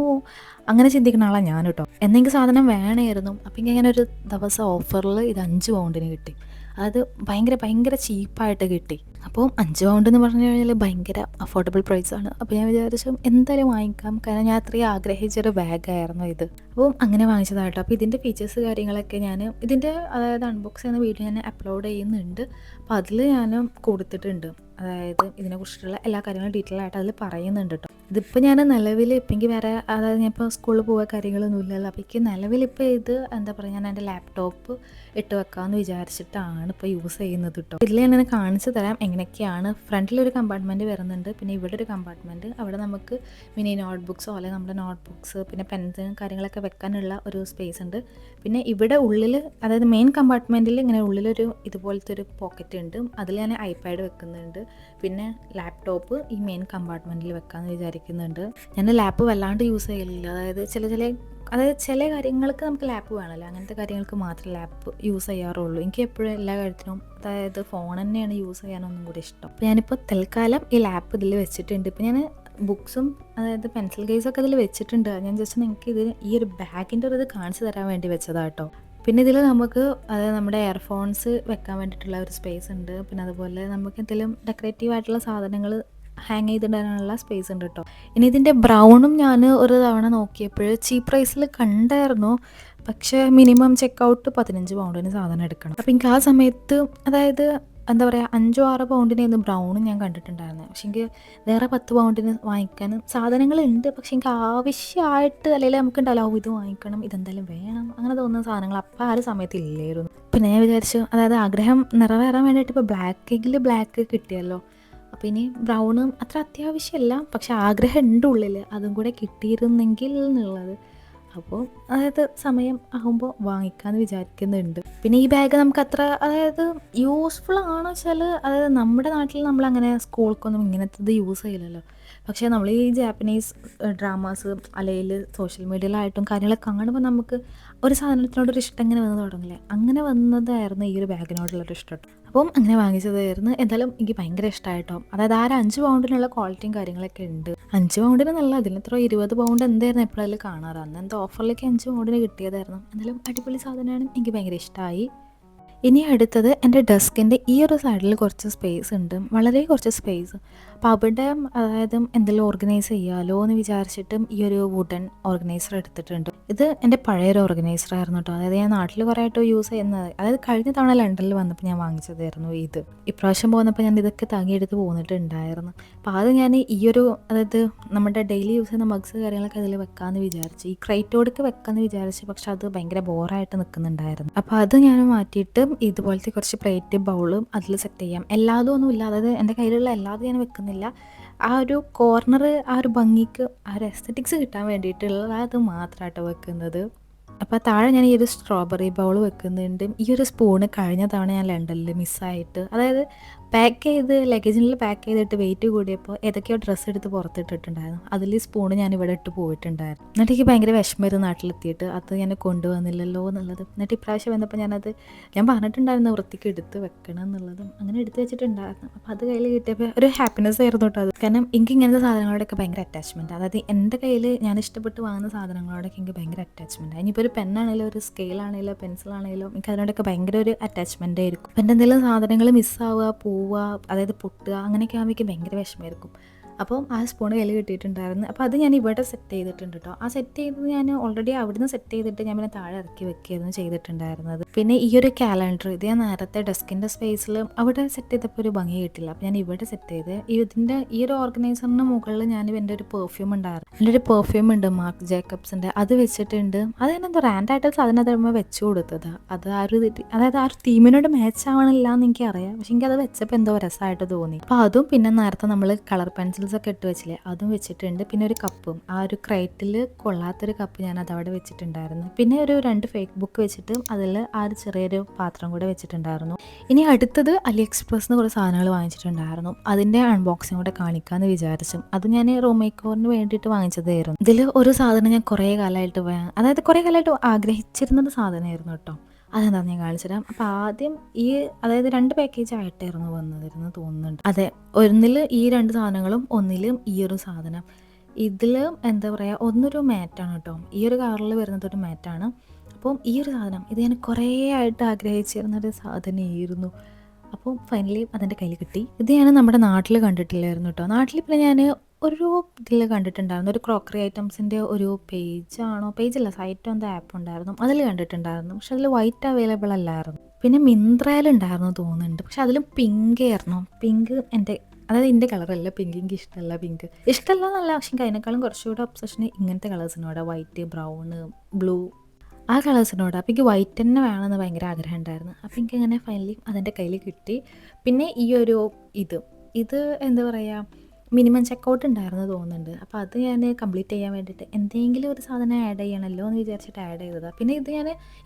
അങ്ങനെ ചിന്തിക്കുന്ന ആളാണ് ഞാൻ കേട്ടോ. എന്നെങ്കിൽ സാധനം വേണമായിരുന്നു. അപ്പം ഇങ്ങനെ ഒരു ദിവസം ഓഫറിൽ ഇത് 5 പൗണ്ടിന് കിട്ടി. അത് ഭയങ്കര ഭയങ്കര ചീപ്പായിട്ട് കിട്ടി. അപ്പോൾ 5 പൗണ്ട് എന്ന് പറഞ്ഞു കഴിഞ്ഞാൽ ഭയങ്കര അഫോർഡബിൾ പ്രൈസാണ്. അപ്പോൾ ഞാൻ വിചാരിച്ചു എന്തായാലും വാങ്ങിക്കാം. കാരണം ഞാൻ അത്രയും ആഗ്രഹിച്ചൊരു ബാഗായിരുന്നു ഇത്. അപ്പോൾ അങ്ങനെ വാങ്ങിച്ചതായിട്ടോ. അപ്പോൾ ഇതിൻ്റെ ഫീച്ചേഴ്സ് കാര്യങ്ങളൊക്കെ ഞാൻ ഇതിൻ്റെ അതായത് അൺബോക്സ് ചെയ്യുന്ന വീഡിയോ ഞാൻ അപ്ലോഡ് ചെയ്യുന്നുണ്ട്. അപ്പോൾ അതിൽ ഞാൻ കൊടുത്തിട്ടുണ്ട്. അതായത് ഇതിനെക്കുറിച്ചിട്ടുള്ള എല്ലാ കാര്യങ്ങളും ഡീറ്റെയിൽ ആയിട്ട് അതിൽ പറയുന്നുണ്ട് കേട്ടോ. ഇതിപ്പോൾ ഞാൻ നിലവിൽ ഇപ്പം എനിക്ക് വേറെ അതായത് ഞാൻ ഇപ്പോൾ സ്കൂളിൽ പോവുക കാര്യങ്ങളൊന്നും ഇല്ലല്ലോ. അപ്പോൾ എനിക്ക് നിലവിലിപ്പോൾ ഇത് എന്താ പറയുക ഞാൻ എൻ്റെ ലാപ്ടോപ്പ് ഇട്ട് വെക്കാമെന്ന് വിചാരിച്ചിട്ടാണ് ഇപ്പോൾ യൂസ് ചെയ്യുന്നത് കേട്ടോ. ഇതിൽ ഞാൻ കാണിച്ചു തരാം എങ്ങനെയൊക്കെയാണ്. ഫ്രണ്ടിലൊരു കമ്പാർട്ട്മെൻറ്റ് വരുന്നുണ്ട്, പിന്നെ ഇവിടെ ഒരു കമ്പാർട്ട്മെൻറ്റ്, അവിടെ നമുക്ക് മിനി നോട്ട്ബുക്സോ അല്ലെങ്കിൽ നമ്മുടെ നോട്ട്ബുക്സ് പിന്നെ പെൻസിലും കാര്യങ്ങളൊക്കെ വെക്കാനുള്ള ഒരു സ്പേസ് ഉണ്ട്. പിന്നെ ഇവിടെ ഉള്ളിൽ അതായത് മെയിൻ കമ്പാർട്ട്മെൻറ്റിൽ ഇങ്ങനെ ഉള്ളിലൊരു ഇതുപോലത്തെ ഒരു പോക്കറ്റ് ഉണ്ട്, അതിൽ ഞാൻ ഐപാഡ് വെക്കുന്നുണ്ട്. പിന്നെ ലാപ്ടോപ്പ് ഈ മെയിൻ കമ്പാർട്ട്മെൻറ്റിൽ വെക്കാമെന്ന് വിചാരിക്കുന്നുണ്ട്. ഞാൻ ലാപ്പ് വല്ലാണ്ട് യൂസ് ചെയ്യലില്ല. അതായത് ചില കാര്യങ്ങൾക്ക് നമുക്ക് ലാപ്പ് വേണമല്ലോ, അങ്ങനത്തെ കാര്യങ്ങൾക്ക് മാത്രമേ ലാപ്പ് യൂസ് ചെയ്യാറുള്ളൂ. എനിക്ക് എപ്പോഴും എല്ലാ കാര്യത്തിനും അതായത് ഫോൺ തന്നെയാണ് യൂസ് ചെയ്യാനൊന്നും കൂടി ഇഷ്ടം. അപ്പോൾ ഞാനിപ്പോൾ തൽക്കാലം ഈ ലാപ്പ് ഇതിൽ വെച്ചിട്ടുണ്ട്. ഇപ്പോൾ ഞാൻ ബുക്സും അതായത് പെൻസിൽ കേസൊക്കെ ഇതിൽ വെച്ചിട്ടുണ്ട്. ഞാൻ ജസ്റ്റ് നിങ്ങൾക്ക് ഇതിന് ഈ ഒരു ബാഗിൻ്റെ ഒരു ഇത് കാണിച്ചു തരാൻ വേണ്ടി വെച്ചതാട്ടോ. പിന്നെ ഇതിൽ നമുക്ക് അതായത് നമ്മുടെ ഇയർഫോൺസ് വെക്കാൻ വേണ്ടിയിട്ടുള്ള ഒരു സ്പേസ് ഉണ്ട്. പിന്നെ അതുപോലെ നമുക്ക് എന്തെങ്കിലും ഡെക്കറേറ്റീവ് ആയിട്ടുള്ള സാധനങ്ങൾ ഹാങ് ചെയ്തിടാനുള്ള സ്പേസ് ഉണ്ട് കേട്ടോ. ഇനി ഇതിൻ്റെ ബ്രൗണും ഞാൻ ഒരു തവണ നോക്കിയപ്പോൾ ചീപ്പ് പ്രൈസിൽ കണ്ടായിരുന്നു. പക്ഷേ മിനിമം ചെക്കൗട്ട് 15 പൗണ്ടിന് സാധനം എടുക്കണം. അപ്പോൾ എനിക്ക് ആ സമയത്ത് അതായത് എന്താ പറയുക 5-6 പൗണ്ടിനായിരുന്നു ബ്രൗണും ഞാൻ കണ്ടിട്ടുണ്ടായിരുന്നത്. പക്ഷേ എനിക്ക് വേറെ 10 പൗണ്ടിന് വാങ്ങിക്കാനും സാധനങ്ങളുണ്ട്. പക്ഷേ എനിക്ക് ആവശ്യമായിട്ട് അല്ലെങ്കിൽ നമുക്ക് ഉണ്ടാവില്ല ഇത് വാങ്ങിക്കണം ഇതെന്തായാലും വേണം അങ്ങനെ തോന്നുന്ന സാധനങ്ങൾ അപ്പം ആ ഒരു സമയത്ത് ഇല്ലായിരുന്നു. പിന്നെ ഞാൻ വിചാരിച്ചു അതായത് ആഗ്രഹം നിറവേറാൻ വേണ്ടിയിട്ട് ഇപ്പോൾ ബ്ലാക്ക് കിട്ടിയല്ലോ. അപ്പോൾ ഇനി ബ്രൗണും അത്ര അത്യാവശ്യമല്ല, പക്ഷെ ആഗ്രഹം ഉണ്ട് ഉള്ളിൽ അതും കൂടെ കിട്ടിയിരുന്നെങ്കിൽ എന്നുള്ളത്. അപ്പോൾ അതായത് സമയം ആകുമ്പോൾ വാങ്ങിക്കാമെന്ന് വിചാരിക്കുന്നുണ്ട്. പിന്നെ ഈ ബാഗ് നമുക്ക് അത്ര അതായത് യൂസ്ഫുൾ ആണോ വെച്ചാൽ അതായത് നമ്മുടെ നാട്ടിൽ നമ്മളങ്ങനെ സ്കൂൾക്കൊന്നും ഇങ്ങനത്തത് യൂസ് ചെയ്യില്ലല്ലോ. പക്ഷേ നമ്മൾ ഈ ജാപ്പനീസ് ഡ്രാമാസ് അല്ലെങ്കിൽ സോഷ്യൽ മീഡിയയിലായിട്ടും കാര്യങ്ങളൊക്കെ കാണുമ്പോൾ നമുക്ക് ഒരു സാധനത്തിനോടൊരു ഇഷ്ടം ഇങ്ങനെ വന്ന് തുടങ്ങില്ലേ, അങ്ങനെ വന്നതായിരുന്നു ഈ ഒരു ബാഗിനോടുള്ളൊരു ഇഷ്ടം. അപ്പം അങ്ങനെ വാങ്ങിച്ചതായിരുന്നു. എന്തായാലും എനിക്ക് ഭയങ്കര ഇഷ്ടമായിട്ടോ. അതായത് ആ ഒരു 5 പൗണ്ടിനുള്ള ക്വാളിറ്റിയും കാര്യങ്ങളൊക്കെ ഉണ്ട്. 5 പൗണ്ടിന് നല്ല അതിലിത്ര 20 പൗണ്ട് എന്തായിരുന്നു എപ്പോഴെങ്കിലും കാണാറ്. അന്ന് എന്താ ഓഫറിലേക്ക് 5 പൗണ്ടിന് കിട്ടിയതായിരുന്നു. എന്തായാലും അടിപൊളി സാധനമാണ്, എനിക്ക് ഭയങ്കര ഇഷ്ടമായി. ഇനി അടുത്തത് എൻ്റെ ഡെസ്കിൻ്റെ ഈ ഒരു സൈഡിൽ കുറച്ച് സ്പേസ് ഉണ്ട്, വളരെ കുറച്ച് സ്പേസ്. അപ്പോൾ അവിടെ അതായത് എന്തെങ്കിലും ഓർഗനൈസ് ചെയ്യാമല്ലോ എന്ന് വിചാരിച്ചിട്ടും ഈ ഒരു വുഡൻ ഓർഗനൈസർ എടുത്തിട്ടുണ്ട്. ഇത് എൻ്റെ പഴയൊരു ഓർഗനൈസർ ആയിരുന്നു കേട്ടോ. അതായത് ഞാൻ നാട്ടിൽ കുറേ ആയിട്ട് യൂസ് ചെയ്യുന്നത്, അതായത് കഴിഞ്ഞ തവണ ലണ്ടനിൽ വന്നപ്പോൾ ഞാൻ വാങ്ങിച്ചതായിരുന്നു ഇത്. ഇപ്രാവശ്യം പോകുന്നപ്പോൾ ഞാൻ ഇതൊക്കെ താങ്ങിയെടുത്ത് പോന്നിട്ടുണ്ടായിരുന്നു. അപ്പോൾ അത് ഞാൻ ഈ ഒരു അതായത് നമ്മുടെ ഡെയിലി യൂസ് ചെയ്യുന്ന മഗ്സ് കാര്യങ്ങളൊക്കെ അതിൽ വെക്കാമെന്ന് വിചാരിച്ചു, ഈ ക്രൈറ്റോടൊക്കെ വെക്കാമെന്ന് വിചാരിച്ചു. പക്ഷെ അത് ഭയങ്കര ബോറായിട്ട് നിൽക്കുന്നുണ്ടായിരുന്നു. അപ്പോൾ അത് ഞാൻ മാറ്റിയിട്ട് ഇതുപോലത്തെ കുറച്ച് പ്ലേറ്റ് ബൗളും അതിൽ സെറ്റ് ചെയ്യാം. എല്ലാതും ഒന്നുമില്ല, അതായത് എൻ്റെ കയ്യിലുള്ള എല്ലാതും ഞാൻ വെക്കുന്നില്ല. ആ ഒരു കോർണർ ആ ഒരു ഭംഗിക്ക് ആ ഒരു എസ്തറ്റിക്സ് കിട്ടാൻ വേണ്ടിയിട്ടുള്ള അത് മാത്രമായിട്ട് വെക്കുന്നത്. അപ്പോൾ താഴെ ഞാൻ ഈ ഒരു സ്ട്രോബെറി ബൗൾ വെക്കുന്നുണ്ട്. ഈ ഒരു സ്പൂണ് കഴിഞ്ഞ തവണ ഞാൻ ലണ്ടനിൽ മിസ്സായിട്ട് അതായത് ലഗേജിൽ പാക്ക് ചെയ്തിട്ട് വെയിറ്റ് കൂടിയപ്പോൾ ഏതൊക്കെയോ ഡ്രസ്സ് എടുത്ത് പുറത്തിട്ടിട്ടുണ്ടായിരുന്നു. അതിൽ സ്പൂണ് ഞാൻ ഇവിടെ ഇട്ട് പോയിട്ടുണ്ടായിരുന്നു. എന്നിട്ട് എനിക്ക് ഭയങ്കര വിഷമമായിരുന്നു നാട്ടിലെത്തിയിട്ട് അത് ഞാൻ കൊണ്ടുവന്നില്ലല്ലോ എന്നുള്ളത്. എന്നിട്ട് ഇപ്രാവശ്യം വന്നപ്പോൾ ഞാൻ പറഞ്ഞിട്ടുണ്ടായിരുന്നു വൃത്തിക്ക് എടുത്ത് വെക്കണം എന്നുള്ളതും അങ്ങനെ എടുത്ത് വെച്ചിട്ടുണ്ടായിരുന്നു. അപ്പോൾ അത് കയ്യിൽ കിട്ടിയപ്പോൾ ഒരു ഹാപ്പിനെസ് ആയിരുന്നു കേട്ടോ അത്. കാരണം എനിക്ക് ഇങ്ങനത്തെ സാധനങ്ങളോടൊക്കെ ഭയങ്കര അറ്റാച്ച്മെൻറ്റ്. അതായത് എൻ്റെ കയ്യിൽ ഞാൻ ഇഷ്ടപ്പെട്ട് വാങ്ങുന്ന സാധനങ്ങളോടൊക്കെ എനിക്ക് ഭയങ്കര അറ്റാച്ച്മെൻറ്റ്. ഇനിയിപ്പോൾ ഒരു പെന്നാണെങ്കിലും ഒരു സ്കെയിലാണെങ്കിലും പെൻസിലാണെങ്കിലും എനിക്ക് അതിനോടൊക്കെ ഭയങ്കര ഒരു അറ്റാച്ച്മെൻ്റ് ആയിരിക്കും. അപ്പം എൻ്റെ എന്തെങ്കിലും സാധനങ്ങൾ മിസ്സാവുക പോവുക അതായത് പൊട്ടുക അങ്ങനെയൊക്കെ ആകുമ്പോൾ എനിക്ക് ഭയങ്കര വിഷമമായിരിക്കും. അപ്പം ആ സ്പൂണ് കയ്യിൽ കിട്ടിയിട്ടുണ്ടായിരുന്നു. അപ്പോൾ അത് ഞാൻ ഇവിടെ സെറ്റ് ചെയ്തിട്ടുണ്ട് കേട്ടോ. ആ സെറ്റ് ചെയ്തത് ഞാൻ ഓൾറെഡി അവിടുന്ന് സെറ്റ് ചെയ്തിട്ട് ഞാൻ പിന്നെ താഴെ ഇറക്കി വെക്കുകയായിരുന്നു ചെയ്തിട്ടുണ്ടായിരുന്നത്. പിന്നെ ഈ ഒരു കാലണ്ടർ ഇത് ഞാൻ നേരത്തെ ഡെസ്കിൻ്റെ സ്പേസിൽ അവിടെ സെറ്റ് ചെയ്തപ്പോൾ ഒരു ഭംഗി കിട്ടില്ല. അപ്പോൾ ഞാൻ ഇവിടെ സെറ്റ് ചെയ്ത് ഇതിൻ്റെ ഈ ഒരു ഓർഗനൈസറിന് മുകളിൽ ഞാൻ എൻ്റെ ഒരു പെർഫ്യൂം ഉണ്ടായിരുന്നു. എൻ്റെ ഒരു പെർഫ്യൂം ഉണ്ട് മാർക്ക് ജേക്കബ്സിൻ്റെ, അത് വെച്ചിട്ടുണ്ട്. അത് ഞാൻ എന്താ റാൻഡായിട്ട് സാധനം തരുമ്പോൾ വെച്ചു കൊടുത്തത്. അത് അതായത് ആ ഒരു തീമിനോട് മാച്ച് ആവണില്ല എന്ന് എനിക്കറിയാം. പക്ഷെ എനിക്ക് അത് വെച്ചപ്പോൾ എന്തോ രസമായിട്ട് തോന്നി. അപ്പോൾ അതും പിന്നെ നേരത്തെ നമ്മൾ കളർ പെൻസിൽ ഒക്കെ ഇട്ട് വെച്ചില്ലേ അതും വെച്ചിട്ടുണ്ട്. പിന്നെ ഒരു കപ്പും ആ ഒരു ക്രൈറ്റിൽ കൊള്ളാത്തൊരു കപ്പ് ഞാൻ അതവിടെ വെച്ചിട്ടുണ്ടായിരുന്നു. പിന്നെ ഒരു 2 ഫേക്ക് ബുക്ക് വെച്ചിട്ട് അതിൽ ആ ഒരു ചെറിയൊരു പാത്രം കൂടെ വെച്ചിട്ടുണ്ടായിരുന്നു. ഇനി അടുത്തത് അലി എക്സ്പ്രസ്സിന് കുറേ സാധനങ്ങൾ വാങ്ങിച്ചിട്ടുണ്ടായിരുന്നു. അതിൻ്റെ അൺബോക്സിങ് കൂടെ കാണിക്കാമെന്ന് വിചാരിച്ചു. അത് ഞാൻ റൂം മേക്കോറിന് വേണ്ടിയിട്ട് വാങ്ങിച്ചതായിരുന്നു. ഇതിൽ ഒരു സാധനം ഞാൻ കുറേ കാലമായിട്ട് കുറേ കാലമായിട്ട് ആഗ്രഹിച്ചിരുന്നൊരു സാധനമായിരുന്നു കേട്ടോ. അതെന്താണെന്ന് ഞാൻ കാണിച്ചു തരാം. അപ്പോൾ ആദ്യം അതായത് 2 പാക്കേജ് ആയിട്ടായിരുന്നു വന്നതിരുന്നു തോന്നുന്നുണ്ട്. അതെ, ഒന്നിൽ ഈ 2 സാധനങ്ങളും ഒന്നിലും ഈ ഒരു സാധനം. ഇതിൽ എന്താ പറയുക, ഒന്നൊരു മാറ്റാണ് കേട്ടോ. ഈ ഒരു കളറിൽ വരുന്നതൊരു മാറ്റാണ്. അപ്പം ഈ ഒരു സാധനം ഇത് ഞാൻ കുറേ ആയിട്ട് ആഗ്രഹിച്ചിരുന്നൊരു സാധനമായിരുന്നു. അപ്പോൾ ഫൈനലി അതെൻ്റെ കയ്യിൽ കിട്ടി. ഇത് ഞാൻ നമ്മുടെ നാട്ടിൽ കണ്ടിട്ടില്ലായിരുന്നു കേട്ടോ. നാട്ടിൽ പിന്നെ ഞാൻ ഒരു ഇതിൽ കണ്ടിട്ടുണ്ടായിരുന്നു, ഒരു ക്രോക്കറി ഐറ്റംസിൻ്റെ ഒരു പേജല്ല സൈറ്റ് എന്തോ ആപ്പ് ഉണ്ടായിരുന്നു, അതിൽ കണ്ടിട്ടുണ്ടായിരുന്നു. പക്ഷെ അതിൽ വൈറ്റ് അവൈലബിൾ അല്ലായിരുന്നു. പിന്നെ മിന്ത്രയിലുണ്ടായിരുന്നു തോന്നുന്നുണ്ട്, പക്ഷെ അതിലും പിങ്ക് ആയിരുന്നു. പിങ്ക് അതായത് എൻ്റെ കളറല്ല പിങ്ക്, എനിക്ക് ഇഷ്ടമല്ല പിങ്ക്. ഇഷ്ടമല്ല എന്നല്ല, പക്ഷെ അതിനേക്കാളും കുറച്ചുകൂടെ ഒബ്സഷന് ഇങ്ങനത്തെ കളേഴ്സിനോട്, വൈറ്റ്, ബ്രൗണ്, ബ്ലൂ, ആ കളേഴ്സിനോട്. അപ്പോൾ എനിക്ക് വൈറ്റ് തന്നെ വേണമെന്ന് ഭയങ്കര ആഗ്രഹം ഉണ്ടായിരുന്നു. അപ്പോൾ എനിക്ക് അങ്ങനെ ഫൈനലി അതെൻ്റെ കയ്യിൽ കിട്ടി. പിന്നെ ഈ ഒരു ഇത് എന്താ പറയുക, മിനിമം ചെക്കൗട്ട് ഉണ്ടായിരുന്നു തോന്നുന്നുണ്ട്. അപ്പോൾ അത് ഞാൻ കംപ്ലീറ്റ് ചെയ്യാൻ വേണ്ടിയിട്ട് എന്തെങ്കിലും ഒരു സാധനം ആഡ് ചെയ്യണമല്ലോ എന്ന് വിചാരിച്ചിട്ട് ആഡ് ചെയ്തതാണ്. പിന്നെ ഇത്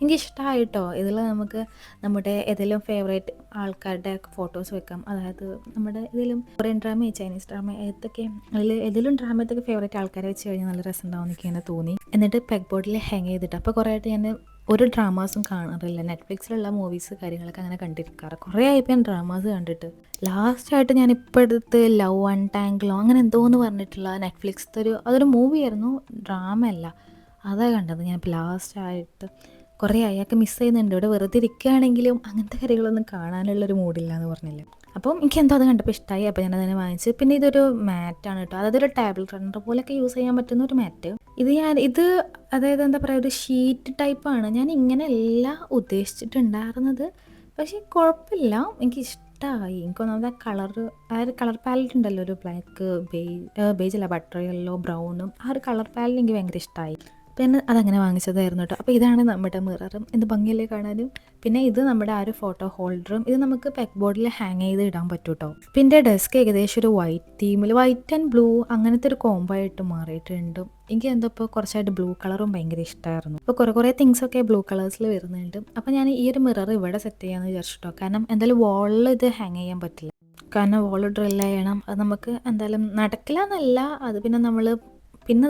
എനിക്ക് ഇഷ്ടമായിട്ടോ. ഇതിൽ നമുക്ക് നമ്മുടെ ഏതെങ്കിലും ഫേവറേറ്റ് ആൾക്കാരുടെ ഫോട്ടോസ് വെക്കാം. അതായത് നമ്മുടെ ഏതെങ്കിലും കൊറിയൻ ഡ്രാമ, ചൈനീസ് ഡ്രാമ, ഏതെങ്കിലും ഡ്രാമത്തൊക്കെ ഫേവറേറ്റ് ആൾക്കാരെ വെച്ച് കഴിഞ്ഞാൽ നല്ല രസം ഉണ്ടാവും എനിക്ക് ഇങ്ങനെ തോന്നി. എന്നിട്ട് പെഗ് ബോർഡിൽ ഹാങ് ചെയ്തിട്ട്, അപ്പോൾ കുറേ ആയിട്ട് ഞാൻ ഒരു ഡ്രാമാസും കാണാറില്ല. നെറ്റ്ഫ്ലിക്സിലുള്ള മൂവീസ് കാര്യങ്ങളൊക്കെ അങ്ങനെ കണ്ടിരിക്കാറ്. കുറേ ആയിപ്പോൾ ഞാൻ ഡ്രാമാസ് കണ്ടിട്ട്. ലാസ്റ്റായിട്ട് ഞാൻ ഇപ്പോൾ എടുത്ത് ലവ് അൺടാങ്കിളോ അങ്ങനെ എന്തോന്ന് പറഞ്ഞിട്ടുള്ള നെറ്റ്ഫ്ലിക്സിലത്തെ അതൊരു മൂവിയായിരുന്നു, ഡ്രാമ അല്ല. അതാണ് കണ്ടത് ഞാൻ ഇപ്പോൾ ലാസ്റ്റായിട്ട്. കുറേ അയാൾക്ക് മിസ് ചെയ്യുന്നുണ്ട്. ഇവിടെ വെറുതെ ഇരിക്കുകയാണെങ്കിലും അങ്ങനത്തെ കാര്യങ്ങളൊന്നും കാണാനുള്ളൊരു മൂഡില്ല എന്ന് പറഞ്ഞില്ലേ. അപ്പം എനിക്ക് എന്തോ അത് കണ്ടപ്പോൾ ഇഷ്ടമായി. അപ്പോൾ ഞാനതിനെ വാങ്ങിച്ച്. പിന്നെ ഇതൊരു മാറ്റാണ് കേട്ടോ. അതായത് ഒരു ടേബിൾ റണ്ണർ പോലെയൊക്കെ യൂസ് ചെയ്യാൻ പറ്റുന്ന ഒരു മാറ്റ്. ഇത് അതായത് എന്താ പറയുക, ഒരു ഷീറ്റ് ടൈപ്പാണ്. ഞാൻ ഇങ്ങനെയല്ല ഉദ്ദേശിച്ചിട്ടുണ്ടായിരുന്നത്, പക്ഷേ കുഴപ്പമില്ല, എനിക്കിഷ്ടമായി. എനിക്കൊന്നാമത് ആ ഒരു കളർ പാലറ്റ് ഉണ്ടല്ലോ, ഒരു ബ്ലാക്ക്, ബേജല്ല, ബട്ടർ യെല്ലോ, ബ്രൗണും, ആ ഒരു കളർ പാലറ്റ് എനിക്ക് ഭയങ്കര ഇഷ്ടമായി. പിന്നെ അതങ്ങനെ വാങ്ങിച്ചതായിരുന്നു കേട്ടോ. അപ്പോൾ ഇതാണ് നമ്മുടെ മിററും, എന്ത് ഭംഗിയല്ലേ കാണാനും. പിന്നെ ഇത് നമ്മുടെ ആ ഒരു ഫോട്ടോ ഹോൾഡറും. ഇത് നമുക്ക് പെഗ് ബോർഡിൽ ഹാങ് ചെയ്ത് ഇടാൻ പറ്റും കേട്ടോ. പിന്നെ ഡെസ്ക് ഏകദേശം ഒരു വൈറ്റ് തീമിൽ, വൈറ്റ് ആൻഡ് ബ്ലൂ അങ്ങനത്തെ ഒരു കോംബോ ആയിട്ട് മാറിയിട്ടുണ്ട്. എനിക്ക് എന്തോ ഇപ്പോൾ കുറച്ചായിട്ട് ബ്ലൂ കളറും ഭയങ്കര ഇഷ്ടമായിരുന്നു. ഇപ്പോൾ കുറേ തിങ്സൊക്കെ ബ്ലൂ കളേഴ്സിൽ വരുന്നുണ്ട്. അപ്പോൾ ഞാൻ ഈ ഒരു മിറർ ഇവിടെ സെറ്റ് ചെയ്യാമെന്ന് വിചാരിച്ചിട്ടോ. കാരണം എന്തായാലും വാളിൽ ഇത് ഹാങ് ചെയ്യാൻ പറ്റില്ല, കാരണം വാൾ ഡ്രിൽ ചെയ്യണം. അത് നമുക്ക് എന്തായാലും നടക്കില്ല എന്നല്ല, അത് പിന്നെ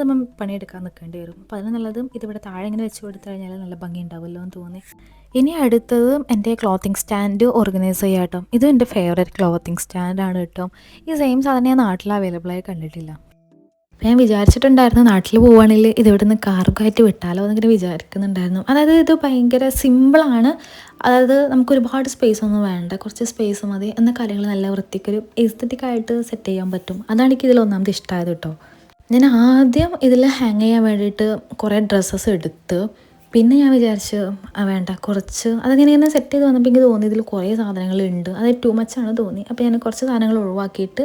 നമ്മൾ പണിയെടുക്കാൻ നിൽക്കേണ്ടി വരും. അപ്പോൾ അതിന് നല്ലതും ഇതിവിടെ താഴെ ഇങ്ങനെ വെച്ച് കൊടുത്തു കഴിഞ്ഞാൽ നല്ല ഭംഗി ഉണ്ടാവുമല്ലോ എന്ന് തോന്നി. ഇനി അടുത്തത് എൻ്റെ ക്ലോത്തിങ് സ്റ്റാൻഡ് ഓർഗനൈസ് ചെയ്യാം കേട്ടോ. ഇതും എൻ്റെ ഫേവറേറ്റ് ക്ലോത്തിങ് സ്റ്റാൻഡാണ് കേട്ടോ. ഈ സെയിം സാധനം ഞാൻ നാട്ടിൽ അവൈലബിളായി കണ്ടിട്ടില്ല. അപ്പോൾ ഞാൻ വിചാരിച്ചിട്ടുണ്ടായിരുന്നു നാട്ടിൽ പോവുകയാണെങ്കിൽ ഇതിവിടെ നിന്ന് കാർഗായിട്ട് വിട്ടാലോ എന്നിങ്ങനെ വിചാരിക്കുന്നുണ്ടായിരുന്നു. അതായത് ഇത് ഭയങ്കര സിമ്പിളാണ്. അതായത് നമുക്ക് ഒരുപാട് സ്പേസ് ഒന്നും വേണ്ട, കുറച്ച് സ്പേസ് മതി, എന്ന കാര്യങ്ങൾ നല്ല വൃത്തിക്കൊരു എസ്തറ്റിക്കായിട്ട് സെറ്റ് ചെയ്യാൻ പറ്റും. അതാണ് എനിക്ക് ഇതിൽ ഒന്നാമത് ഇഷ്ടമായത് കേട്ടോ. ഞാൻ ആദ്യം ഇതിൽ ഹാങ് ചെയ്യാൻ വേണ്ടിയിട്ട് കുറേ ഡ്രസ്സസ് എടുത്ത്, പിന്നെ ഞാൻ വിചാരിച്ചു വേണ്ട, കുറച്ച് അതങ്ങനെ സെറ്റ് ചെയ്ത് വന്നപ്പോൾ എനിക്ക് തോന്നി ഇതിൽ കുറേ സാധനങ്ങളുണ്ട്, അത് ടു മച്ചാണ് തോന്നി. അപ്പോൾ ഞാൻ കുറച്ച് സാധനങ്ങൾ ഒഴിവാക്കിയിട്ട്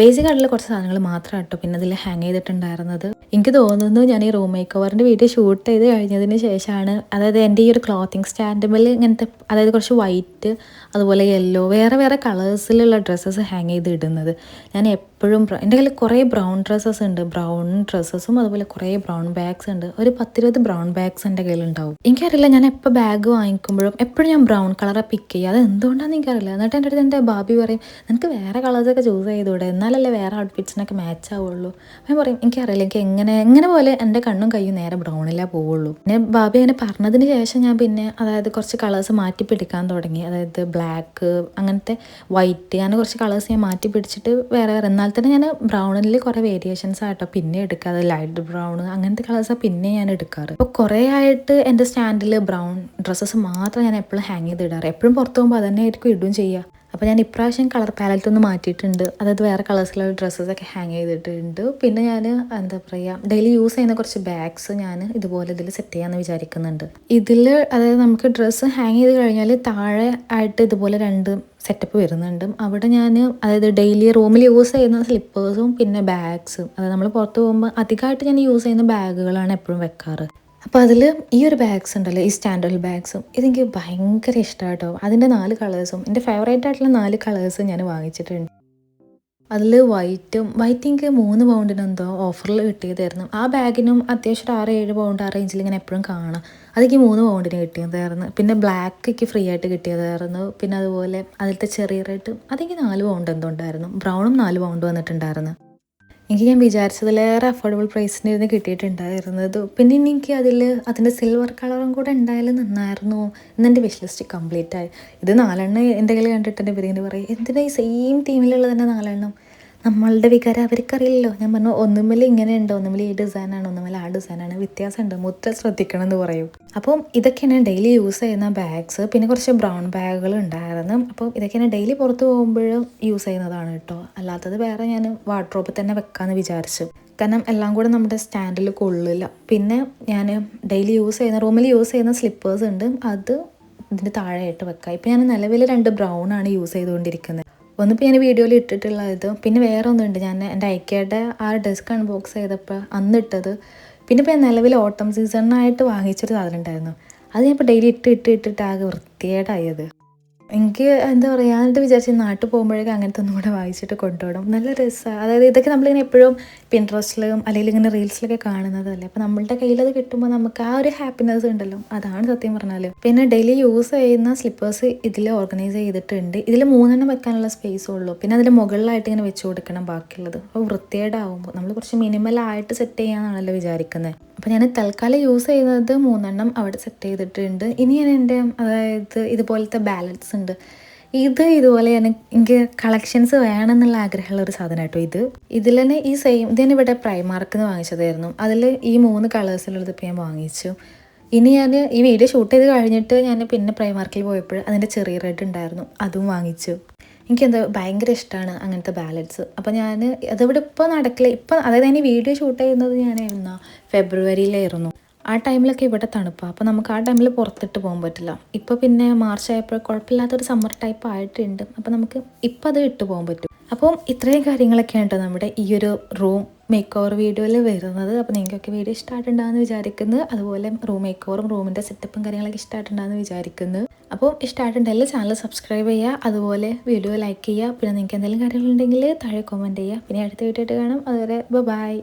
ബേസിക് ആയിട്ടുള്ള കുറച്ച് സാധനങ്ങൾ മാത്രം കേട്ടോ പിന്നെ ഇതിൽ ഹാങ് ചെയ്തിട്ടുണ്ടായിരുന്നത്. എനിക്ക് തോന്നുന്നു ഞാൻ ഈ റൂം മേക്ക് ഓവറിൻ്റെ വീഡിയോ ഷൂട്ട് ചെയ്ത് കഴിഞ്ഞതിന് ശേഷമാണ്, അതായത് എൻ്റെ ഈ ഒരു ക്ലോത്തിങ് സ്റ്റാൻഡുമ്പോൾ ഇങ്ങനത്തെ, അതായത് കുറച്ച് വൈറ്റ്, അതുപോലെ യെല്ലോ, വേറെ കളേഴ്സിലുള്ള ഡ്രസ്സസ് ഹാങ് ചെയ്ത് ഇടുന്നത്. ഞാൻ എപ്പോഴും എൻ്റെ കയ്യിൽ കുറേ ബ്രൗൺ ഡ്രസ്സസ് ഉണ്ട്, ബ്രൗൺ ഡ്രസ്സസും അതുപോലെ കുറേ ബ്രൗൺ ബാഗ്സ് ഉണ്ട്. ഒരു 10-20 ബ്രൗൺ ബാഗ്സ് എൻ്റെ കയ്യിലുണ്ടാവും. എനിക്കറിയില്ല, ഞാൻ എപ്പോൾ ബാഗ് വാങ്ങിക്കുമ്പോഴും എപ്പോഴും ഞാൻ ബ്രൗൺ കളറാണ് പിക്ക് ചെയ്യുക. അത് എന്തുകൊണ്ടാണെന്ന് എനിക്കറിയില്ല. എന്നിട്ട് എൻ്റെ അടുത്ത് എൻ്റെ ഭാബി പറയും, നിനക്ക് വേറെ കളേഴ്സൊക്കെ ചൂസ് ചെയ്തൂടെ, എന്നാലല്ലേ വേറെ ഔട്ട്ഫിറ്റ്സിനൊക്കെ മാച്ച് ആവുള്ളൂ. ഞാൻ പറയും എനിക്കറിയില്ല, എനിക്ക് എങ്ങനെ പോലെ എൻ്റെ കണ്ണും കയ്യും നേരെ ബ്രൗണിലേ പോവുള്ളൂ. പിന്നെ ഭാബി അങ്ങനെ പറഞ്ഞതിന് ശേഷം ഞാൻ പിന്നെ അതായത് കുറച്ച് കളേഴ്സ് മാറ്റി പിടിക്കാൻ തുടങ്ങി. അതായത് ബ്ലാക്ക്, അങ്ങനത്തെ വൈറ്റ്, അങ്ങനെ കുറച്ച് കളേഴ്സ് ഞാൻ മാറ്റി പിടിച്ചിട്ട് വേറെ എന്നാൽ തന്നെ ഞാൻ ബ്രൗണിൽ കുറേ വേരിയേഷൻസ് ആയിട്ടോ പിന്നെ എടുക്കുക. അത് ലൈറ്റ് ബ്രൗൺ അങ്ങനത്തെ കളേഴ്സാണ് പിന്നെ ഞാൻ എടുക്കാറ്. അപ്പോൾ കുറേ ആയിട്ട് എൻ്റെ സ്റ്റാൻഡിൽ ബ്രൗൺ ഡ്രസ്സസ് മാത്രം ഞാൻ എപ്പോഴും ഹാങ് ചെയ്ത് ഇടാറ്. എപ്പോഴും പുറത്ത് പോകുമ്പോൾ അത് തന്നെ ആയിരിക്കും ഇടുകയും ചെയ്യുക. അപ്പോൾ ഞാൻ ഇപ്രാവശ്യം കളർ പാലറ്റ് ഒന്ന് മാറ്റിയിട്ടുണ്ട്. അതായത് വേറെ കളേഴ്സിലുള്ള ഡ്രസ്സസൊക്കെ ഹാങ് ചെയ്തിട്ടുണ്ട്. പിന്നെ ഞാൻ എന്താ പറയുക, ഡെയിലി യൂസ് ചെയ്യുന്ന കുറച്ച് ബാഗ്സ് ഞാൻ ഇതുപോലെ ഇതിൽ സെറ്റ് ചെയ്യാമെന്ന് വിചാരിക്കുന്നുണ്ട്. ഇതിൽ അതായത് നമുക്ക് ഡ്രസ്സ് ഹാങ് ചെയ്ത് കഴിഞ്ഞാൽ താഴെ ആയിട്ട് ഇതുപോലെ 2 സെറ്റപ്പ് വരുന്നുണ്ട്. അവിടെ ഞാൻ അതായത് ഡെയിലി റൂമിൽ യൂസ് ചെയ്യുന്ന സ്ലിപ്പേഴ്സും പിന്നെ ബാഗ്സും, അതായത് നമ്മൾ പുറത്ത് പോകുമ്പോൾ അധികമായിട്ട് ഞാൻ യൂസ് ചെയ്യുന്ന ബാഗുകളാണ് എപ്പോഴും വെക്കാറ്. അപ്പോൾ അതിൽ ഈ ഒരു ബാഗ്സ് ഉണ്ടല്ലോ, ഈ സ്റ്റാൻഡേർഡ് ബാഗ്സും, ഇതെനിക്ക് ഭയങ്കര ഇഷ്ടമാണ് കേട്ടോ. അതിൻ്റെ 4 കളേഴ്സും എൻ്റെ ഫേവറേറ്റ് ആയിട്ടുള്ള 4 കളേഴ്സും ഞാൻ വാങ്ങിച്ചിട്ടുണ്ട്. അതിൽ വൈറ്റ് എനിക്ക് 3 പൗണ്ടിനെന്തോ ഓഫറിൽ കിട്ടിയതായിരുന്നു. ആ ബാഗിനും അത്യാവശ്യം ഒരു 6-7 പൗണ്ട് ആ റേഞ്ചിൽ ഇങ്ങനെ എപ്പോഴും കാണാം. അതെനിക്ക് 3 പൗണ്ടിന് കിട്ടിയതായിരുന്നു. പിന്നെ ബ്ലാക്ക് എനിക്ക് ഫ്രീ ആയിട്ട് കിട്ടിയതായിരുന്നു. പിന്നെ അതുപോലെ അതിലത്തെ ചെറിയ റെഡ് അതെനിക്ക് 4 പൗണ്ട് എന്തോ ഉണ്ടായിരുന്നു. ബ്രൗണും 4 പൗണ്ട് വന്നിട്ടുണ്ടായിരുന്നു. എനിക്ക് ഞാൻ വിചാരിച്ചതിലേറെ അഫോർഡബിൾ പ്രൈസിനായിരുന്നു കിട്ടിയിട്ടുണ്ടായിരുന്നത്. പിന്നെ എനിക്ക് അതിൻ്റെ സിൽവർ കളറും കൂടെ ഉണ്ടായാലും നന്നായിരുന്നു. ഇന്നെൻ്റെ വിഷ് ലിസ്റ്റ് കംപ്ലീറ്റ് ആയി. ഇത് 4 എൻ്റെ കയ്യിൽ കണ്ടിട്ട് എൻ്റെ പേരിങ്ങനെ പറയും, എന്തിനാ ഈ സെയിം തീമിലുള്ള തന്നെ 4 നമ്മളുടെ വികാരം അവർക്കറിയില്ലല്ലോ. ഞാൻ പറഞ്ഞു, ഒന്നുമില്ല ഇങ്ങനെ ഉണ്ട്, ഒന്നുമില്ല ഈ ഡിസൈനാണ്, ഒന്നുമില്ല ആ ഡിസൈനാണ്, വ്യത്യാസമുണ്ട്, മൊത്തം ശ്രദ്ധിക്കണം എന്ന് പറയും. അപ്പം ഇതൊക്കെയാണ് ഡെയിലി യൂസ് ചെയ്യുന്ന ബാഗ്സ്. പിന്നെ കുറച്ച് ബ്രൗൺ ബാഗുകൾ ഉണ്ടായിരുന്നു. അപ്പോൾ ഇതൊക്കെയാണ് ഡെയിലി പുറത്ത് പോകുമ്പോഴും യൂസ് ചെയ്യുന്നതാണ് കേട്ടോ. അല്ലാത്തത് വേറെ ഞാൻ വാർഡ്രോബിൽ തന്നെ വെക്കാമെന്ന് വിചാരിച്ചു. കാരണം എല്ലാം കൂടെ നമ്മുടെ സ്റ്റാൻഡിൽ കൊള്ളില്ല. പിന്നെ ഞാൻ ഡെയിലി റൂമിൽ യൂസ് ചെയ്യുന്ന സ്ലിപ്പേഴ്സ് ഉണ്ട്, അത് ഇതിൻ്റെ താഴെയായിട്ട് വെക്കാം. ഇപ്പം ഞാൻ നിലവിൽ 2 ബ്രൗൺ ആണ് യൂസ് ചെയ്തുകൊണ്ടിരിക്കുന്നത്. ഒന്നിപ്പോൾ ഞാൻ വീഡിയോയിൽ ഇട്ടിട്ടുള്ളത്, പിന്നെ വേറെ ഒന്നുണ്ട് ഞാൻ എൻ്റെ ഐക്കയുടെ ആ ഡെസ്ക് അൺബോക്സ് ചെയ്തപ്പോൾ അന്നിട്ടത്. പിന്നെ ഇപ്പോൾ ഞാൻ നിലവിൽ ഓട്ടം സീസണിനായിട്ട് വാങ്ങിച്ചൊരു സാധനം ഉണ്ടായിരുന്നു. അത് ഞാൻ ഇപ്പോൾ ഡെയിലി ഇട്ടിട്ട് ആകെ വൃത്തികേടായത്. എനിക്ക് എന്താ പറയുക, എന്നിട്ട് വിചാരിച്ച് നാട്ടിൽ പോകുമ്പോഴേക്കും അങ്ങനത്തെ ഒന്നും കൂടെ വായിച്ചിട്ട് കൊണ്ടുപോകണം. നല്ല രസമാണ്. അതായത് ഇതൊക്കെ നമ്മളിങ്ങനെ എപ്പോഴും പിൻട്രസ്റ്റിലും അല്ലെങ്കിൽ ഇങ്ങനെ റീൽസിലൊക്കെ കാണുന്നതല്ലേ. അപ്പോൾ നമ്മളുടെ കയ്യിലത് കിട്ടുമ്പോൾ നമുക്ക് ആ ഒരു ഹാപ്പിനെസ് ഉണ്ടല്ലോ, അതാണ് സത്യം പറഞ്ഞാൽ. പിന്നെ ഡെയിലി യൂസ് ചെയ്യുന്ന സ്ലിപ്പേഴ്സ് ഇതിൽ ഓർഗനൈസ് ചെയ്തിട്ടുണ്ട്. ഇതിൽ 3 വെക്കാനുള്ള സ്പേസേ ഉള്ളൂ. പിന്നെ അതിൽ മുകളിലായിട്ട് ഇങ്ങനെ വെച്ച് കൊടുക്കണം ബാക്കിയുള്ളത്. അപ്പോൾ വൃത്തികേടാവുമ്പോൾ നമ്മൾ കുറച്ച് മിനിമലായിട്ട് സെറ്റ് ചെയ്യാനാണല്ലോ വിചാരിക്കുന്നത്. അപ്പോൾ ഞാൻ തൽക്കാലം യൂസ് ചെയ്യുന്നത് 3 അവിടെ സെറ്റ് ചെയ്തിട്ടുണ്ട്. ഇനി ഞാൻ അതായത് ഇതുപോലത്തെ ബാലൻസ് ഉണ്ട്. ഇതുപോലെ എനിക്ക് കളക്ഷൻസ് വേണമെന്നുള്ള ആഗ്രഹമുള്ള ഒരു സാധനം കേട്ടോ. ഇതിൽ തന്നെ ഇത് ഞാൻ ഇവിടെ പ്രൈമാർക്കിൽ നിന്ന് വാങ്ങിച്ചതായിരുന്നു. അതിൽ ഈ 3 കളേഴ്സിലുള്ളത് ഇപ്പോൾ ഞാൻ വാങ്ങിച്ചു. ഇനി ഞാൻ ഈ വീഡിയോ ഷൂട്ട് ചെയ്ത് കഴിഞ്ഞിട്ട് ഞാൻ പിന്നെ പ്രൈമാർക്കിൽ പോയപ്പോൾ അതിൻ്റെ ചെറിയ റെഡ് ഉണ്ടായിരുന്നു, അതും വാങ്ങിച്ചു. എനിക്കെന്താ ഭയങ്കര ഇഷ്ടമാണ് അങ്ങനത്തെ ബാലൻസ്. അപ്പോൾ ഞാൻ അതിവിടെ ഇപ്പോൾ നടക്കില്ല. അതായത് ഞാൻ ഈ വീഡിയോ ഷൂട്ട് ചെയ്യുന്നത് ഞാൻ ഫെബ്രുവരിയിലായിരുന്നു. ആ ടൈമിലൊക്കെ ഇവിടെ തണുപ്പാണ്. അപ്പോൾ നമുക്ക് ആ ടൈമിൽ പുറത്തിട്ട് പോകാൻ പറ്റില്ല. ഇപ്പോൾ പിന്നെ മാർച്ച് ആയപ്പോൾ കുഴപ്പമില്ലാത്തൊരു സമ്മർ ടൈപ്പ് ആയിട്ടുണ്ട്. അപ്പോൾ നമുക്ക് ഇപ്പോൾ അത് ഇട്ട് പോകാൻ പറ്റും. അപ്പം ഇത്രയും കാര്യങ്ങളൊക്കെയാണ് കേട്ടോ നമ്മുടെ ഈ ഒരു റൂം മേക്ക് ഓവർ വീഡിയോയിൽ വരുന്നത്. അപ്പോൾ നിങ്ങൾക്കൊക്കെ വീഡിയോ ഇഷ്ടമായിട്ടുണ്ടാകുമെന്ന് വിചാരിക്കുന്നു. അതുപോലെ റൂം മേക്ക് ഓവറും റൂമിൻ്റെ സെറ്റപ്പും കാര്യങ്ങളൊക്കെ ഇഷ്ടമായിട്ടുണ്ടാകുമെന്ന് വിചാരിക്കുന്നു. അപ്പോൾ ഇഷ്ടമായിട്ടുണ്ടെങ്കിൽ ചാനൽ സബ്സ്ക്രൈബ് ചെയ്യുക, അതുപോലെ വീഡിയോ ലൈക്ക് ചെയ്യുക. പിന്നെ നിങ്ങൾക്ക് എന്തെങ്കിലും കാര്യങ്ങളുണ്ടെങ്കിൽ താഴെ കമൻറ്റ് ചെയ്യുക. പിന്നെ അടുത്ത വീഡിയോ ആയിട്ട് കാണാം. അതുവരെ ബൈ.